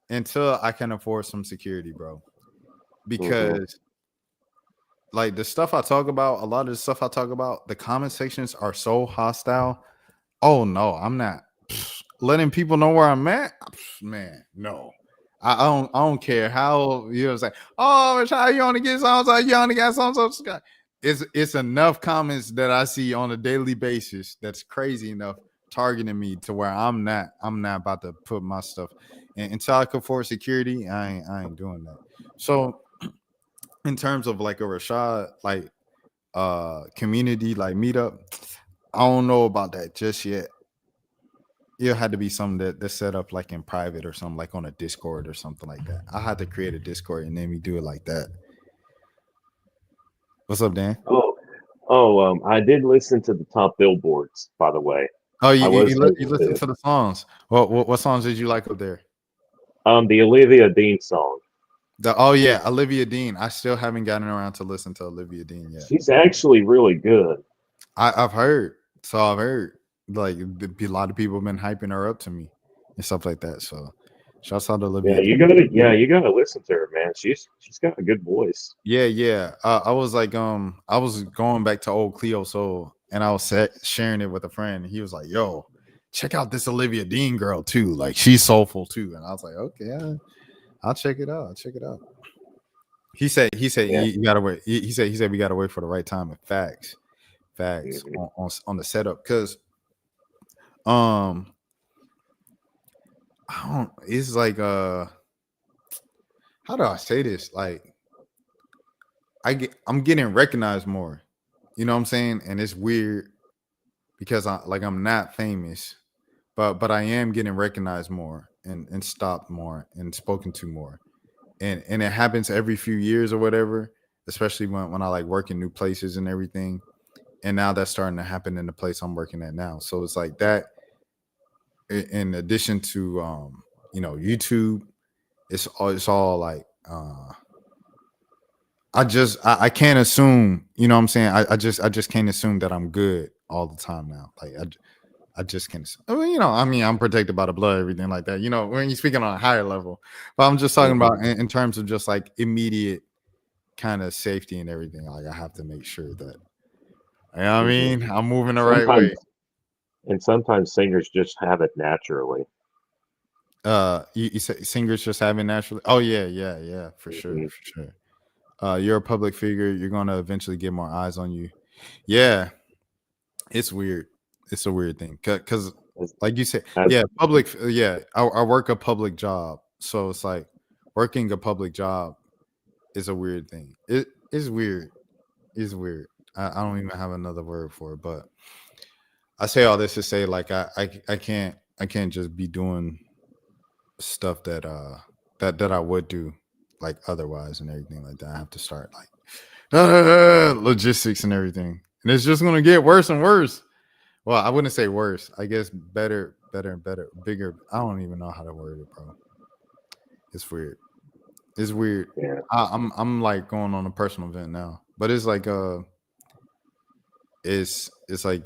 until I can afford some security, bro. Because like the stuff I talk about, a lot of the stuff I talk about, the comment sections are so hostile. Oh no, I'm not letting people know where I'm at. Man, no. I don't care how it's like, oh, how you on to get songs, you on to get songs. It's enough comments that I see on a daily basis that's crazy enough targeting me to where I'm not about to put my stuff. And until I can afford security, I ain't doing that. So in terms of like a Rashad like community like meetup, I don't know about that just yet. It had to be something that's set up like in private or something, like on a Discord or something like that. I had to create a Discord and then we do it like that. What's up, Dan? I did listen to the top billboards, by the way. Oh, you listened to the songs. What songs did you like up there? The Olivia Dean song. Olivia Dean. I still haven't gotten around to listen to Olivia Dean yet. She's actually really good. I've heard. So I've heard like a lot of people have been hyping her up to me and stuff like that. So shouts out to Olivia. You gotta listen to her, man. She's got a good voice. Yeah. I was like, I was going back to old Cleo Soul, and I was sharing it with a friend. And he was like, "Yo, check out this Olivia Dean girl too. Like she's soulful too." And I was like, "Okay, I'll check it out. He said you gotta wait. He said we gotta wait for the right time. And facts on the setup, because I don't. It's like how do I say this? Like I'm getting recognized more. You know what I'm saying? And it's weird because I'm not famous, but I am getting recognized more and stopped more and spoken to more. And it happens every few years or whatever, especially when I like work in new places and everything. And now that's starting to happen in the place I'm working at now. So it's like that. In addition to YouTube, it's all like I can't assume, you know what I'm saying? I just can't assume that I'm good all the time now. Like I just can't assume. I mean, I'm protected by the blood, everything like that. When you're speaking on a higher level. But I'm just talking about in terms of just like immediate kind of safety and everything. Like I have to make sure that I mean I'm moving the right way. And sometimes singers just have it naturally. You say singers just have it naturally? Oh yeah, for sure. You're a public figure, you're gonna eventually get more eyes on you. Yeah, it's weird. It's a weird thing because like you said, public. I work a public job, so it's like working a public job is a weird thing. It is weird. It's weird. I don't even have another word for it, but I say all this to say like I can't just be doing stuff that I would do like otherwise and everything like that. I have to start like logistics and everything, and it's just gonna get worse and worse. Well, I wouldn't say worse. I guess better and better, bigger. I don't even know how to word it, bro. It's weird. It's weird. Yeah. I'm like going on a personal event now, but it's like it's like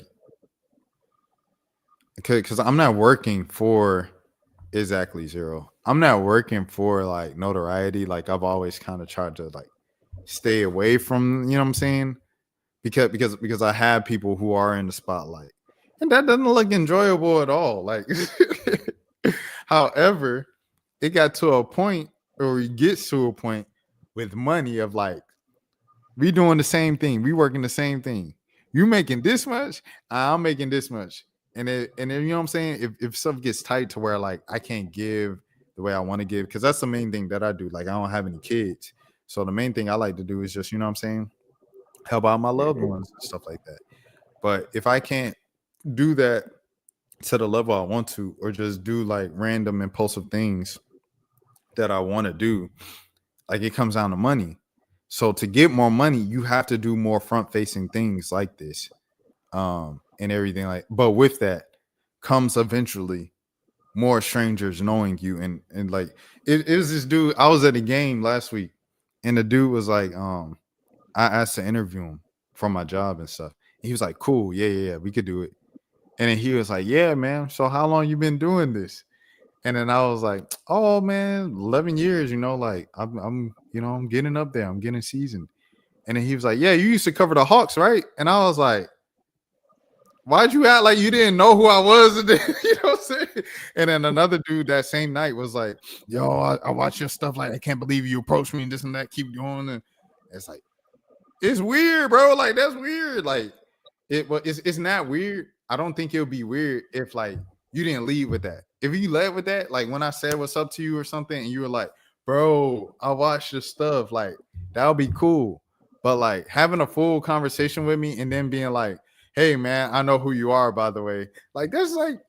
because I'm not working for exactly zero. I'm not working for like notoriety. Like I've always kind of tried to like stay away from, you know what I'm saying? Because I have people who are in the spotlight. And that doesn't look enjoyable at all. Like however, it got to a point or it gets to a point with money of like we doing the same thing. We working the same thing. You making this much, I'm making this much. And then, you know what I'm saying? If stuff gets tight to where like I can't give the way I want to give, because that's the main thing that I do. Like I don't have any kids. So the main thing I like to do is just, you know what I'm saying, help out my loved ones and stuff like that. But if I can't do that to the level I want to, or just do like random impulsive things that I want to do, like it comes down to money. So to get more money, you have to do more front facing things like this. And everything like, but with that comes eventually more strangers knowing you. And like it was this dude. I was at a game last week and the dude was like, I asked to interview him for my job and stuff. He was like, cool, yeah, we could do it. And then he was like, yeah, man, so how long you been doing this? And then I was like, oh man, 11 years, you know, like I'm you know, I'm getting up there, I'm getting seasoned. And then he was like, yeah, you used to cover the Hawks, right? And I was like, why'd you act like you didn't know who I was? And then, you know what I'm saying? And then another dude that same night was like, yo, I watch your stuff. Like, I can't believe you approached me and this and that. Keep going. And it's like, it's weird, bro. Like, that's weird. Like, it's not weird. I don't think it'll be weird if like you didn't lead with that. If you led with that, like when I said what's up to you or something, and you were like, bro, I watched your stuff, like that would be cool. But like having a full conversation with me and then being like, hey man, I know who you are, by the way. Like that's like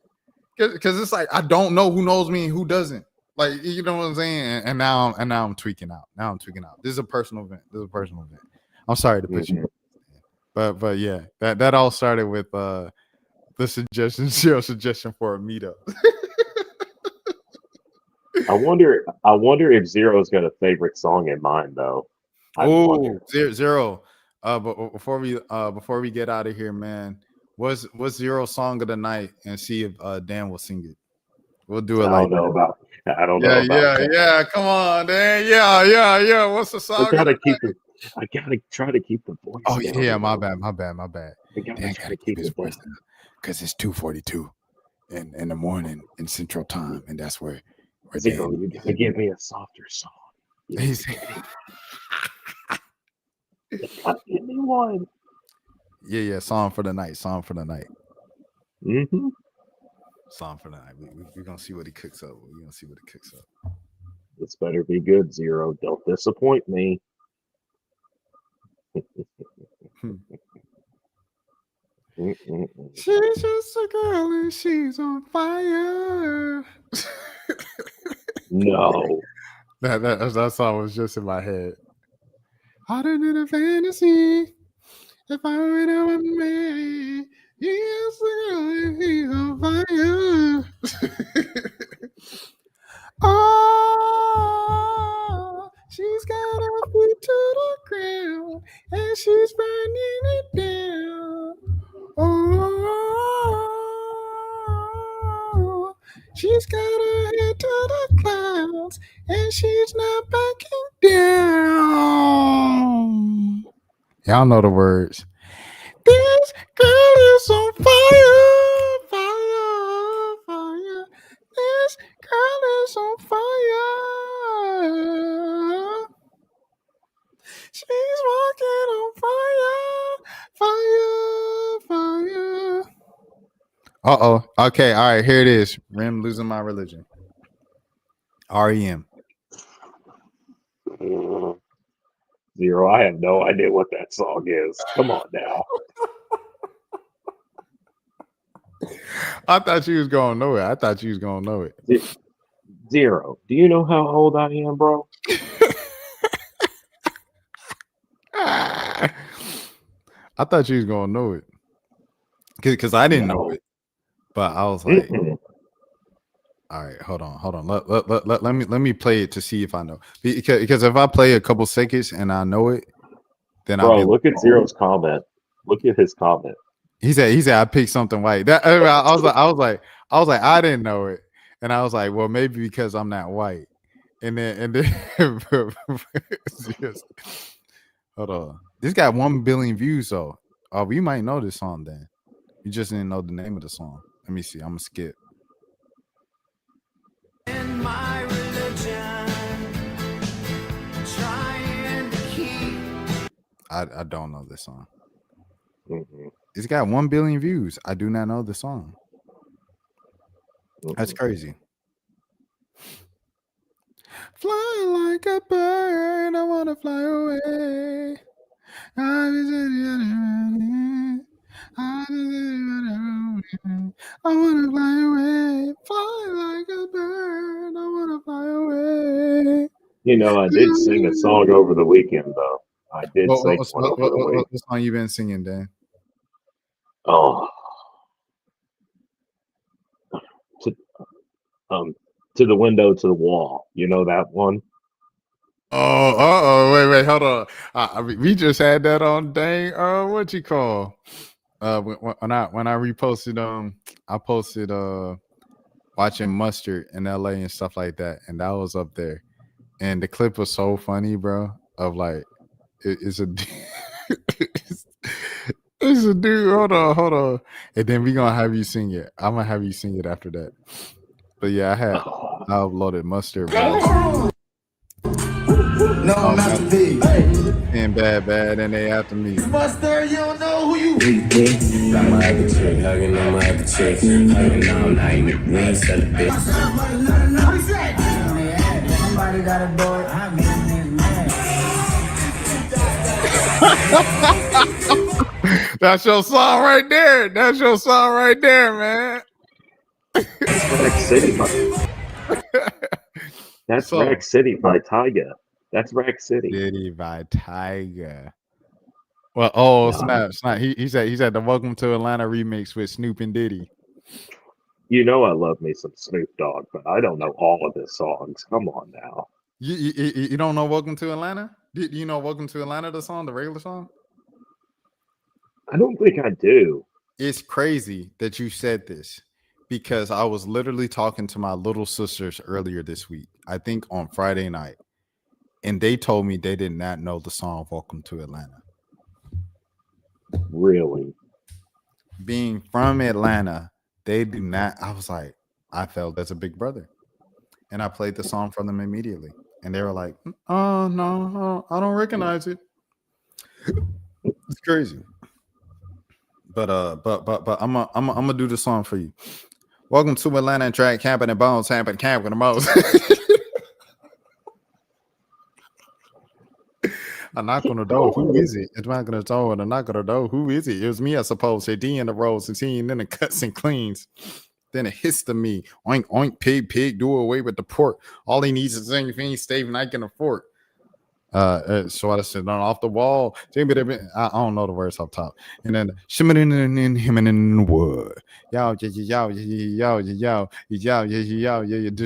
because it's like I don't know who knows me and who doesn't. Like you know what I'm saying? And now I'm tweaking out. Now I'm tweaking out. This is a personal event. I'm sorry to put you. But yeah, that all started with the suggestion for a meetup. I wonder if Zero's got a favorite song in mind though. Oh, Zero. But before we get out of here, man, what's Zero's song of the night, and see if Dan will sing it. We'll do it I like don't know about that. Yeah. Come on, Dan. Yeah. What's the song? I gotta try to keep the voice. Oh down, yeah, my bro. bad. I Dan gotta try to keep his it voice down. down because it's 2:42 in the morning in Central Time, and that's where Zero, you gotta give me a softer song. He's give me one. Yeah. Song for the night. Mm-hmm. Song for the night. We're gonna see what he cooks up. This better be good, Zero. Don't disappoint me. She's just a girl and she's on fire. No. That song was just in my head. Harder than a fantasy. If I went out with me, yes, he's on fire. Oh, she's got her feet to the ground and she's burning it down. Oh, she's got her head to the clouds and she's not backing down. Y'all know the words. This girl is on fire, fire, fire. This girl is on fire. She's walking on fire. Uh-oh. Okay, all right, here it is. Rim losing my religion. REM. Zero, I have no idea what that song is. Come on now. I thought you was gonna know it. Zero, do you know how old I am, bro? I thought you was gonna know it. Because I didn't know it. But I was like, all right, hold on. Let me play it to see if I know. Because if I play a couple seconds and I know it, then Bro, I'll be look at Zero's comment. Look at his comment. He said I picked something white. That I was like I didn't know it, and I was like, well, maybe because I'm not white. And then just, hold on. This got 1 billion views though. Oh, we might know this song then. You just didn't know the name of the song. Let me see. I'm gonna skip. In my religion, trying to keep. I don't know this song. It's got 1 billion views. I do not know the song. That's crazy. Fly like a bird, I wanna fly away. I wanna fly away. Fly like a bird, I wanna fly away. You know, I did sing a song over the weekend, though. I did sing one over the weekend. What song you been singing, Dan? Oh. To the window, to the wall. You know that one? Wait, hold on. We just had that on dang. What you call? When I reposted, I posted watching Mustard in LA and stuff like that, and that was up there. And the clip was so funny, bro. Of like, it's a it's a dude. Hold on, and then we gonna have you sing it. I'm gonna have you sing it after that. But yeah, I uploaded Mustard. Bro. No, Master P. And bad, and they after me. Mustard, you don't know who you. I'm a happy chick, hugging on my happy chick, hugging all night. We ain't sell a bitch. Somebody gotta do it. I'm getting this That's your song right there. That's your song right there, man. Rack City. That's Rack City by Tyga. That's Rack City. City by Tyga. Well, snap. He said the Welcome to Atlanta remix with Snoop and Diddy. You know I love me some Snoop Dogg, but I don't know all of his songs. Come on now. You don't know Welcome to Atlanta? Do you know Welcome to Atlanta, the song, the regular song? I don't think I do. It's crazy that you said this because I was literally talking to my little sisters earlier this week, I think on Friday night, and they told me they did not know the song Welcome to Atlanta. Really? Being from Atlanta, they do not. I was like, I felt as a big brother. And I played the song for them immediately. And they were like, oh, no, I don't recognize it. It's crazy. But I'm gonna do the song for you. Welcome to Atlanta and track camping and bones, camping the most. I knock on the door. Who is it? It's not gonna door and I knock on the door. Who is it? It was me, I suppose. Say D in the rolls and T and then it cuts and cleans. Then it hits to me. Oink, oink, pig, do away with the pork. All he needs is anything Steve Nike can afford. So I said, off the wall. I don't know the words up top. And then shimmering in him and in the wood. Yo, this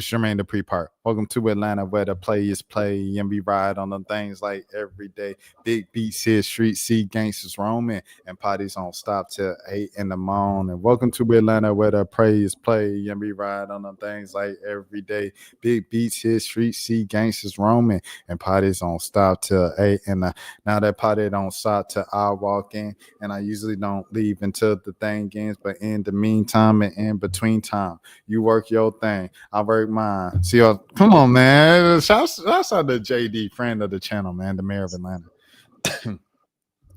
Jermaine the pre-part. Welcome to Atlanta where the players play and we ride on them things like every day. Big beats here, street see gangsters roaming and parties don't stop till 8 in the morning. Welcome to Atlanta where the players play and we ride on them things like every day. Big beats here, street see gangsters roaming and parties don't stop till 8 and now that party don't stop till I walk in, and I usually don't leave until the thing ends, but in the meantime and in between time you work your thing, I work mine. See, come on, man. Shouts out to JD, friend of the channel, man, the mayor of Atlanta.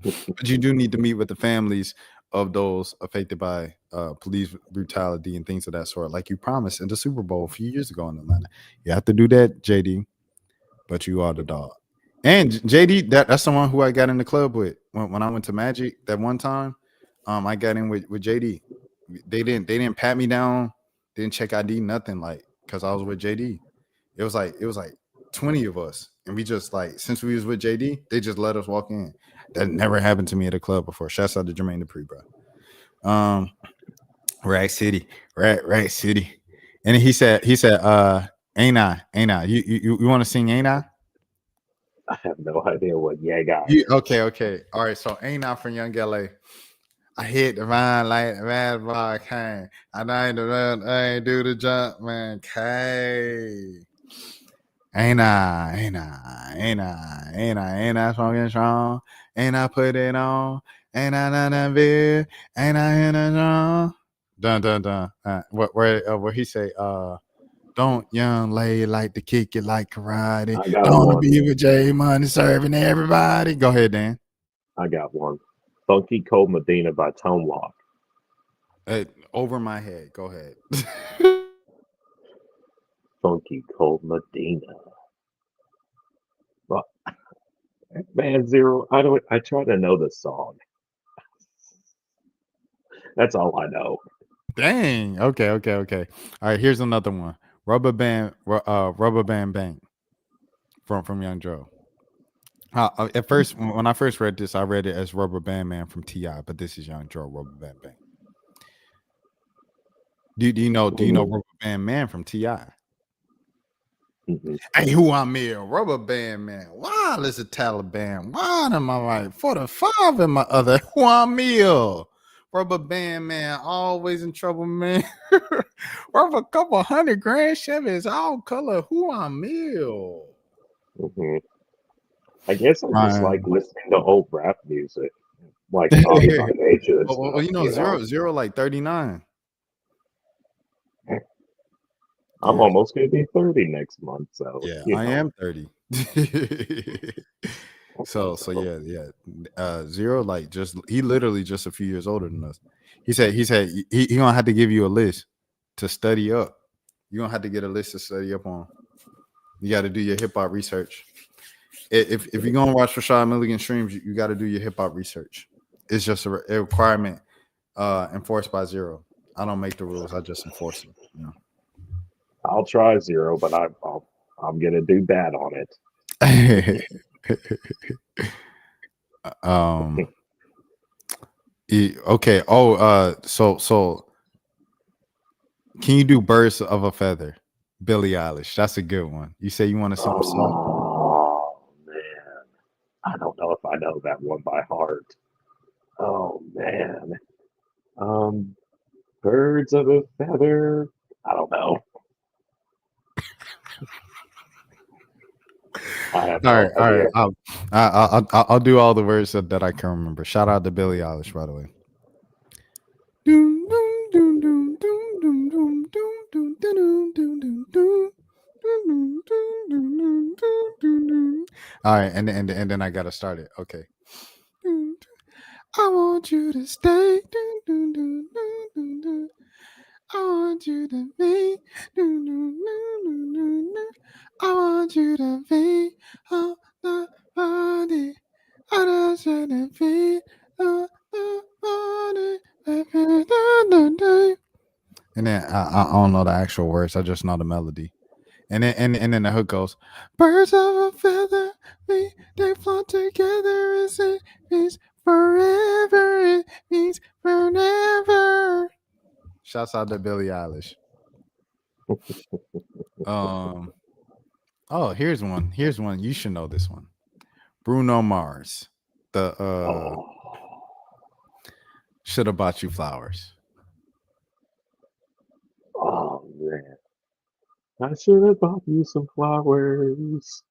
But you do need to meet with the families of those affected by police brutality and things of that sort, like you promised in the Super Bowl a few years ago in Atlanta. You have to do that, JD, but you are the dog. And JD, that's the one who I got in the club with when I went to Magic that one time. I got in with JD. They didn't pat me down, didn't check ID, nothing, like, because I was with JD. It was like 20 of us, and we just, like, since we was with JD, they just let us walk in. That never happened to me at a club before. Shouts out to Jermaine Dupri, bro. Rack City, Rack City, and he said, ain't I? You want to sing, ain't I? I have no idea what yeah got. Okay. All right. So ain't I from Young LA? I hit the vine like the mad bar came. I ain't do the jump, man. Ain't I smoking strong? Ain't I put it on? Ain't I none of it? Ain't I in a song? Dun dun dun. Where he say, don't young lady like to kick it like karate? I got Don't one. be with J Money serving everybody. Go ahead, Dan. I got one. Funky Cold Medina by Tone Lock. Over my head. Go ahead. Funky Cold Medina. But, man, Zero, I try to know the song. That's all I know. Dang. Okay. All right. Here's another one. Rubber band bang from Young Joe. At first, when I first read this, I read it as Rubber Band Man from Ti, but this is Young Joe Rubber Band Bang. Do you know Rubber Band Man from Ti? Mm-hmm. Hey, who I'm here, Rubber Band Man. Why is a Taliban? Why am I right? 45 in my other. Who I'm here, Rubber Band Man. Always in trouble, man. Worth a couple $100,000 Chevys, all color. Who I'm here. Mm-hmm. I guess I just like listening to old rap music, like Tommy Asia and well, stuff. Zero like 39. I'm almost going to be 30 next month, so yeah, I am 30. so yeah. Zero, like, he literally just a few years older than us. He said he gonna have to give you a list to study up. You're gonna have to get a list to study up on. You got to do your hip hop research. If you're gonna watch Rashad Milligan streams, you got to do your hip hop research. It's just a requirement enforced by Zero. I don't make the rules; I just enforce them. You know? I'll try Zero, but I'm gonna do bad on it. Okay. So can you do Birds of a Feather? Billie Eilish. That's a good one. You say you want to sing song? Oh man, I don't know if I know that one by heart. Oh man, Birds of a Feather. I don't know. I have no idea. All right. I'll do all the words that I can remember. Shout out to Billie Eilish, by the way. All right, and then I gotta start it. Okay. I want you to stay. I want you to be. I want you to be on the body. I don't want to be on the body. And then I don't know the actual words. I just know the melody. And then the hook goes, birds of a feather, they fly together. It means forever. It means forever. Shouts out to Billie Eilish. Oh, here's one. You should know this one. Bruno Mars. The should have bought you flowers. Oh man, I should have bought you some flowers.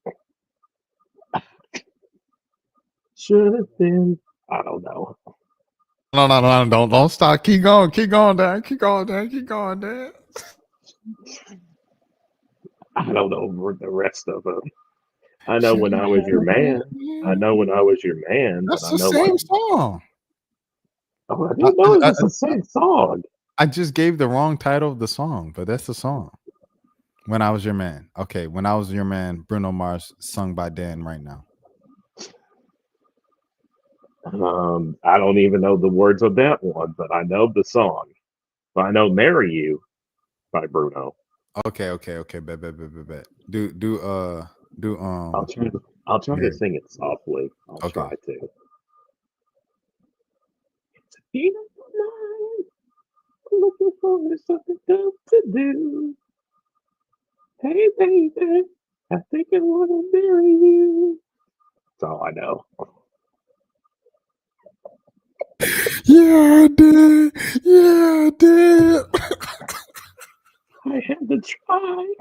Should have been. I don't know. No, don't stop. Keep going, Dan. I don't know the rest of them. I know when I was your man. I know when I was your man. That's but the I know same song. Oh, I didn't know it was the same song. I just gave the wrong title of the song, but that's the song. When I Was Your Man. Okay, When I Was Your Man, Bruno Mars, sung by Dan right now. I don't even know the words of that one, but I know the song. But I know "Marry You" by Bruno. Okay. Bet. Do I'll try. I'll try to Mary. sing it softly. I'll Okay. try to. It's a beautiful night. Looking for something good to do. Hey, baby, I think I want to marry you. That's all I know. Yeah, I did. Yeah, I did. I had to try.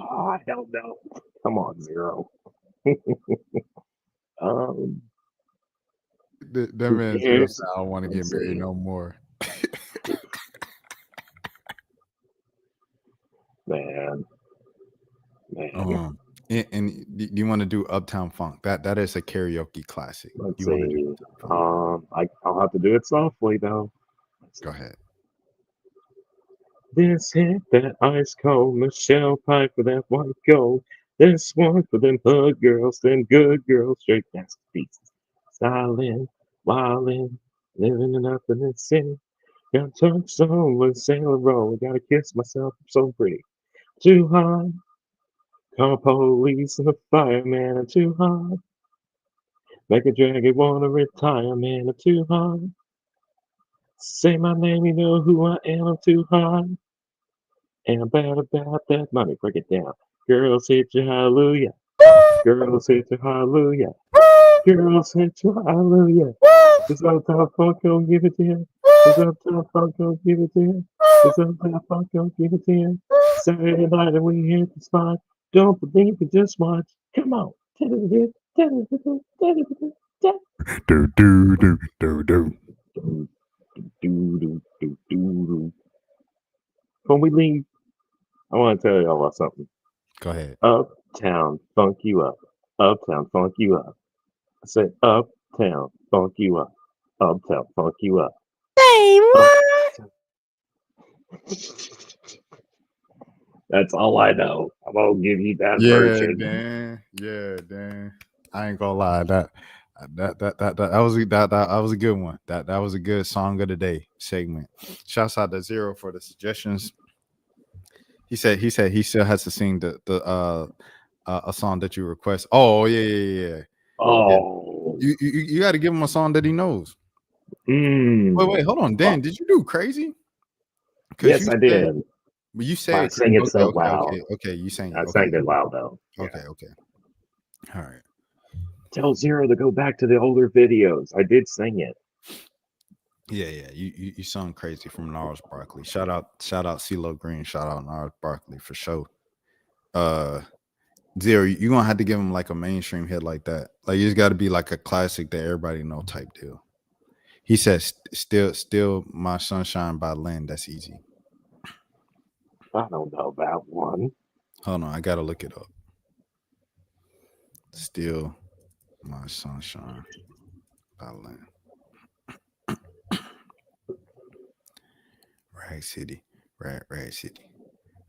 Oh, hell no. Come on, Zero. um, That man Zero said, I don't want to get let's married see. no more. Man. And do you want to do Uptown Funk? That is a karaoke classic. Let's You want to do see. Uptown Funk? I'll have to do it softly though. Go ahead. This hit that ice cold Michelle pipe for that white gold. This one for them hood girls, them good girls, straight masterpieces. Styling, wildin', living it up in the city. Got touch on with Sailor Roll. Gotta kiss myself, I'm so pretty. Too hot. Call police and the fireman. I'm too hot. Make a dragon wanna retire, man. I'm too hot. Say my name, you know who I am. I'm too hot. And I'm bad about that money. Break it down. Girls hit you, hallelujah. Girls hit you, hallelujah. Girls hit you, hallelujah. This uptown funk gon' give it to you. This uptown funk gon' give it to you. This uptown funk gon' give it to you. Saturday night and we hit the spot. Don't believe it, just watch. Come on. When we leave, I want to tell y'all about something. Go ahead. Uptown funk you up. Uptown funk you up. I said uptown funk you up. Uptown funk you up. Say what? That's all I know. I won't give you that Yeah, version. Dan. Yeah, Dan. I ain't gonna lie. That was that was a good one. That was a good song of the day segment. Shouts out to Zero for the suggestions. He said he still has to sing the a song that you request. Oh yeah. Oh. You got to give him a song that he knows. Mm. Wait, hold on, Dan. Did you do crazy? Because Yes, I did. You But I said sang it so loud. okay. You sang it. I Okay. sang it loud though. Yeah. Okay. All right. Tell Zero to go back to the older videos. I did sing it. Yeah. You sung crazy from Gnarls Barkley. Shout out CeeLo Green. Shout out Gnarls Barkley for sure. Zero, you're gonna have to give him like a mainstream hit like that. Like it's got to be like a classic that everybody know type deal. He says, "Still My Sunshine" by Lynn. That's easy. I don't know that one. Hold on, I gotta look it up. "Still My Sunshine" by Lynn. Rag City, Rag City,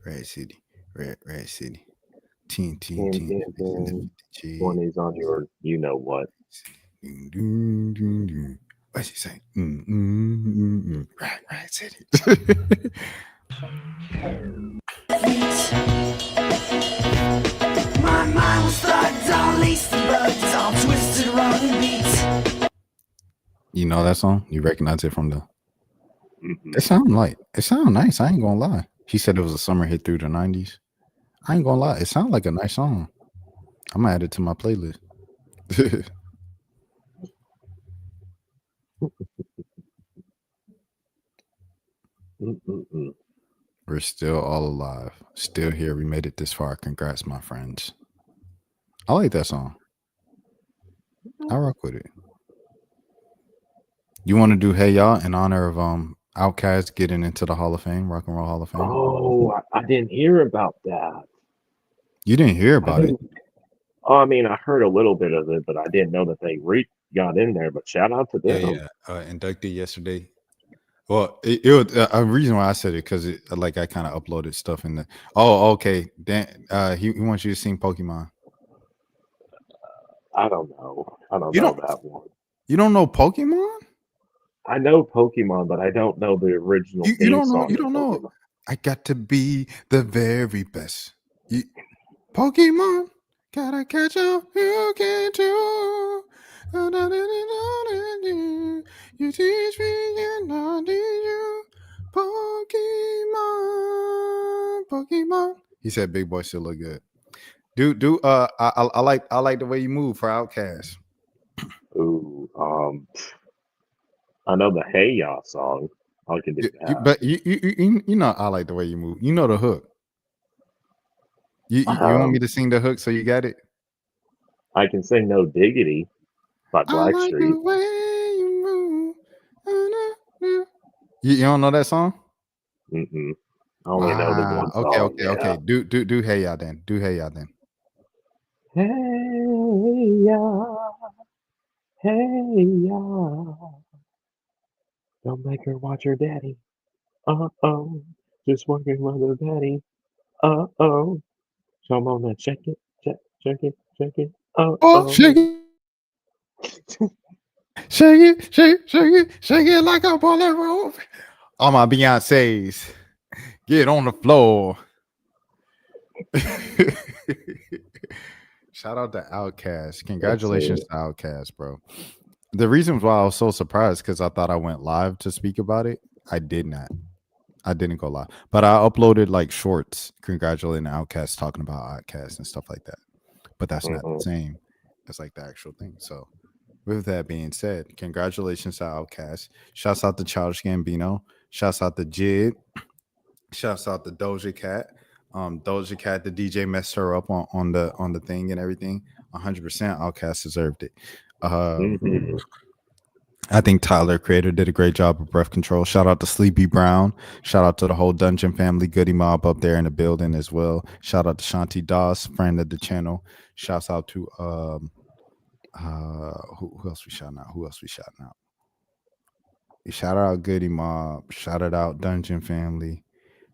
Rag City, Rag City. Teen. 20s on your, you know what. What's he saying? Right, City. My mind was fucked on lace and bugs, all twisted, wrong beats. You know that song? You recognize it from the? Mm-hmm. It sound nice. I ain't gonna lie. He said it was a summer hit through the 90s. I ain't gonna lie. It sounds like a nice song. I'm gonna add it to my playlist. We're still all alive. Still here. We made it this far. Congrats, my friends. I like that song. I rock with it. You want to do Hey Y'all in honor of Outkast getting into the Hall of Fame, Rock and Roll Hall of Fame? Oh, I didn't hear about that. You didn't hear about it? Oh, I mean, I heard a little bit of it, but I didn't know that they got in there. But shout out to them. Yeah. Inducted yesterday. Well, it was a reason why I said it because I kind of uploaded stuff in the. Oh, okay. Dan, he wants you to sing Pokemon. I don't know. I don't You know don't that one. you don't know Pokemon? I know Pokemon, but I don't know the original You theme don't know song you of don't know. Pokemon. I got to be the very best. You, Pokemon, gotta catch up. You can too. You teach me and I need you. Pokemon. He said, "Big boy still look good." I like the way you move for Outcast. Ooh, I know the Hey Ya song. I can do that. But you know I like the way you move. You know the hook. You want me Um, to sing the hook so you got it? I can sing No Diggity by I like Blackstreet. the way you move. You don't know that song? Mm-mm. I only know the Wow. one song. Yeah. Okay. Do hey ya then. Do hey ya then. Hey ya, hey ya. Don't make her watch her daddy. Uh-oh. Just working with her daddy. Uh-oh. Come on and check it. Check it. Oh, Uh-oh. shake it like a bolero. All my Beyonce's, get on the floor. Shout out to Outkast. That's Congratulations it. to Outkast, bro. The reason why I was so surprised because I thought I went live to speak about it. I did not. I didn't go live, but I uploaded like shorts congratulating Outkast, talking about Outkast and stuff like that. But that's not the Mm-hmm. same as like the actual thing. So, with that being said, congratulations to Outkast. Shouts out to Childish Gambino. Shouts out to Jid. Shouts out to Doja Cat. Doja Cat, the DJ messed her up on the thing and everything. 100% Outkast deserved it. Um, Mm-hmm. I think Tyler Creator did a great job of breath control. Shout out to Sleepy Brown. Shout out to the whole Dungeon family, Goody Mob up there in the building as well. Shout out to Shanti Das, friend of the channel. Shouts out to who else we shouting out? Who else we shouting out? We shouted out Goody Mob. Shouted out Dungeon family.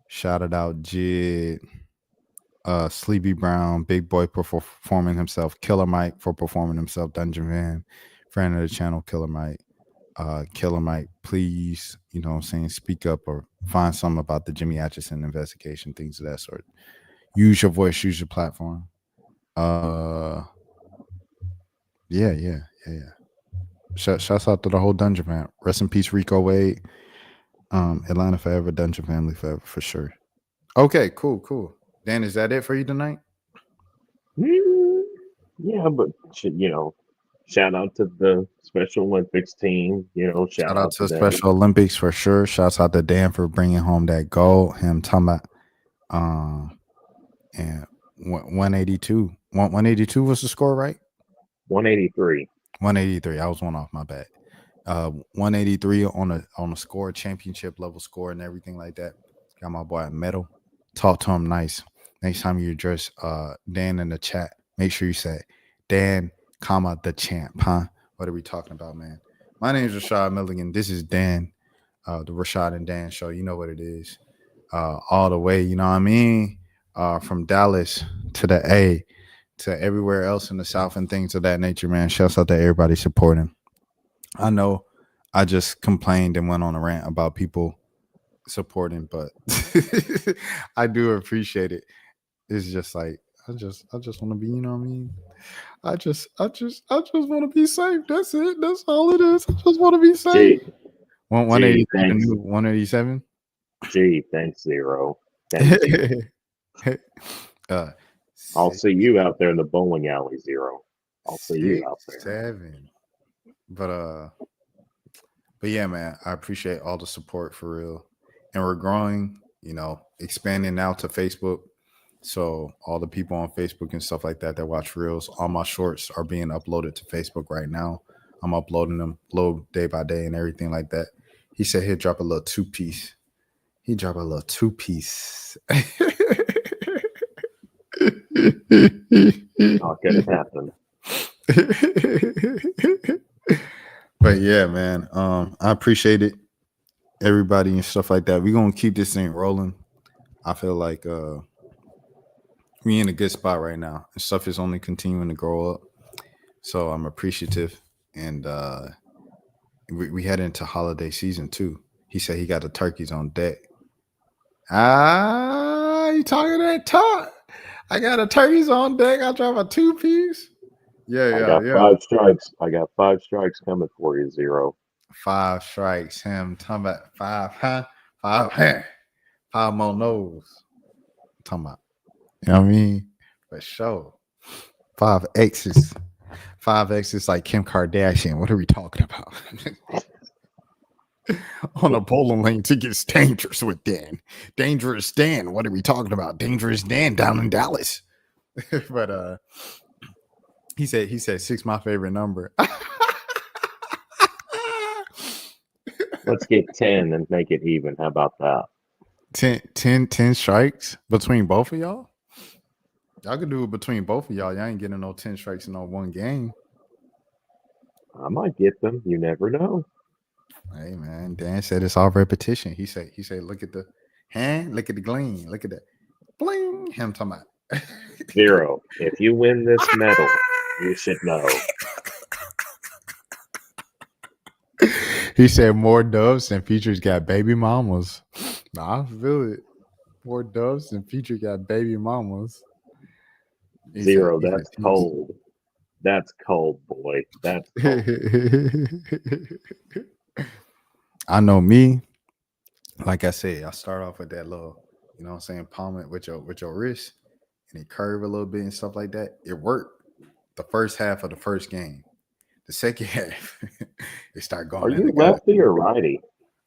Shouted out Jid. Sleepy Brown, Big Boy performing himself, Killer Mike for performing himself, Dungeon Van, friend of the channel, Killer Mike. Killer Mike, please, you know what I'm saying, speak up or find something about the Jimmy Atchison investigation, things of that sort. Use your voice, use your platform. Yeah. Shouts out to the whole Dungeon Van. Rest in peace, Rico Wade. Atlanta forever, Dungeon family forever, for sure. Okay, cool. Dan, is that it for you tonight? Yeah, but shout out to the Special Olympics team. Shout Shout out out to to them. Special Olympics for sure. Shouts out to Dan for bringing home that gold. Him talking about, and 182. 182 was the score, right? 183. 183. I was one off. My bad. 183 on a score, championship level score, and everything like that. Got my boy a medal. Talk to him nice. Next time you address Dan in the chat, make sure you say Dan, comma the champ, huh? What are we talking about, man? My name is Rashad Milligan. This is Dan, the Rashad and Dan show. You know what it is. All the way, you know what I mean? From Dallas to the A to everywhere else in the South and things of that nature, man. Shouts out to everybody supporting. I know I just complained and went on a rant about people supporting, but I do appreciate it. It's just like I just want to be, you know what I mean? I just want to be safe. That's it. That's all it is. I just want to be safe. Gee, 183 the thanks. new 187. Gee, thanks, Zero. Thank you. uh I'll see you out there in the bowling alley, Zero. I'll see you out there. 7. But yeah, man, I appreciate all the support for real. And we're growing, expanding out to Facebook. So all the people on Facebook and stuff like that watch reels, all my shorts are being uploaded to Facebook right now. I'm uploading them low day by day and everything like that. He said he'd drop a little 2-piece. He dropped a little 2-piece. Not gonna happen. But yeah, man, I appreciate it, everybody and stuff like that. We're gonna keep this thing rolling. I feel like we in a good spot right now, and stuff is only continuing to grow up. So I'm appreciative, and we head into holiday season too. He said he got the turkeys on deck. You talking that talk? I got a turkeys on deck. I drive a 2-piece. I got Yeah. 5 strikes. I got 5 strikes coming for you, Zero. 5 strikes. Him talking about 5, huh? 5, huh? 5 more no's. Talking about, you know what I mean? For sure. 5 X's. 5 X's like Kim Kardashian. What are we talking about? On a bowling lane, it gets dangerous with Dan. Dangerous Dan. What are we talking about? Dangerous Dan down in Dallas. But he said 6 my favorite number. Let's get 10 and make it even. How about that? 10 strikes between both of y'all. Y'all could do it between both of y'all. Y'all ain't getting no 10 strikes in no one game. I might get them. You never know. Hey man, Dan said it's all repetition. He said, look at the hand, look at the gleam, look at that bling. Him talking about Zero. If you win this medal, you should know. He said more doves and features got baby mamas. Nah, I feel it. More doves and feature got baby mamas. Zero. That's cold. That's cold, boy. That's cold. I know me. Like I said, I start off with that little, you know what I'm saying, palm it with your wrist and it curve a little bit and stuff like that. It worked the first half of the first game. The second half, it start going. Are you lefty or righty?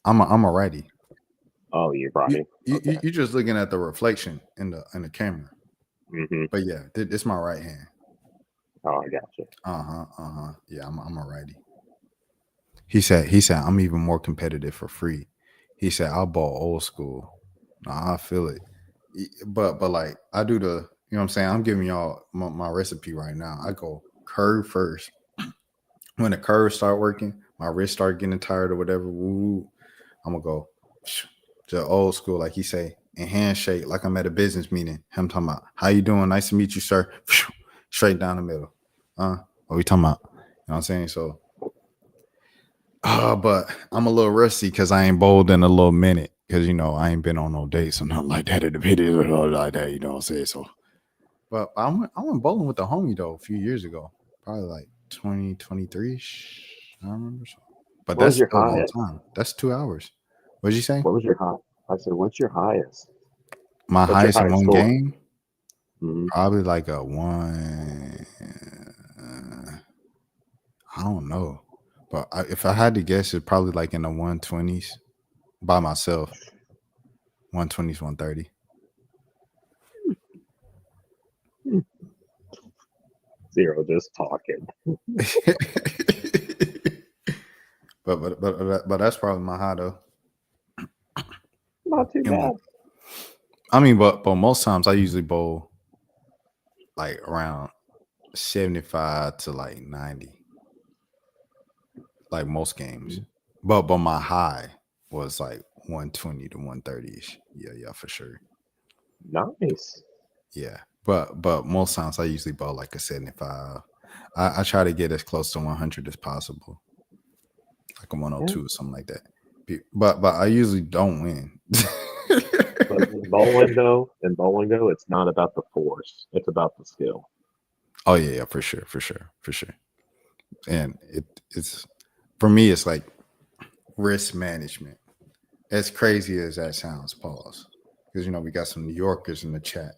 I'm a righty. Oh, you're righty. You're just looking at the reflection in the camera. Mm-hmm. But yeah, this my right hand. Oh, I got you. Yeah, I'm a righty. He said I'm even more competitive for free. He said I'll ball old school. Nah, I feel it. But like I do the, you know what I'm saying? I'm giving y'all my recipe right now. I go curve first. When the curves start working, my wrist start getting tired or whatever. Woo, I'm gonna go to old school, like he say, and handshake like I'm at a business meeting. Him talking about, how you doing? Nice to meet you, sir. Straight down the middle. What we talking about? You know what I'm saying? So but I'm a little rusty because I ain't bowled in a little minute. Because I ain't been on no dates or nothing like that at the video or like that, you know what I'm saying? So but I went bowling with the homie though a few years ago. Probably like 2023-ish. I remember so. But What was that's your still a long highest? time. That's 2 hours. What'd you say? What was your high? I said, what's your highest? My What's your highest in highest one score? game? Mm-hmm. Probably like a 1. I don't know. But if I had to guess, it's probably like in the 120s by myself. 120s, 130. Zero, just talking. but that's probably my high though. Not too bad. I mean, but most times I usually bowl like around 75 to like 90. Like most games. But my high was like 120 to 130-ish. Yeah, for sure. Nice. Yeah. But most times I usually bowl like a 75. I try to get as close to 100 as possible. Like a 102 or something like that. But I usually don't win. But in bowling though, it's not about the force. It's about the skill. Oh yeah, for sure. And it's for me, it's like risk management. As crazy as that sounds, pause. Because we got some New Yorkers in the chat.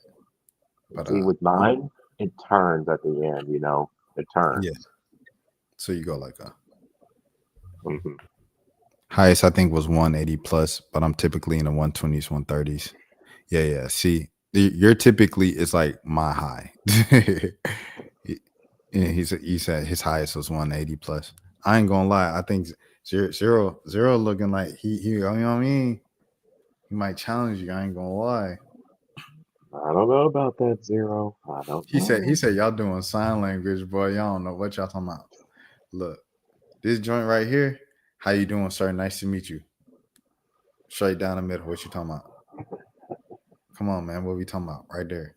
But see, with mine, it turns at the end. It turns. Yeah. So you go like a Mm-hmm. highest I think was 180 plus, but I'm typically in the 120s, 130s. Yeah. See, you're typically is like my high. He said his highest was 180 plus. I ain't gonna lie. I think zero looking like he you know what I mean? He might challenge you. I ain't gonna lie. I don't know about that, Zero. I don't He know. said y'all doing sign language, boy. Y'all don't know what y'all talking about. Look, this joint right here. How you doing, sir? Nice to meet you. Straight down the middle. What you talking about? Come on, man. What we talking about? Right there.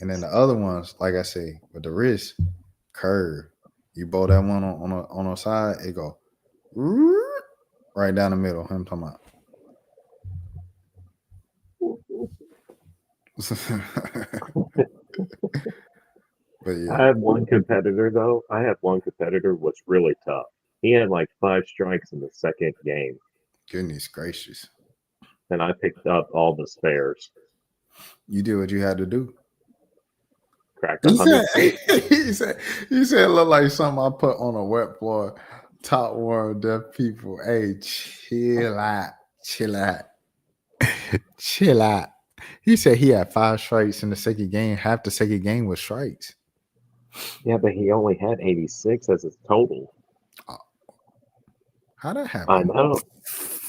And then the other ones, like I say, with the wrist, curve. You bowl that one on a side, it go right down the middle. I'm talking about. But yeah, I had one competitor though. I had one competitor was really tough. He had like 5 strikes in the second game, goodness gracious, and I picked up all the spares. you did what you had to do. Cracked He said, 100. he said, it looked like something I put on a wet floor. Top world deaf people. Hey, chill out, chill out, chill out. He said he had 5 strikes in the second game. Half the second game was strikes. Yeah, but he only had 86 as his total. How that I happen? know.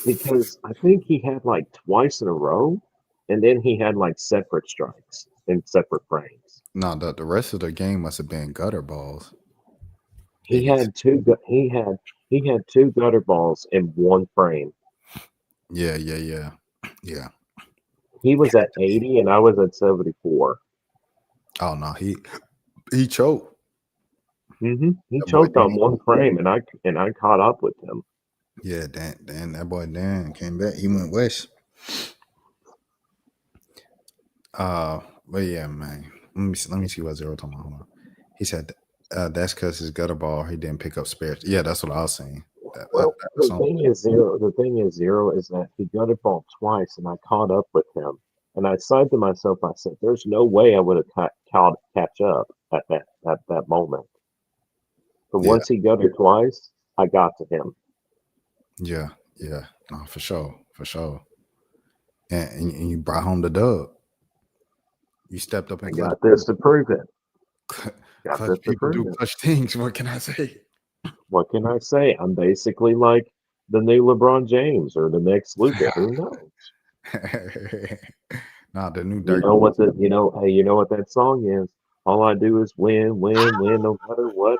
Because I think he had like twice in a row, and then he had like separate strikes in separate frames. No, the rest of the game must have been gutter balls. He had he had 2 gutter balls in one frame. Yeah. He was at 80 and I was at 74. Oh no, he choked. He That boy choked on Dan. one frame, and I caught up with him. Yeah, Dan, that boy Dan came back. He went west. But yeah, man. Let me see what Zero talking about. Hold on. He said that's because his gutter ball he didn't pick up spares. Yeah, that's what I was saying. Well, the thing is, Zero is that he gutted ball twice, and I caught up with him. And I said to myself, I said, "There's no way I would have catch up at that moment." But Yeah. once he gutted twice, I got to him. Yeah, no, for sure. And you brought home the dub. You stepped up I and got this to prove it. Got clutch this to people do prove it. clutch things. What can I say? What can I say? I'm basically like the new LeBron James or the next Luka. Who knows? Nah, the new You Dirk. know what hey, you know what that song is? All I do is win, win, win, no matter what.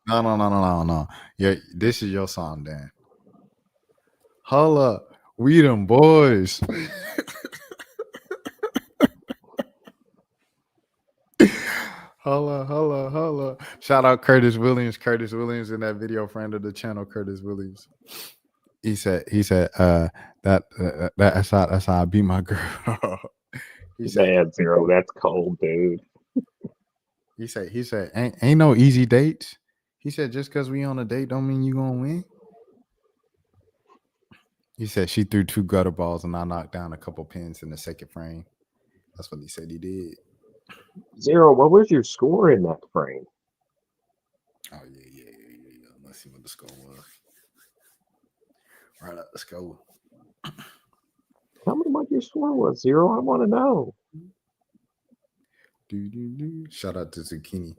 No. Yeah, this is your song, Dan. Holla, we them boys. Holla. Shout out Curtis Williams. Curtis Williams in that video, friend of the channel, Curtis Williams. He said, that's how I beat my girl. He said, Man, Zero, that's cold, dude. he said, ain't no easy dates. He said, just because we on a date don't mean you gonna win. He said she threw 2 gutter balls and I knocked down a couple pins in the second frame. That's what he said he did. Zero, what was your score in that frame? Oh yeah. Let's see what the score was. Right up, let's go. Tell me what your score was, Zero. I want to know. Shout out to Zucchini.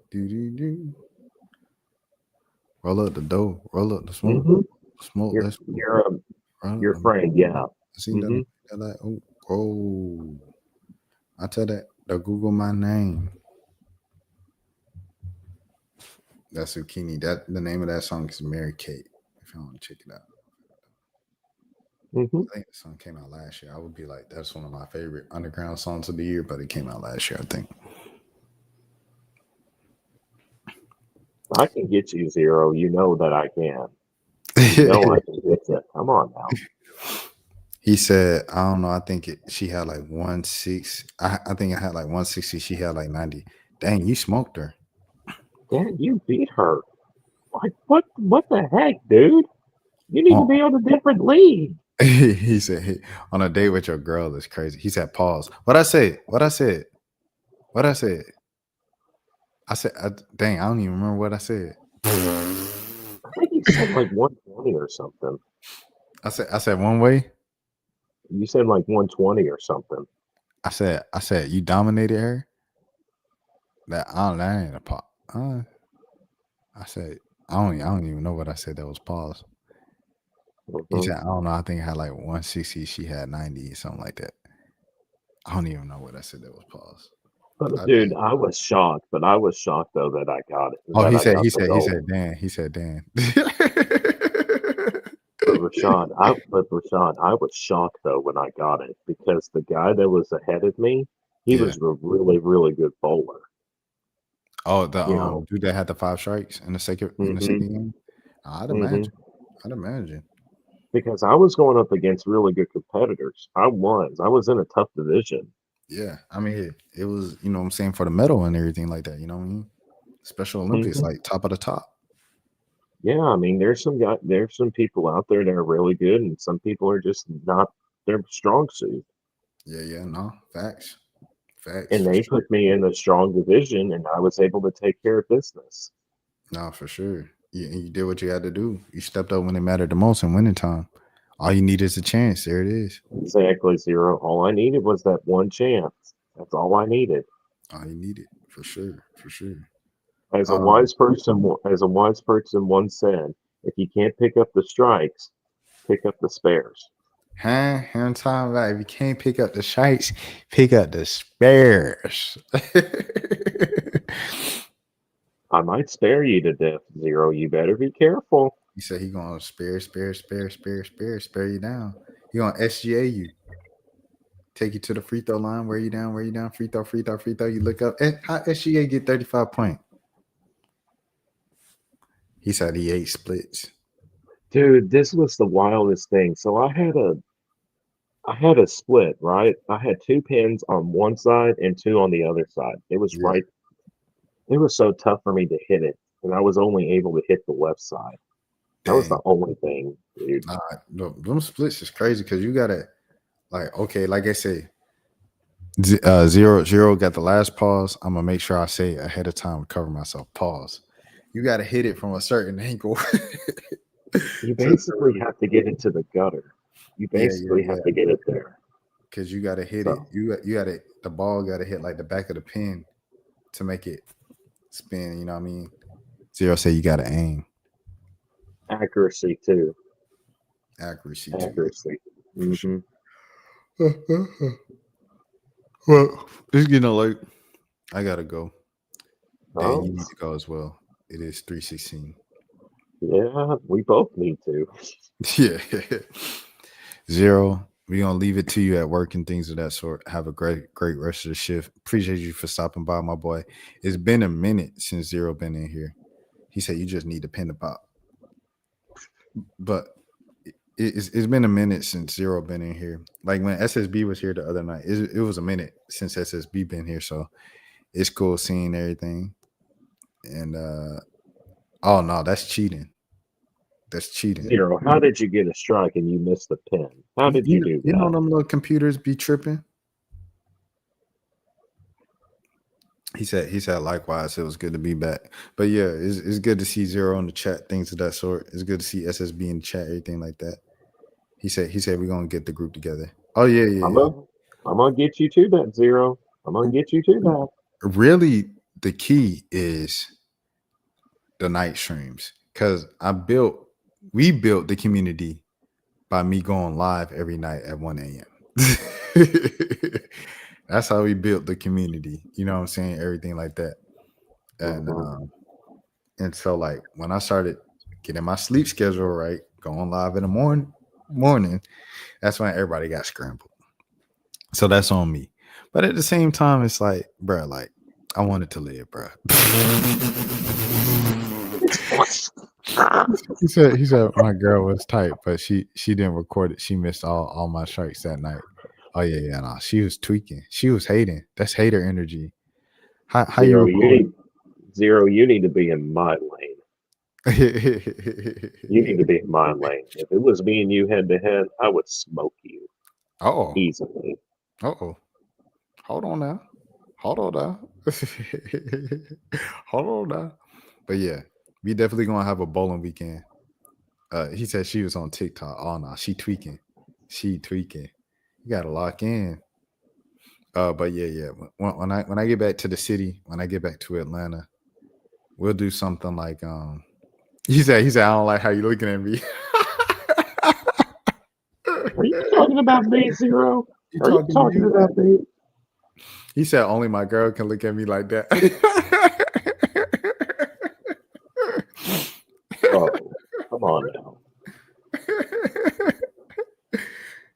Roll up the dough. Roll up the smoke. Smoke. Your friend, yeah. See that? Like, oh. I tell that. They'll Google my name. That's Zucchini. That the name of that song is Mary Kate. If you want to check it out. I think the song came out last year. I would be like, that's one of my favorite underground songs of the year, but it came out last year, I think. I can get you, Zero. You know that I can. You know I can get you. Come on now. He said, I don't know. I think she had like 160. I think I had like 160. She had like 90. Dang, you smoked her. Dad, you beat her. Like, what the heck, dude? You need to be on a different league. He said, hey, on a date with your girl is crazy. He said, pause. What I said? I said, dang, I don't even remember what I said. I think you said like 120 or something. I said one way. You said like 120 or something. I said you dominated her. That ain't a pause. I said I don't even know what I said that was pause. He said, I don't know. I think I had like 160. She had 90, something like that. I don't even know what I said that was pause. But dude, I was shocked. But I was shocked though that I got it. Oh, he said Dan. But Rashad, I was shocked though when I got it because the guy that was ahead of me, he was a really, really good bowler. Oh, the You know. dude that had the 5 strikes in the second game. I'd imagine. I'd imagine. Because I was going up against really good competitors. I was in a tough division. Yeah, I mean, it was, you know what I'm saying, for the medal and everything like that, you know what I mean? Special Olympics, like top of the top. Yeah, I mean, there's some people out there that are really good, and some people are just not their strong suit. Yeah, no, facts. And they put me in a strong division, and I was able to take care of business. No, for sure. You did what you had to do. You stepped up when it mattered the most in winning time. All you need is a chance. There it is. Exactly, Zero. All I needed was that one chance. That's all I needed. All you needed, for sure, for sure. As a wise person once said, if you can't pick up the strikes, pick up the spares. Huh? I'm talking about if you can't pick up the strikes, pick up the spares. I might spare you to death, Zero. You better be careful. He said he gonna spare you down. He gonna SGA you. Take you to the free throw line, wear you down, free throw. You look up. How SGA get 35 points? He said he 8 splits. Dude, this was the wildest thing. So I had a split, right? I had 2 pins on one side and 2 on the other side. It was right. It was so tough for me to hit it, and I was only able to hit the left side. That was the only thing, dude. Nah, them splits is crazy because you gotta, like, okay, like I say, zero got the last pause. I'm gonna make sure I say it ahead of time to cover myself. Pause. You gotta hit it from a certain angle. You basically have to get into the gutter. You basically have to get it there. Because you gotta hit it. You gotta, the ball gotta hit like the back of the pin to make it spin. You know what I mean? Zero say you gotta aim. Accuracy too. Accuracy. Mm-hmm. Well, it's getting late. I gotta go. Oh. And you need to go as well. It is 3:16. Yeah, we both need to. Yeah. Zero, we're gonna leave it to you at work and things of that sort. Have a great rest of the shift. Appreciate you for stopping by, my boy. It's been a minute since Zero been in here. He said you just need to pin the pop. But it's been a minute since Zero been in here. Like when SSB was here the other night, it was a minute since SSB been here. So it's cool seeing everything. And oh no, that's cheating. That's cheating. Zero, how did you get a strike and you missed the pin? How did you do that? You know them little computers be tripping. He said likewise, it was good to be back. But yeah, it's good to see Zero in the chat, things of that sort. It's good to see SSB in the chat, everything like that. He said we're gonna get the group together. Oh yeah. I'm gonna get you to that, Zero. I'm gonna get you to that. Really, the key is the night streams. Cause we built the community by me going live every night at 1 a.m. That's how we built the community. You know what I'm saying? Everything like that. And so like when I started getting my sleep schedule right, going live in the morning, that's when everybody got scrambled. So that's on me. But at the same time, it's like, bro, like I wanted to live, bro. He said my girl was tight, but she didn't record it. She missed all my strikes that night. Oh yeah, no, she was tweaking. She was hating. That's hater energy. How Zero, you you need to be in my lane. You need to be in my lane. If it was me and you head to head, I would smoke you. Easily. Hold on now. Hold on now. But yeah, we definitely gonna have a bowling weekend. He said she was on TikTok. Oh no, she tweaking. You gotta lock in. But yeah. When I get back to the city, when I get back to Atlanta, we'll do something like he said I don't like how you looking at me. Are you talking about me, Zero? Are you talking about me? He said only my girl can look at me like that. Oh, come on now.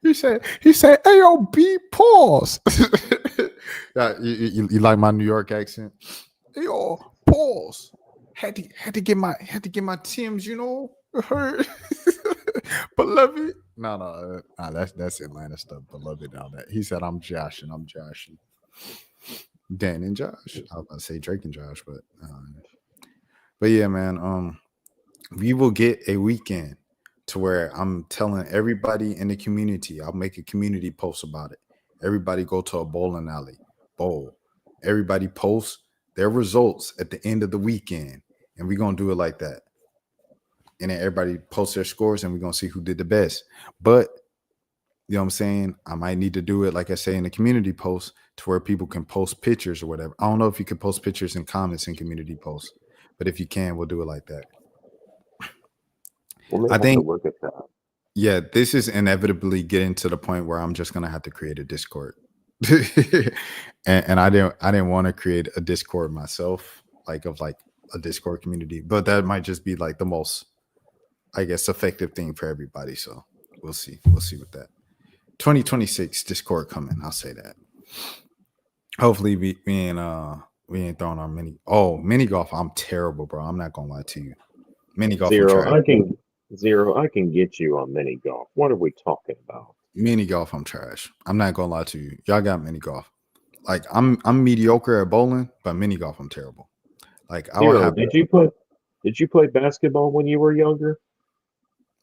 He said, AOB pause. Yeah, you like my New York accent? yo, pause. Had to get my Tim's, you know. Beloved. No, that's Atlanta stuff. Beloved and all that. He said I'm joshing. Dan and Josh. I was about to say Drake and Josh, but yeah, man. We will get a weekend to where I'm telling everybody in the community. I'll make a community post about it. Everybody go to a bowling alley, bowl. Everybody post their results at the end of the weekend, and we're gonna do it like that. And then everybody post their scores, and we're gonna see who did the best. But you know what I'm saying? I might need to do it, like I say, in the community post to where people can post pictures or whatever. I don't know if you can post pictures and comments in community posts, but if you can, we'll do it like that. We may I have to think, look at that. yeah, this is inevitably getting to the point where I'm just gonna have to create a Discord. and I didn't want to create a Discord myself, like a Discord community, but that might just be like the most, I guess, effective thing for everybody. So we'll see. We'll see with that. 2026 Discord coming. I'll say that. Hopefully we ain't throwing our mini golf. I'm terrible, bro. I'm not gonna lie to you. Mini golf. Zero, I can get you on mini golf. What are we talking about? Mini golf, I'm trash. I'm not gonna lie to you. Y'all got mini golf. Like I'm mediocre at bowling, but mini golf, I'm terrible. Like I will Zero, have did you play basketball when you were younger?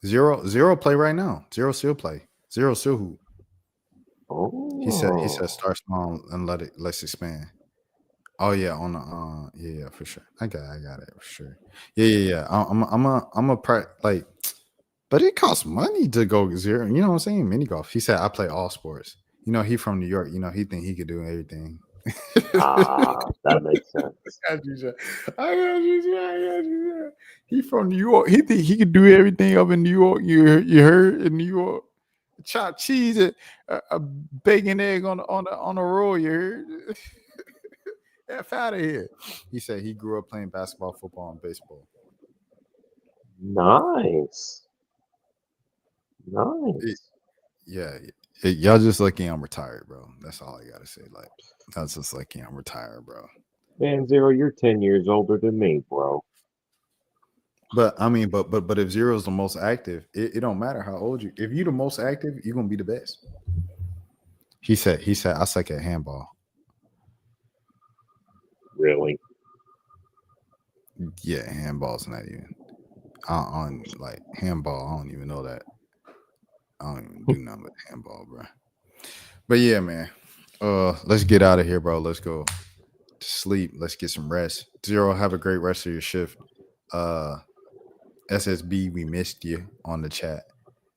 zero play right now. Zero still play. Zero still hoop. Oh, He said start small and let's expand. Oh yeah, on the yeah, for sure. I got it for sure. Yeah. I'm a like, but it costs money to go zero. You know what I'm saying? Mini golf. He said I play all sports. You know, he from New York. You know, he think he could do everything. that makes sense. I got you, sir. He from New York. He think he could do everything up in New York. You heard in New York, chopped cheese, a bacon egg on the roll. You heard? F out of here. He said he grew up playing basketball, football, and baseball. Nice. Yeah. Y'all just lucky I'm retired, bro. That's all I gotta say. Like, that's just lucky I'm retired, bro. Man, Zero, you're 10 years older than me, bro. But I mean, but if Zero is the most active, it don't matter how old you. If you're the most active, you're gonna be the best. He said I suck at handball. Really? Yeah, handball's not even on like handball. I don't even know that. I don't even do nothing with handball, bro. But yeah, man. Let's get out of here, bro. Let's go to sleep. Let's get some rest. Zero, have a great rest of your shift. SSB, we missed you on the chat.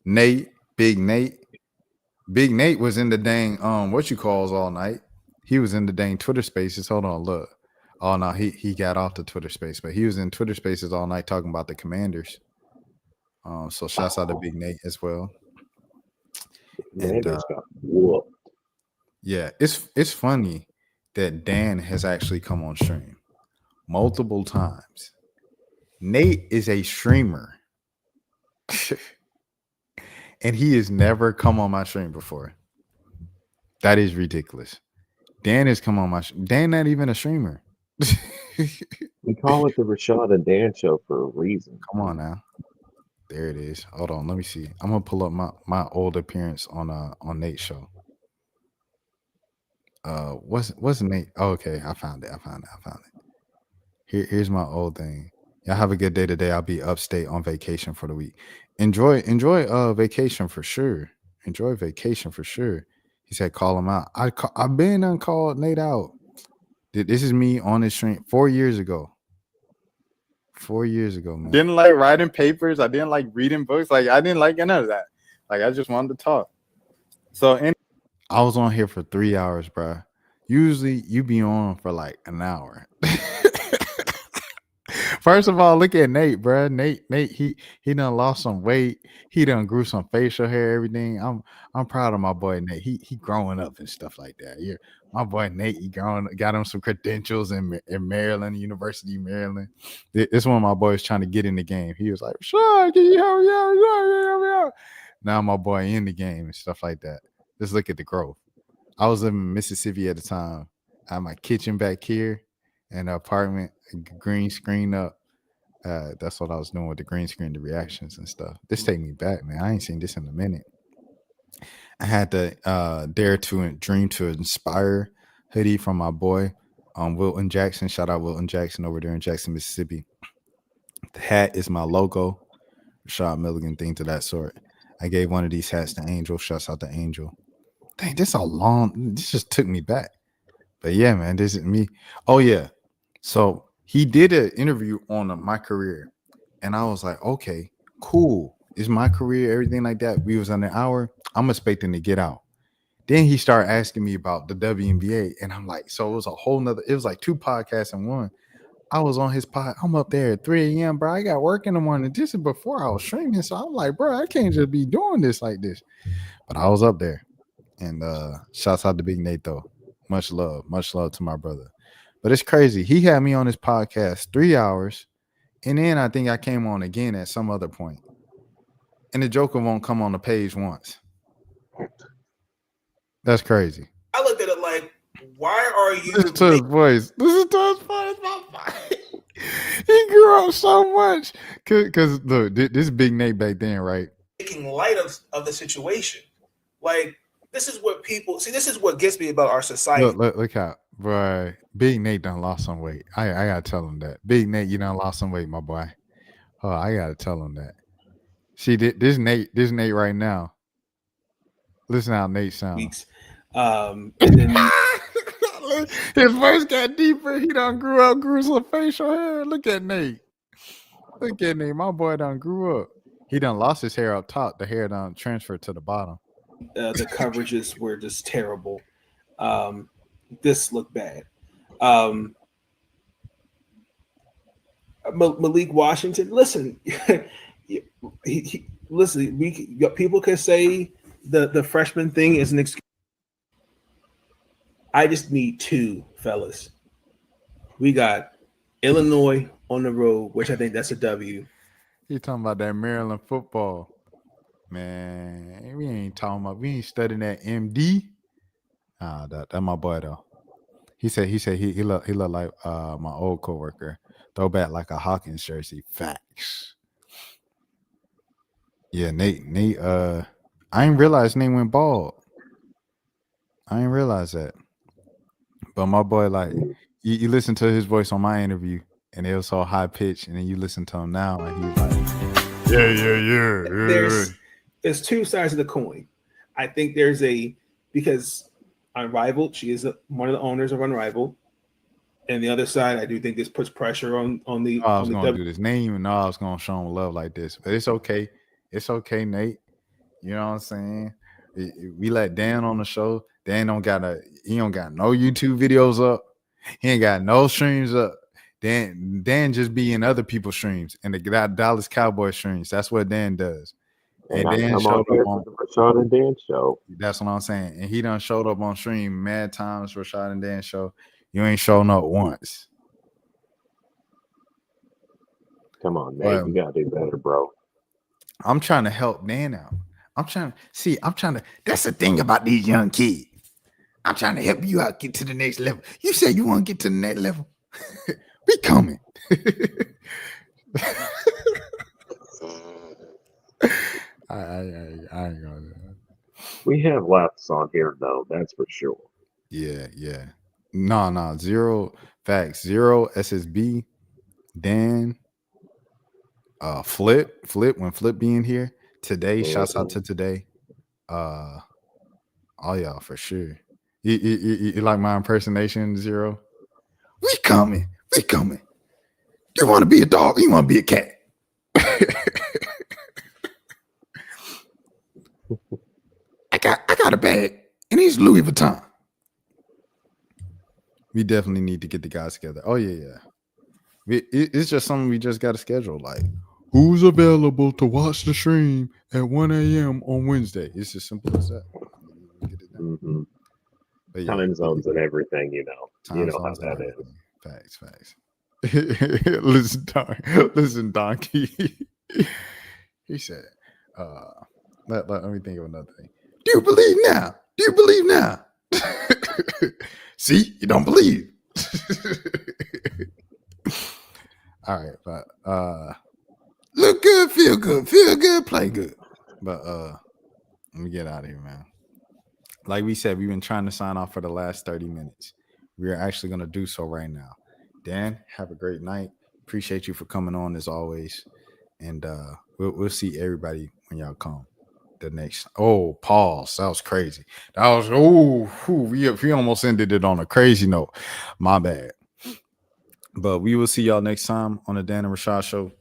Big Nate was in the dang what you calls all night. He was in the dang Twitter Spaces. Hold on, look. Oh no, he got off the Twitter Space, but he was in Twitter Spaces all night talking about the Commanders. So shouts out to Big Nate as well. Commanders got whooped. Yeah, it's funny that Dan has actually come on stream multiple times. Nate is a streamer. And he has never come on my stream before. That is ridiculous. Dan has come on my Dan not even a streamer. We call it the Rashad and Dan show for a reason. Come on now. There it is. Hold on, let me see. I'm gonna pull up my old appearance on Nate's show. What's Nate? Oh, okay, I found it. Here's my old thing. Y'all have a good day today. I'll be upstate on vacation for the week. Enjoy vacation for sure. Enjoy vacation for sure. He said call him out. I've been and called Nate out. This is me on his stream 4 years ago. 4 years ago, man. Didn't like writing papers. I didn't like reading books. Like I didn't like none of that. Like I just wanted to talk. So I was on here for 3 hours, bro. Usually you be on for like an hour. First of all, look at Nate, bro. Nate, he done lost some weight. He done grew some facial hair, everything. I'm proud of my boy Nate. He growing up and stuff like that. Yeah, my boy Nate, he got him some credentials in Maryland, University of Maryland. This one of my boys trying to get in the game. He was like, "Sure, can you help me out?" Now my boy in the game and stuff like that. Just look at the growth. I was living in Mississippi at the time. I had my kitchen back here. in the apartment, green screen up. That's what I was doing with the green screen, the reactions and stuff. This take me back, man. I ain't seen this in a minute. I had the Dare to Dream to Inspire hoodie from my boy Wilton Jackson. Shout out Wilton Jackson over there in Jackson, Mississippi. The hat is my logo. Rashad Milligan, things of that sort. I gave one of these hats to Angel. Shouts out to Angel. Dang, this just took me back. But yeah, man, this is me. Oh yeah. So he did an interview on my career. And I was like, okay, cool. It's my career, everything like that. We was on an hour. I'm expecting to get out. Then he started asking me about the WNBA. And I'm like, so it was it was like 2 podcasts in one. I was on his pod. I'm up there at 3 a.m., bro. I got work in the morning. This is before I was streaming. So I'm like, bro, I can't just be doing this like this. But I was up there. And shouts out to Big Nate, though. Much love to my brother. But it's crazy. He had me on his podcast 3 hours. And then I think I came on again at some other point. And the Joker won't come on the page once. That's crazy. I looked at it like, why are you Listen to his voice. Listen to his voice, my boy. He grew up so much. Because look, this Big Nate back then, right? making light of the situation? Like, this is what people see. This is what gets me about our society. Look how, boy, Big Nate done lost some weight. I gotta tell him that. Big Nate, you done lost some weight, my boy. Oh, I gotta tell him that. See, this Nate right now. Listen how Nate sounds. And then his voice got deeper. He done grew some facial hair. Look at Nate. My boy done grew up. He done lost his hair up top. The hair done transferred to the bottom. The coverages were just terrible. This looked bad. Malik Washington, listen, listen. People could say the freshman thing is an excuse. I just need 2, fellas. We got Illinois on the road, which I think that's a W. You talking about that Maryland football, man? We ain't studying that MD. That my boy though. He said he look like my old coworker. Throwback like a Hawkins jersey. Facts. Yeah, Nate. I didn't realize Nate went bald. I didn't realize that. But my boy, like, you listen to his voice on my interview, and it was so high pitched, and then you listen to him now, and he's like, yeah. There's 2 sides of the coin. I think there's because Unrivaled, she is one of the owners of Unrivaled, and the other side, I do think this puts pressure on the. I was gonna do this. They didn't even know I was gonna show him love like this, but it's okay. It's okay, Nate. You know what I'm saying? We let Dan on the show. Dan don't got no YouTube videos up. He ain't got no streams up. Dan just be in other people's streams and the Dallas Cowboy streams. That's what Dan does. And Dan showed up on the Rashad and Dan show. That's what I'm saying. And he done showed up on stream mad times. Rashad and Dan show. You ain't showing up once. Come on, man. You gotta do better, bro. I'm trying to help Dan out. That's the thing about these young kids. I'm trying to help you out, get to the next level. You said you want to get to the next level. We coming. I ain't gonna do that. We have laughs on here, though. That's for sure. Yeah. No. 0 facts. 0 SSB. Dan. Flip. When Flip being here today. Shouts out to today. All y'all for sure. You like my impersonation, 0? We coming. You want to be a dog? You want to be a cat? I got a bag, and it's Louis Vuitton. We definitely need to get the guys together. Oh yeah. It's just something we just got to schedule. Like, who's available to watch the stream at 1 a.m. on Wednesday? It's as simple as that. Get it done. Mm-hmm. Yeah, time zones and everything, you know how that is. Facts. Listen, Donkey. He said, let me think of another thing. Do you believe now? See, you don't believe. Look good, feel good, play good. But let me get out of here, man. Like we said, we've been trying to sign off for the last 30 minutes. We are actually going to do so right now. Dan, have a great night. Appreciate you for coming on as always. And we'll see everybody when y'all come. The next. Oh, pause. That was crazy. That was we almost ended it on a crazy note. My bad. But we will see y'all next time on the Dan and Rashad Show.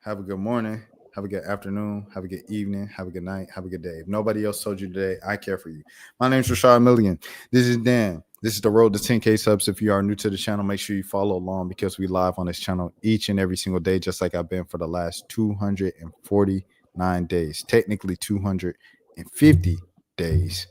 Have a good morning. Have a good afternoon. Have a good evening. Have a good night. Have a good day. If nobody else told you today, I care for you. My name is Rashad Milligan. This is Dan. This is the road to 10K subs. If you are new to the channel, make sure you follow along because we live on this channel each and every single day, just like I've been for the last 249 days. Technically 250 days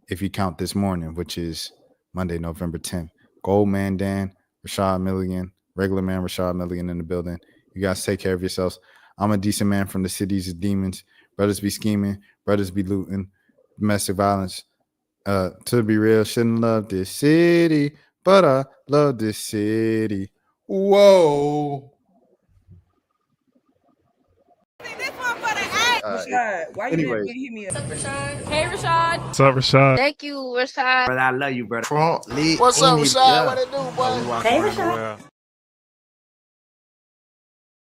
if you count this morning, which is Monday, November 10th. Gold Man Dan, Rashad Milligan, regular man Rashad Milligan in the building. You guys take care of yourselves. I'm a decent man from the cities of demons. Brothers be scheming. Brothers be looting. Domestic violence. To be real, shouldn't love this city, but I love this city. Whoa. Rashad, why you Anyways. didn't hit me up? What's up, Rashad? Hey, Rashad. What's up, Rashad? Thank you, Rashad. Brother, I love you, brother. Trump lit. What's up, in it, Rashad? yeah. What it do, boy? We walk Hey, around the Rashad. world.